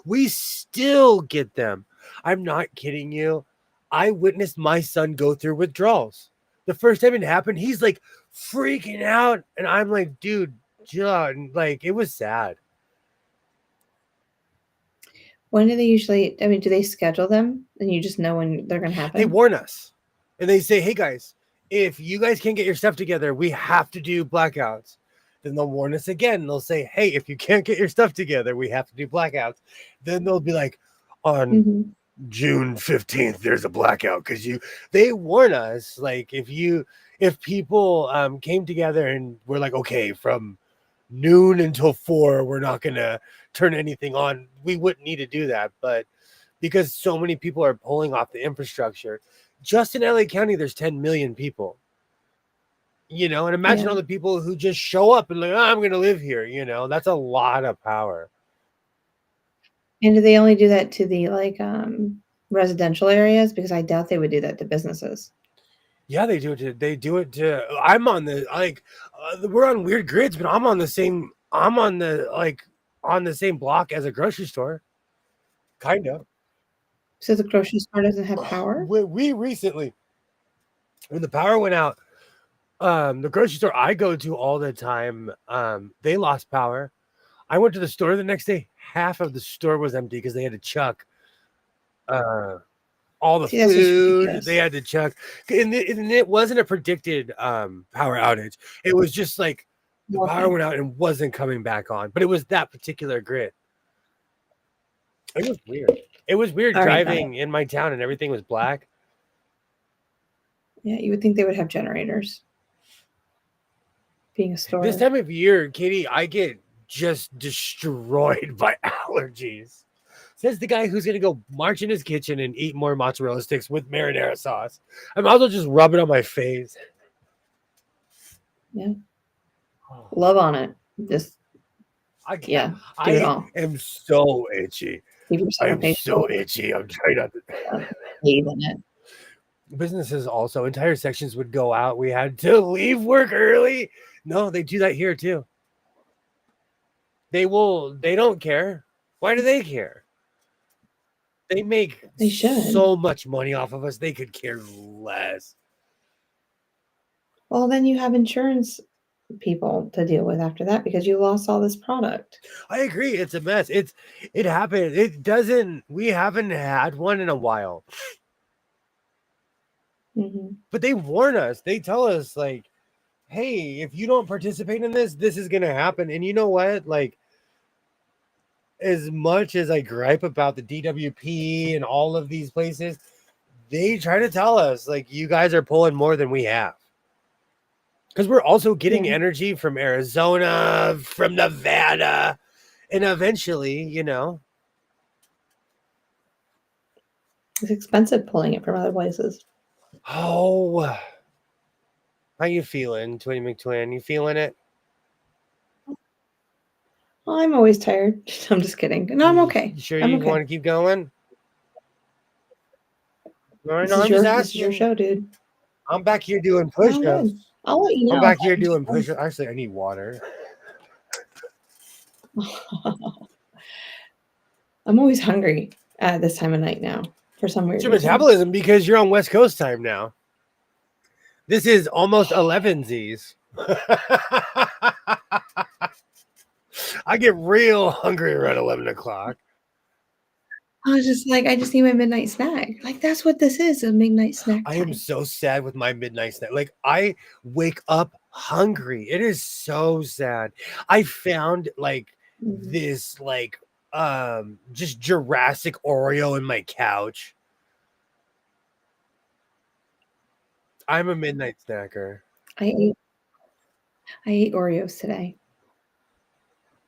we still get them. I'm not kidding you. I witnessed my son go through withdrawals. The first time it happened, he's like freaking out. And I'm like, dude, John, it was sad. When do they usually, do they schedule them and you just know when they're going to happen? They warn us and they say, hey guys, if you guys can't get your stuff together, we have to do blackouts. Then they'll warn us again. They'll say, hey, if you can't get your stuff together, we have to do blackouts. Then they'll be like, on June 15th, there's a blackout. Because they warn us, if people came together and we're like, okay, from noon until 4, we're not going to turn anything on. We wouldn't need to do that. But because so many people are pulling off the infrastructure. Just in LA County, there's 10 million people. And imagine all the people who just show up and like, oh, I'm going to live here. That's a lot of power. And do they only do that to the residential areas? Because I doubt they would do that to businesses. Yeah, they do it. I'm on the we're on weird grids, but I'm on the same block as a grocery store. Kind of. So the grocery store doesn't have power? We recently, when the power went out, the grocery store I go to all the time, they lost power. I went to the store the next day. Half of the store was empty because they had to chuck all the food. They had to chuck, and it wasn't a predicted power outage. It was just like the power went out and wasn't coming back on. But it was that particular grid. It was weird. It was weird driving in my town and everything was black. Yeah, you would think they would have generators. Being a store. This time of year, Katie, I get just destroyed by allergies. Says the guy who's going to go march in his kitchen and eat more mozzarella sticks with marinara sauce. I might as well just rub it on my face. Yeah. Love on it. Just, I am so itchy. I'm so itchy. I'm trying not to. Bathe in it. Businesses also, entire sections would go out. We had to leave work early. No, they do that here too. They don't care. Why do they care? They make so much money off of us. They could care less. Well, then you have insurance people to deal with after that because you lost all this product. I agree. It's a mess. It happened. We haven't had one in a while. Mm-hmm. But they warn us. They tell us like, hey, if you don't participate in this is going to happen. And you know what? Like, as much as I gripe about the DWP and all of these places, they try to tell us like, you guys are pulling more than we have. Because we're also getting energy from Arizona, from Nevada, and eventually, it's expensive pulling it from other places. Oh, how you feeling, Twinny McTwin? You feeling it? Well, I'm always tired. I'm just kidding. No, I'm okay. You sure you want to keep going? This is your show, dude. I'm back here doing push-ups. I'll let you know. I'm back here doing push-ups. Actually, I need water. I'm always hungry at this time of night now for some reason. It's your metabolism because you're on West Coast time now. This is almost 11 Z's. I get real hungry around 11 o'clock. I was just like, I just need my midnight snack. Like, that's what this is, a midnight snack time. I am so sad with my midnight snack. Like, I wake up hungry. It is so sad. I found like this like just Jurassic Oreo in my couch. I'm a midnight snacker. I ate Oreos today.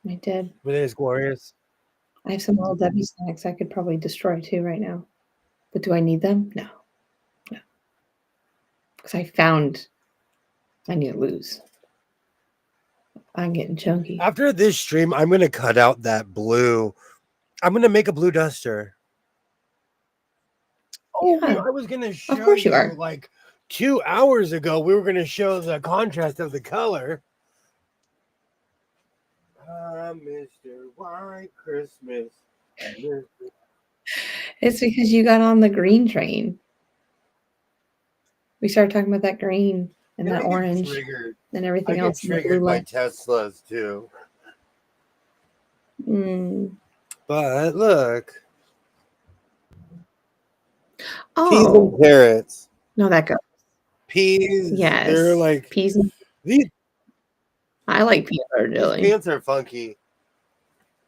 I did. But it is glorious. I have some Little Debbie snacks I could probably destroy too right now. But do I need them? No. Because I need to lose. I'm getting chunky. After this stream, I'm going to cut out that blue. I'm going to make a blue duster. Oh, yeah. I was going to show you like 2 hours ago, we were going to show the contrast of the color. Mr. White Christmas. It's because you got on the green train. We started talking about that green and that orange and everything else. I get triggered by Teslas too. But look. Oh. Peas and carrots. No, that goes. Peas. Yes. They're like peas. I like peanut butter jelly. These pants are funky.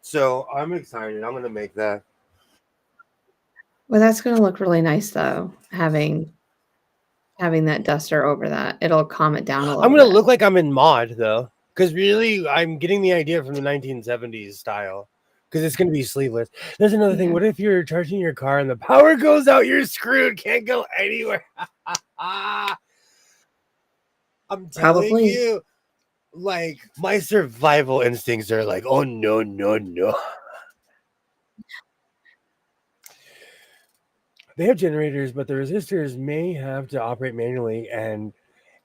So I'm excited. I'm going to make that. Well, that's going to look really nice, though, having that duster over that. It'll calm it down a little bit. I'm going to look like I'm in mod, though, because really I'm getting the idea from the 1970s style because it's going to be sleeveless. There's another thing. Yeah. What if you're charging your car and the power goes out? You're screwed. Can't go anywhere. I'm telling Probably. you, like my survival instincts are like, oh no, no, no. They have generators, but the resistors may have to operate manually, and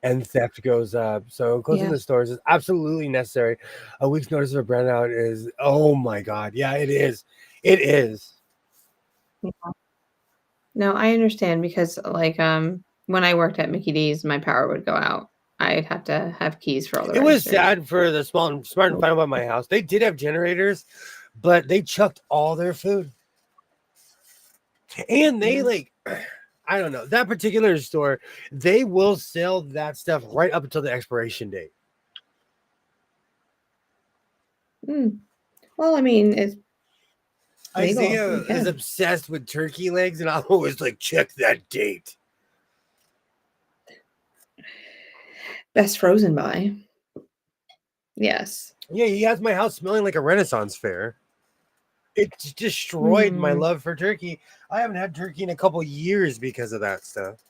theft goes up. So closing Yeah. the stores is absolutely necessary. A week's notice of a brownout is, oh my god, yeah, it is. It is. Yeah. No, I understand because like when I worked at Mickey D's, my power would go out. I'd have to have keys for all the It was registers. sad for the smart and final by my house. They did have generators, but they chucked all their food. And they like, I don't know, that particular store, they will sell that stuff right up until the expiration date. Well, I mean, it's legal. Isaiah You is can. obsessed with turkey legs, and I always like, check that date. Best frozen by. Yes. Yeah, he has my house smelling like a Renaissance fair. It's destroyed my love for turkey. I haven't had turkey in a couple years because of that stuff.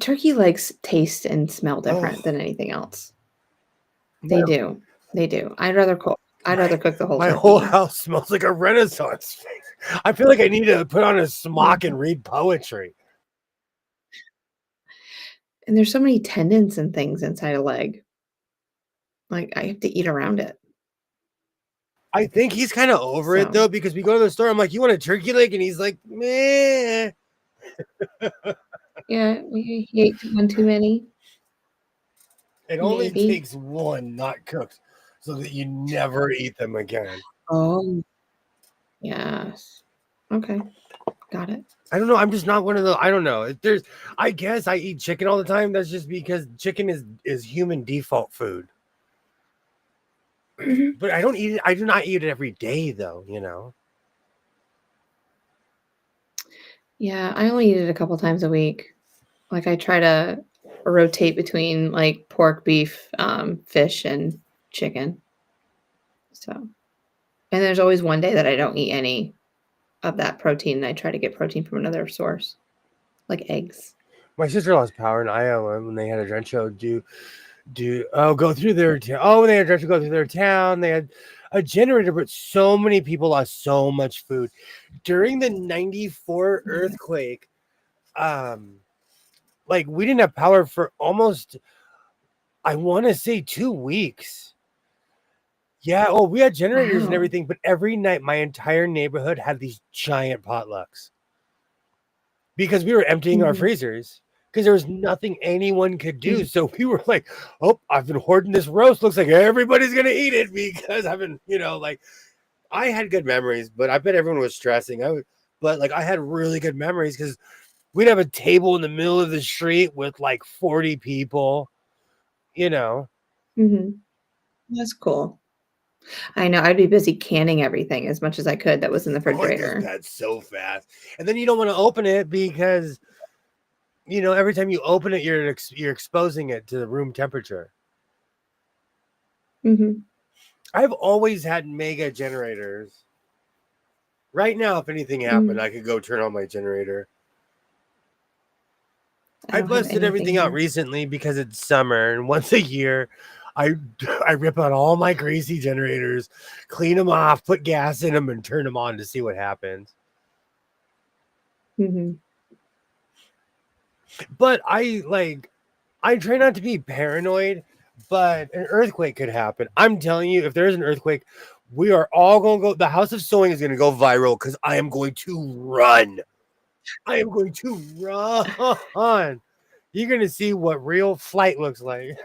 Turkey legs taste and smell different than anything else. They do. They do. I'd rather cook the whole My turkey. whole house smells like a Renaissance fair. I feel like I need to put on a smock and read poetry. And there's so many tendons and things inside a leg. Like I have to eat around it. I think he's kind of over it though, because we go to the store. I'm like, "You want a turkey leg?" And he's like, "Meh." Yeah, he ate one too many. It only takes one not cooked, so that you never eat them again. Oh, yes. Okay, got it. I don't know. I'm just not one of those. I don't know. I guess I eat chicken all the time. That's just because chicken is human default food. But I don't eat it. I do not eat it every day, though. You know. Yeah, I only eat it a couple times a week. Like I try to rotate between like pork, beef, fish, and chicken. So, and there's always one day that I don't eat any of that protein, and I try to get protein from another source, like eggs. My sister lost power in Iowa when they had a drench show. Go through their town. They had a drench show go through their town. They had a generator, but so many people lost so much food during the '94 earthquake. Like we didn't have power for almost, I want to say 2 weeks. Yeah. Oh, we had generators and everything, but every night my entire neighborhood had these giant potlucks because we were emptying our freezers because there was nothing anyone could do. So we were like, "Oh, I've been hoarding this roast. Looks like everybody's gonna eat it because I've been, like." I had good memories, but I bet everyone was stressing. But like I had really good memories because we'd have a table in the middle of the street with like 40 people, That's cool. I know. I'd be busy canning everything as much as I could that was in the refrigerator. That's so fast. And then you don't want to open it because, every time you open it, you're exposing it to the room temperature. I've always had mega generators. Right now, if anything happened, I could go turn on my generator. I busted everything out recently because it's summer, and once a year, I rip out all my greasy generators, clean them off, put gas in them, and turn them on to see what happens. But I try not to be paranoid, but an earthquake could happen. I'm telling you, if there's an earthquake, we are all going to go. The House of Sewing is going to go viral because I am going to run. I am going to run. You're going to see what real flight looks like.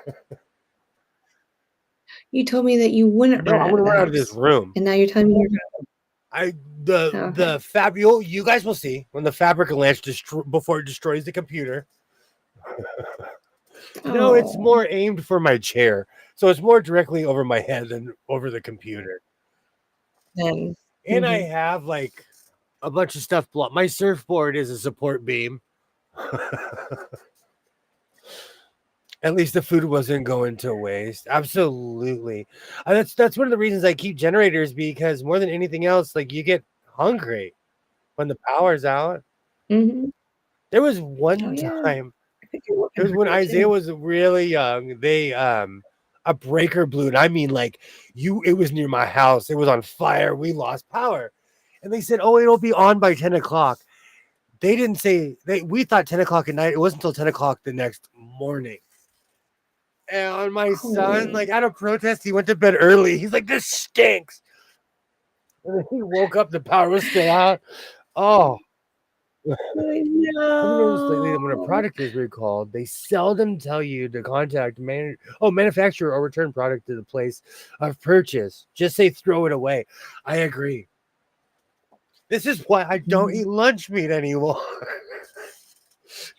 You told me that you wouldn't run. I'm going to run out of this room. And now you're telling me you're the fabric. You guys will see when the fabric will launch before it destroys the computer. No, it's more aimed for my chair, so it's more directly over my head than over the computer. And I have like a bunch of stuff blocked. My surfboard is a support beam. At least the food wasn't going to waste. Absolutely. That's one of the reasons I keep generators, because more than anything else, like you get hungry when the power's out. Mm-hmm. There was Oh one yeah. time. I think you're It working was when harder Isaiah too. was really young. They a breaker blew, and I mean like it was near my house. It was on fire. We lost power. And they said, "Oh, it'll be on by 10 o'clock." They didn't say we thought 10 o'clock at night. It wasn't until 10 o'clock the next morning. And my son, Oh, like out of protest, he went to bed early. He's like, "This stinks." And then he woke up, the power was still out. Oh, I have you noticed lately that when a know. product is recalled, they seldom tell you to contact manufacturer or return product to the place of purchase. Just say throw it away. I agree. This is why I don't eat lunch meat anymore.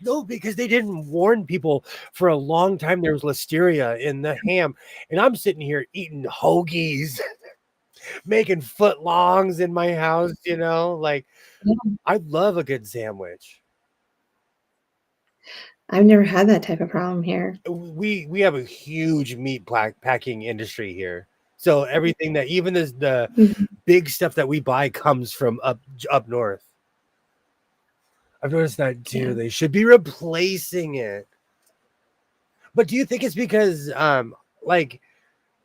No, because they didn't warn people for a long time there was listeria in the ham. And I'm sitting here eating hoagies, making footlongs in my house, like Yeah. I love a good sandwich. I've never had that type of problem here. We have a huge meat packing industry here. So everything that even the Mhm. big stuff that we buy comes from up north. I've noticed that too. Yeah. They should be replacing it. But do you think it's because like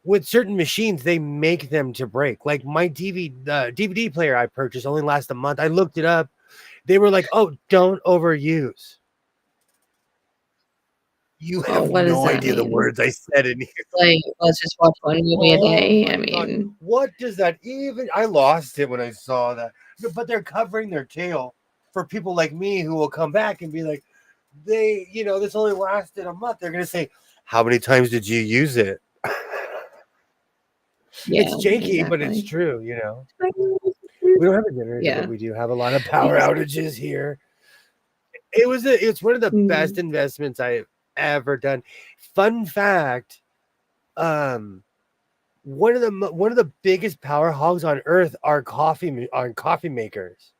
with certain machines they make them to break? Like my DVD player I purchased only lasts a month. I looked it up. They were like, "Oh, don't overuse." You Well, have what does no that idea the mean? words I said in here. Like, let's just watch one movie a Oh day. my I god. mean, What does that even I lost it when I saw that. But they're covering their tail for people like me who will come back and be like, this only lasted a month. They're gonna say, "How many times did you use it?" yeah, It's janky, but it's exactly. true. We don't have a generator, but Yeah. we do have a lot of We power just, outages here. It's one of the best mm, investments I've ever done. Fun fact, um one of the biggest power hogs on earth are coffee makers.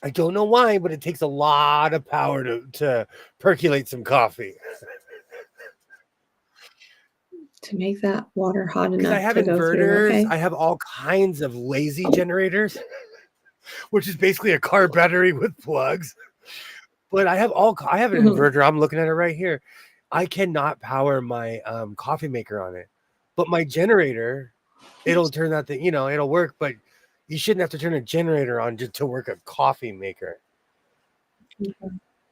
I don't know why, but it takes a lot of power to percolate some coffee. to make that water hot Because I enough have to go through. inverters, Okay. I have all kinds of lazy generators, which is basically a car battery with plugs. But I have an Mhm. inverter. I'm looking at it right here. I cannot power my coffee maker on it, but my generator, it'll turn that thing. It'll work. But you shouldn't have to turn a generator on just to work a coffee maker.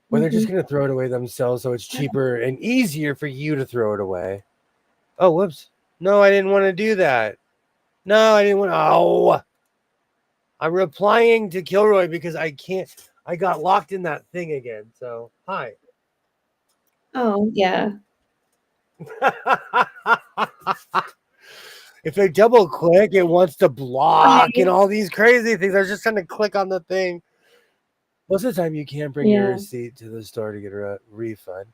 When they're just Mhm. going to throw it away themselves, so it's cheaper and easier for you to throw it away. Oh, whoops! No, I didn't want to do that. No, I didn't want. Oh, I'm replying to Kilroy because I can't. I got locked in that thing again. So hi. Oh, yeah. If I double click, it wants to block and Right. all these crazy things. I was just trying to click on the thing. Most of the time, you can't bring your Yeah. receipt to the store to get a refund.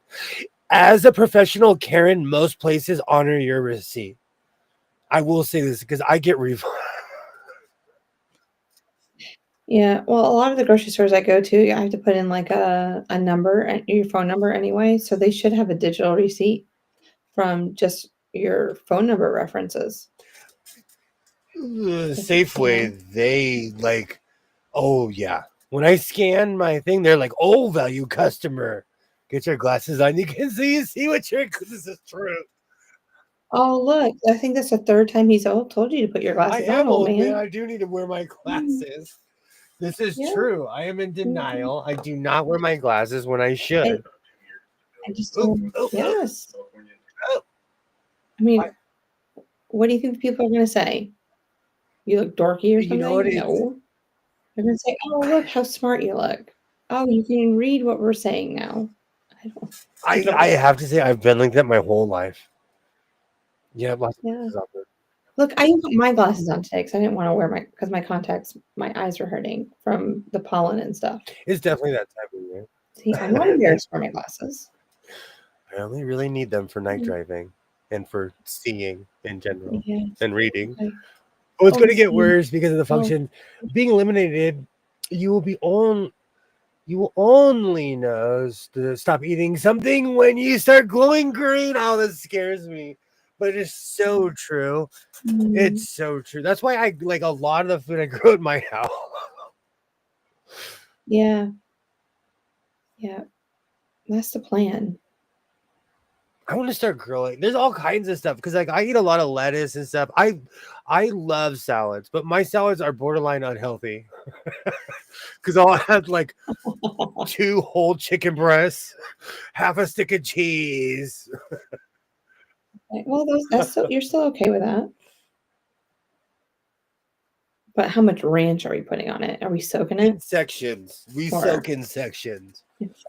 As a professional Karen, most places honor your receipt. I will say this because I get refunds. Yeah. Well, a lot of the grocery stores I go to, I have to put in like a number and your phone number anyway. So they should have a digital receipt from just your phone number references. If you can. Safeway, they like, oh yeah. When I scan my thing, they're like, "Oh, value customer, get your glasses on. You can see what you're." This is true. Oh, look, I think that's the third time he's told you to put your I glasses on, am old old man. man. I do need to wear my Mm, glasses. This is yeah. true. I am in Mhm. denial. I do not wear my glasses when I I, should. I just Oh, don't. oh, oh, Yes. oh. I mean, what do you think people are going to say? You look dorky or You know what? something? No. They're going to say, oh, look how smart you look. Oh, you can I what we're saying now. I don't, I don't I know. have to say I've been like that my whole life. Yeah, lots of Yeah. glasses out there. Look, I didn't put my glasses on today because I didn't want to wear because my contacts, my eyes were hurting from the pollen and stuff. It's definitely that type of year. See, I'm not embarrassed for my glasses. I only really need them for night Mm, driving and for seeing in general yeah. and reading. Okay. Oh, it's Oh, going to get see. worse because of the Oh, function being eliminated. You will be on. You only know to stop eating something when you start glowing green. Oh, that scares me. But it's so true. Mm, It's so true. That's why I like a lot of the food I grow in my house. yeah, yeah. That's the plan. I want to start growing. There's all kinds of stuff because like I eat a lot of lettuce and stuff. I love salads, but my salads are borderline unhealthy because I'll have like 2 whole chicken breasts, half a stick of cheese. Okay, well, that's still you're still okay with that. But how much ranch are we putting on it? Are we soaking In it sections. We soak or in sections it's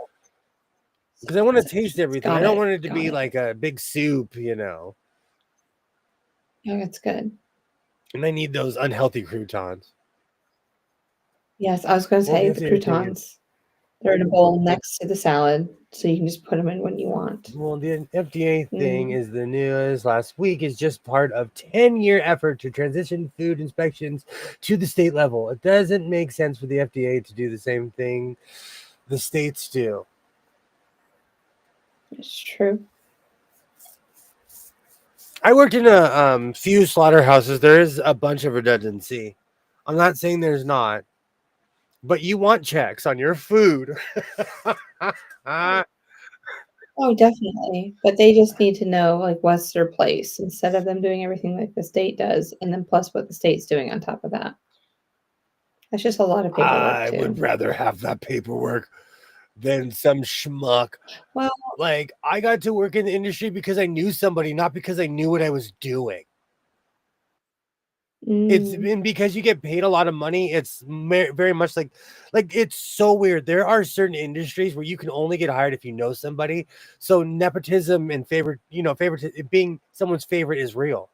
because I want to taste sections? everything. I Got don't it. want it to Got be it. like a big soup. Oh, that's good. And I need those unhealthy croutons. Yes, I was going to Well, the say the FDA thing is croutons. They're in a bowl next to the salad, so you can just put them in when you want. well, the FDA thing Mm, is the news last week is just part of 10-year effort to transition food inspections to the state level. It doesn't make sense for the FDA to do the same thing the states do. it's true. I worked in a few slaughterhouses. There is a bunch of redundancy. I'm not saying there's not, but you want checks on your food. Oh, definitely. But they just need to know like what's their place instead of them doing everything like the state does, and then plus what the state's doing on top of that. That's just a lot of paperwork I would too. rather have that paperwork than some schmuck. Well, Like, I got to work in the industry because I knew somebody, not because I knew what I was doing. It's mm, been because you get paid a lot of money. It's very much like it's so weird. There are certain industries where you can only get hired if you know somebody. So nepotism and favorite being someone's favorite is real.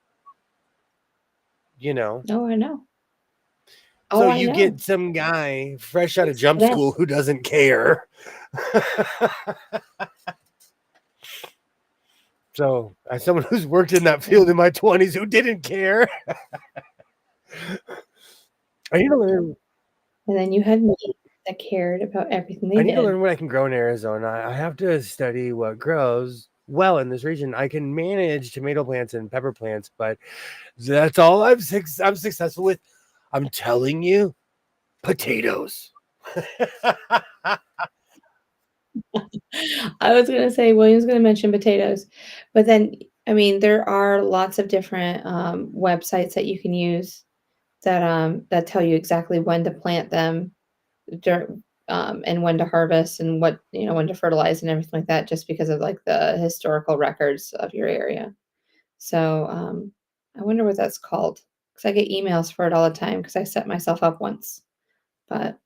You know, oh, I know. so Oh, I you know. get some guy fresh out of It's jump them. school who doesn't care. So as someone who's worked in that field in my 20s who didn't care, I need to learn. And then you had me that cared about everything I they need to did. learn what I can grow in Arizona. I have to study what grows well in this region. I can manage tomato plants and pepper plants, but that's all I'm successful with. I'm telling you, potatoes. I was gonna say William's gonna mention potatoes, but then I mean there are lots of different websites that you can use that tell you exactly when to plant them and when to harvest and what when to fertilize and everything like that, just because of like the historical records of your area. So I wonder what that's called because I get emails for it all the time because I set myself up once, but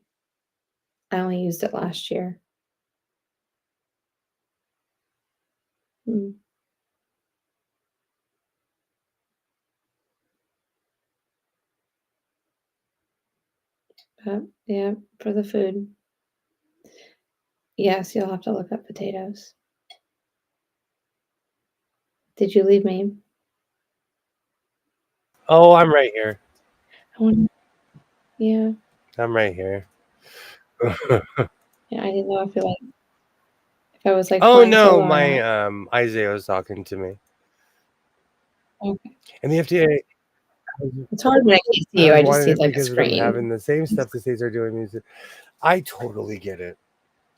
I only used it last year. Mm, but yeah, for the food. Yes, you'll have to look up potatoes. Did you leave me? Oh, I'm right here. I wonder, yeah, I'm right here. yeah. I didn't know if I was like Oh flying no, solo or my not. Isaiah was talking to me, Okay. and the FDA It's hard when I can't see you. has I just wanted see it like a because of them having screen. the same stuff the states are doing. Music. I totally get it.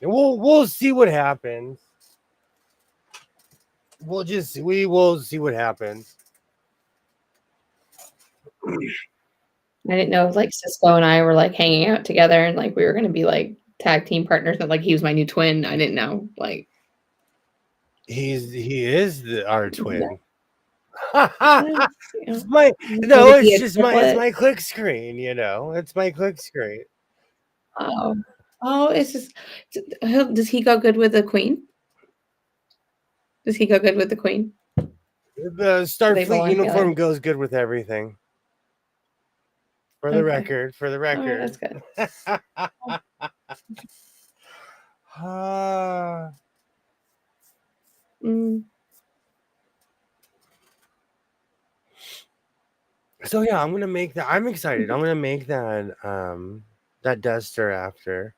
We'll see what happens. We will see what happens. I didn't know if like Cisco and I were like hanging out together and like we were gonna be like tag team partners and like he was my new twin. I didn't know. Like He is our that, twin. It's my would no, it it's be a just it's triplet? my click screen. It's my click screen. Oh, oh, it's just does he go good with the queen? Does he go good with the queen? The Do they Starfleet belong uniform together? goes good with everything. For the Okay. record, for the All right, that's record. good. Ah, Mm, so yeah, I'm gonna make that. I'm excited. I'm gonna make that that duster after.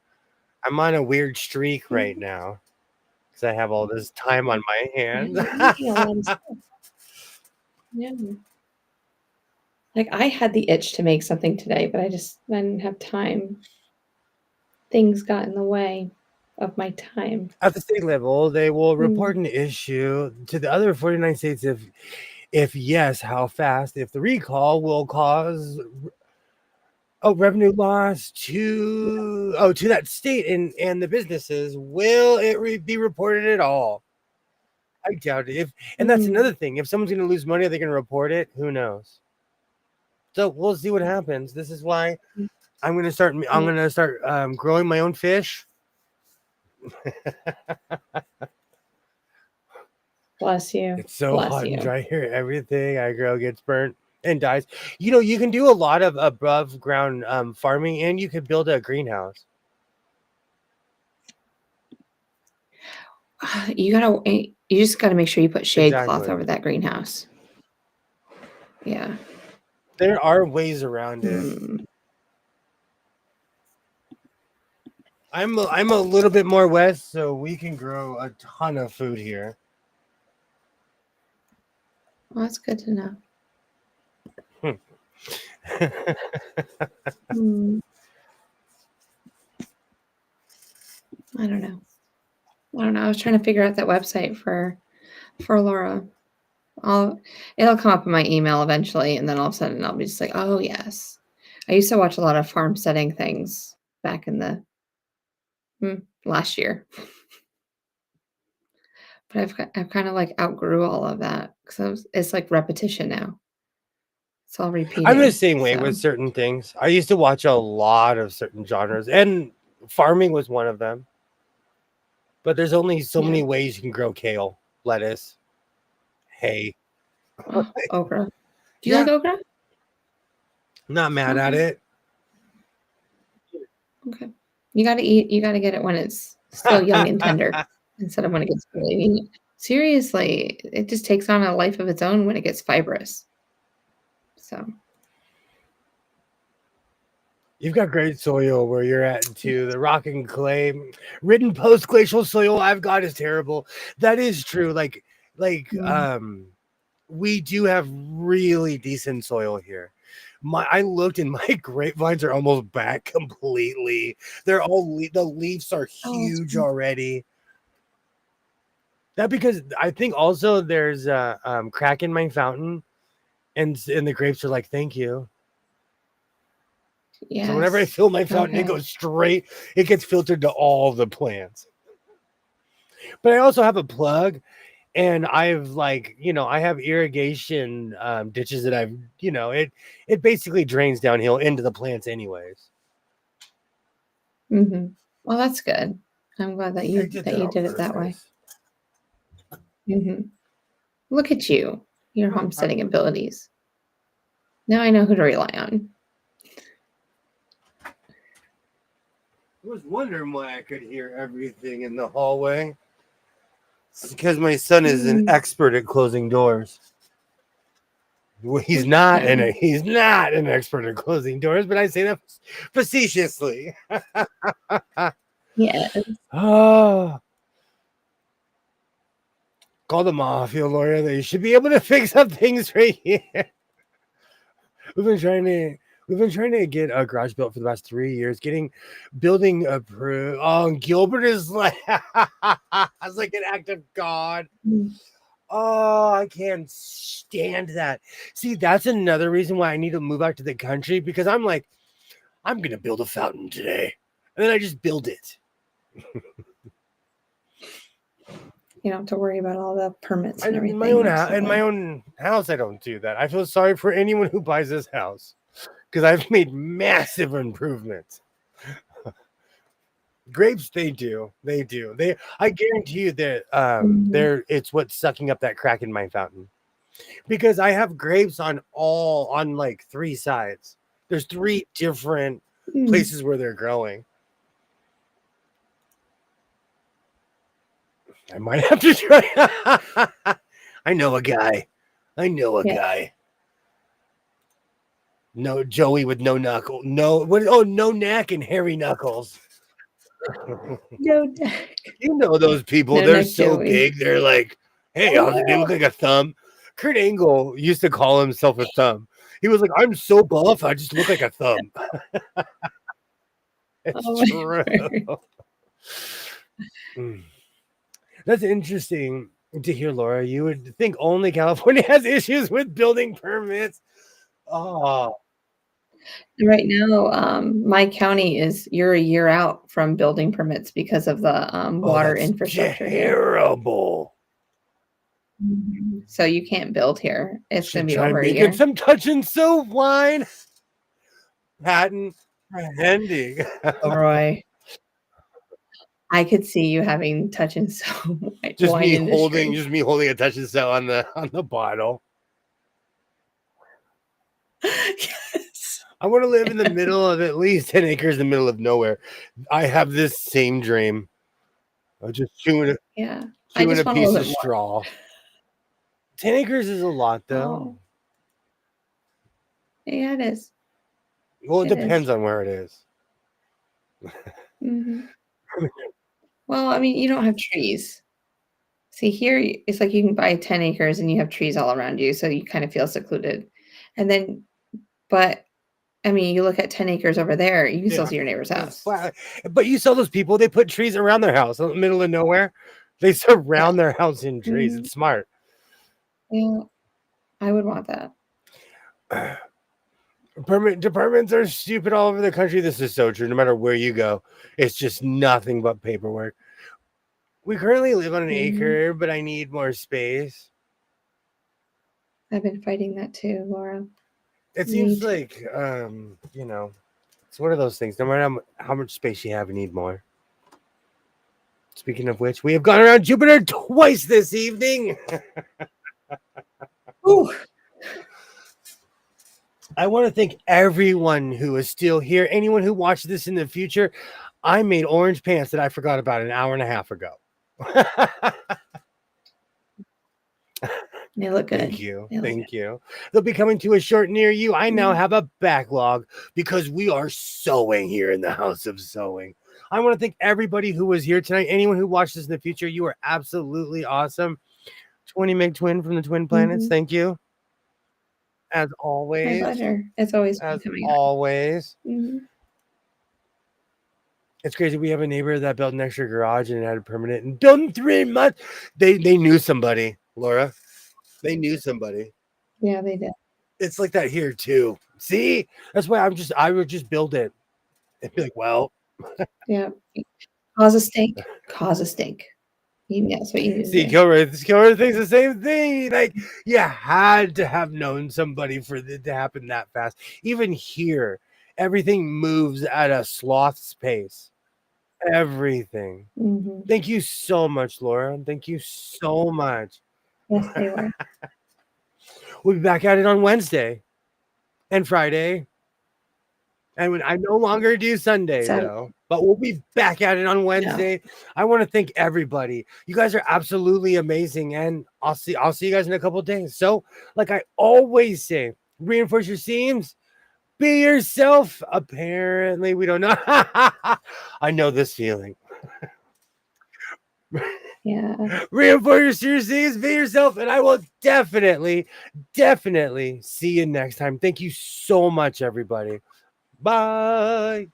I'm on a weird streak right now because I have all this time on my Yeah, hands. you're eating a lot of stuff. Yeah. Like I had the itch to make something today, but I didn't have time. Things got in the way of my time. At the state level, they will Mm. report an issue to the other 49 states if yes, how fast, if the recall will cause revenue loss to that state and the businesses. Will it be reported at all? I doubt it. And that's another thing. If someone's going to lose money, are they going to report it? Who knows? So we'll see what happens. This is why I'm going to start. I'm going to start growing my own fish. Bless you. It's so Bless hot you. and dry here. Everything I grow gets burnt and dies. You can do a lot of above ground farming, and you could build a greenhouse. You just gotta make sure you put shade cloth Exactly. over that greenhouse. Yeah. There are ways around it. I'm a little bit more west, so we can grow a ton of food here. Well, that's good to know. I don't know. I was trying to figure out that website for Laura. It'll come up in my email eventually, and then all of a sudden I'll be just like, oh yes. I used to watch a lot of farmsteading things back in the last year. But I've kind of like outgrew all of that because it's like repetition now. It's all repeating. I'm the same way with certain things. I used to watch a lot of certain genres, and farming was one of them. But there's only so many ways you can grow kale, lettuce, hay. Okra. Do you like okra? Not mad at it. Okay. You got to get it when it's still young and tender instead of when it gets really. Seriously, it just takes on a life of its own when it gets fibrous. So. You've got great soil where you're at too. The rock and clay, ridden post-glacial soil I've got is terrible. That is true. We do have really decent soil here. I looked and my grapevines are almost back completely. They're all the leaves are huge already. That because I think also there's a crack in my fountain, and the grapes are like, thank you. Yes. So whenever I fill my fountain, it goes straight. It gets filtered to all the plants. But I also have a plug, and I've I have irrigation ditches that I've it basically drains downhill into the plants anyways. Well, that's good. I'm glad that you did it that way. Look at you, your homesteading abilities. Now I know who to rely on. I was wondering why I could hear everything in the hallway. It's because my son is an expert at closing doors. Well, he's not an expert at closing doors, but I say that facetiously. Yes. Oh. Call the mafia lawyer. They should be able to fix up things right here. We've been trying to get a garage built for the past 3 years, building approved. Oh, Gilbert is like, it's like an act of God. Oh, I can't stand that. See, that's another reason why I need to move out to the country, because I'm like, I'm going to build a fountain today. And then I just build it. You don't have to worry about all the permits and everything. In my own house, I don't do that. I feel sorry for anyone who buys this house, because I've made massive improvements. Grapes, they do. I guarantee you that it's what's sucking up that crack in my fountain, because I have grapes on like 3 sides. There's 3 different places where they're growing. I might have to try. I know a guy. No, Joey with no knuckle. No neck and hairy knuckles. No deck. You know those people, No they're neck, so Joey. big, they're like, hey, they look like a thumb. Kurt Angle used to call himself a thumb. He was like, I'm so buff, I just look like a thumb. It's Oh my true. word. Mm. That's interesting to hear, Laura. You would think only California has issues with building permits. Oh, Right now, my county you're a year out from building permits because of the water that's infrastructure here. terrible. So you can't build here. It's Should gonna be try over a making year. some touch and soap wine. Patent pending. Oh, Roy. I could see you having touch and soap Just wine me industry. holding a touch and soap on the bottle. Yes. I want to live in the middle of at least 10 acres in the middle of nowhere. I have this same dream of just chewing Yeah. I a just want a piece little of bit more. straw. 10 acres is a lot, though. Oh. Yeah, it is. Well, it It is. depends on where it is. Mhm. Well, I mean, you don't have trees. See, here it's like you can buy 10 acres and you have trees all around you, so you kind of feel secluded. And then, but I mean, you look at 10 acres over there, you can still see your neighbor's It's house. flat. But you saw those people, they put trees around their house in the middle of nowhere. They surround their house in trees. Mhm. It's smart. Yeah, I would want that. Permit departments are stupid all over the country. This is so true. No matter where you go, it's just nothing but paperwork. We currently live on an Mhm. acre, but I need more space. I've been fighting that too, Laura. It Me seems too. like you know, it's one of those things. No matter how much space you have, you need more. Speaking of which, we have gone around Jupiter twice this evening. Ooh. I want to thank everyone who is still here. Anyone who watched this in the future. I made orange pants that I forgot about an hour and a half ago. They look good. Thank you. They look Thank good. you. They'll be coming to a short near you. I now Mhm. have a backlog because we are sewing here in the House of Sewing. I want to thank everybody who was here tonight. Anyone who watched this in the future, you are absolutely awesome. 20 Meg Twin from the Twin Planets. Mhm. Thank you. As My always. pleasure. It's always fun As coming on. always. Mhm. It's crazy. We have a neighbor that built an extra garage and had a permanent and built in 3 months. They knew somebody, Laura. They knew somebody. Yeah, they did. It's like that here too. See, that's why I would just build it and be like, well, Yeah. Cause a stink. Cause a stink. That's what you need see, to do. Kilroy thinks the same thing. Like, you had to have known somebody for it to happen that fast. Even here, everything moves at a sloth's pace. Everything. Mhm. Thank you so much, Laura. Thank you so much. Yes, they were. We'll be back at it on Wednesday and Friday. And when I no longer do Sunday, Saturday. though, but we'll be back at it on Wednesday. I want to thank everybody. You guys are absolutely amazing, and I'll see you guys in a couple of days. So, like I always say, reinforce your seams, be yourself. Apparently, we don't know. I know this feeling. Yeah. Reinforce your seams, be yourself, and I will definitely see you next time. Thank you so much, everybody. Bye.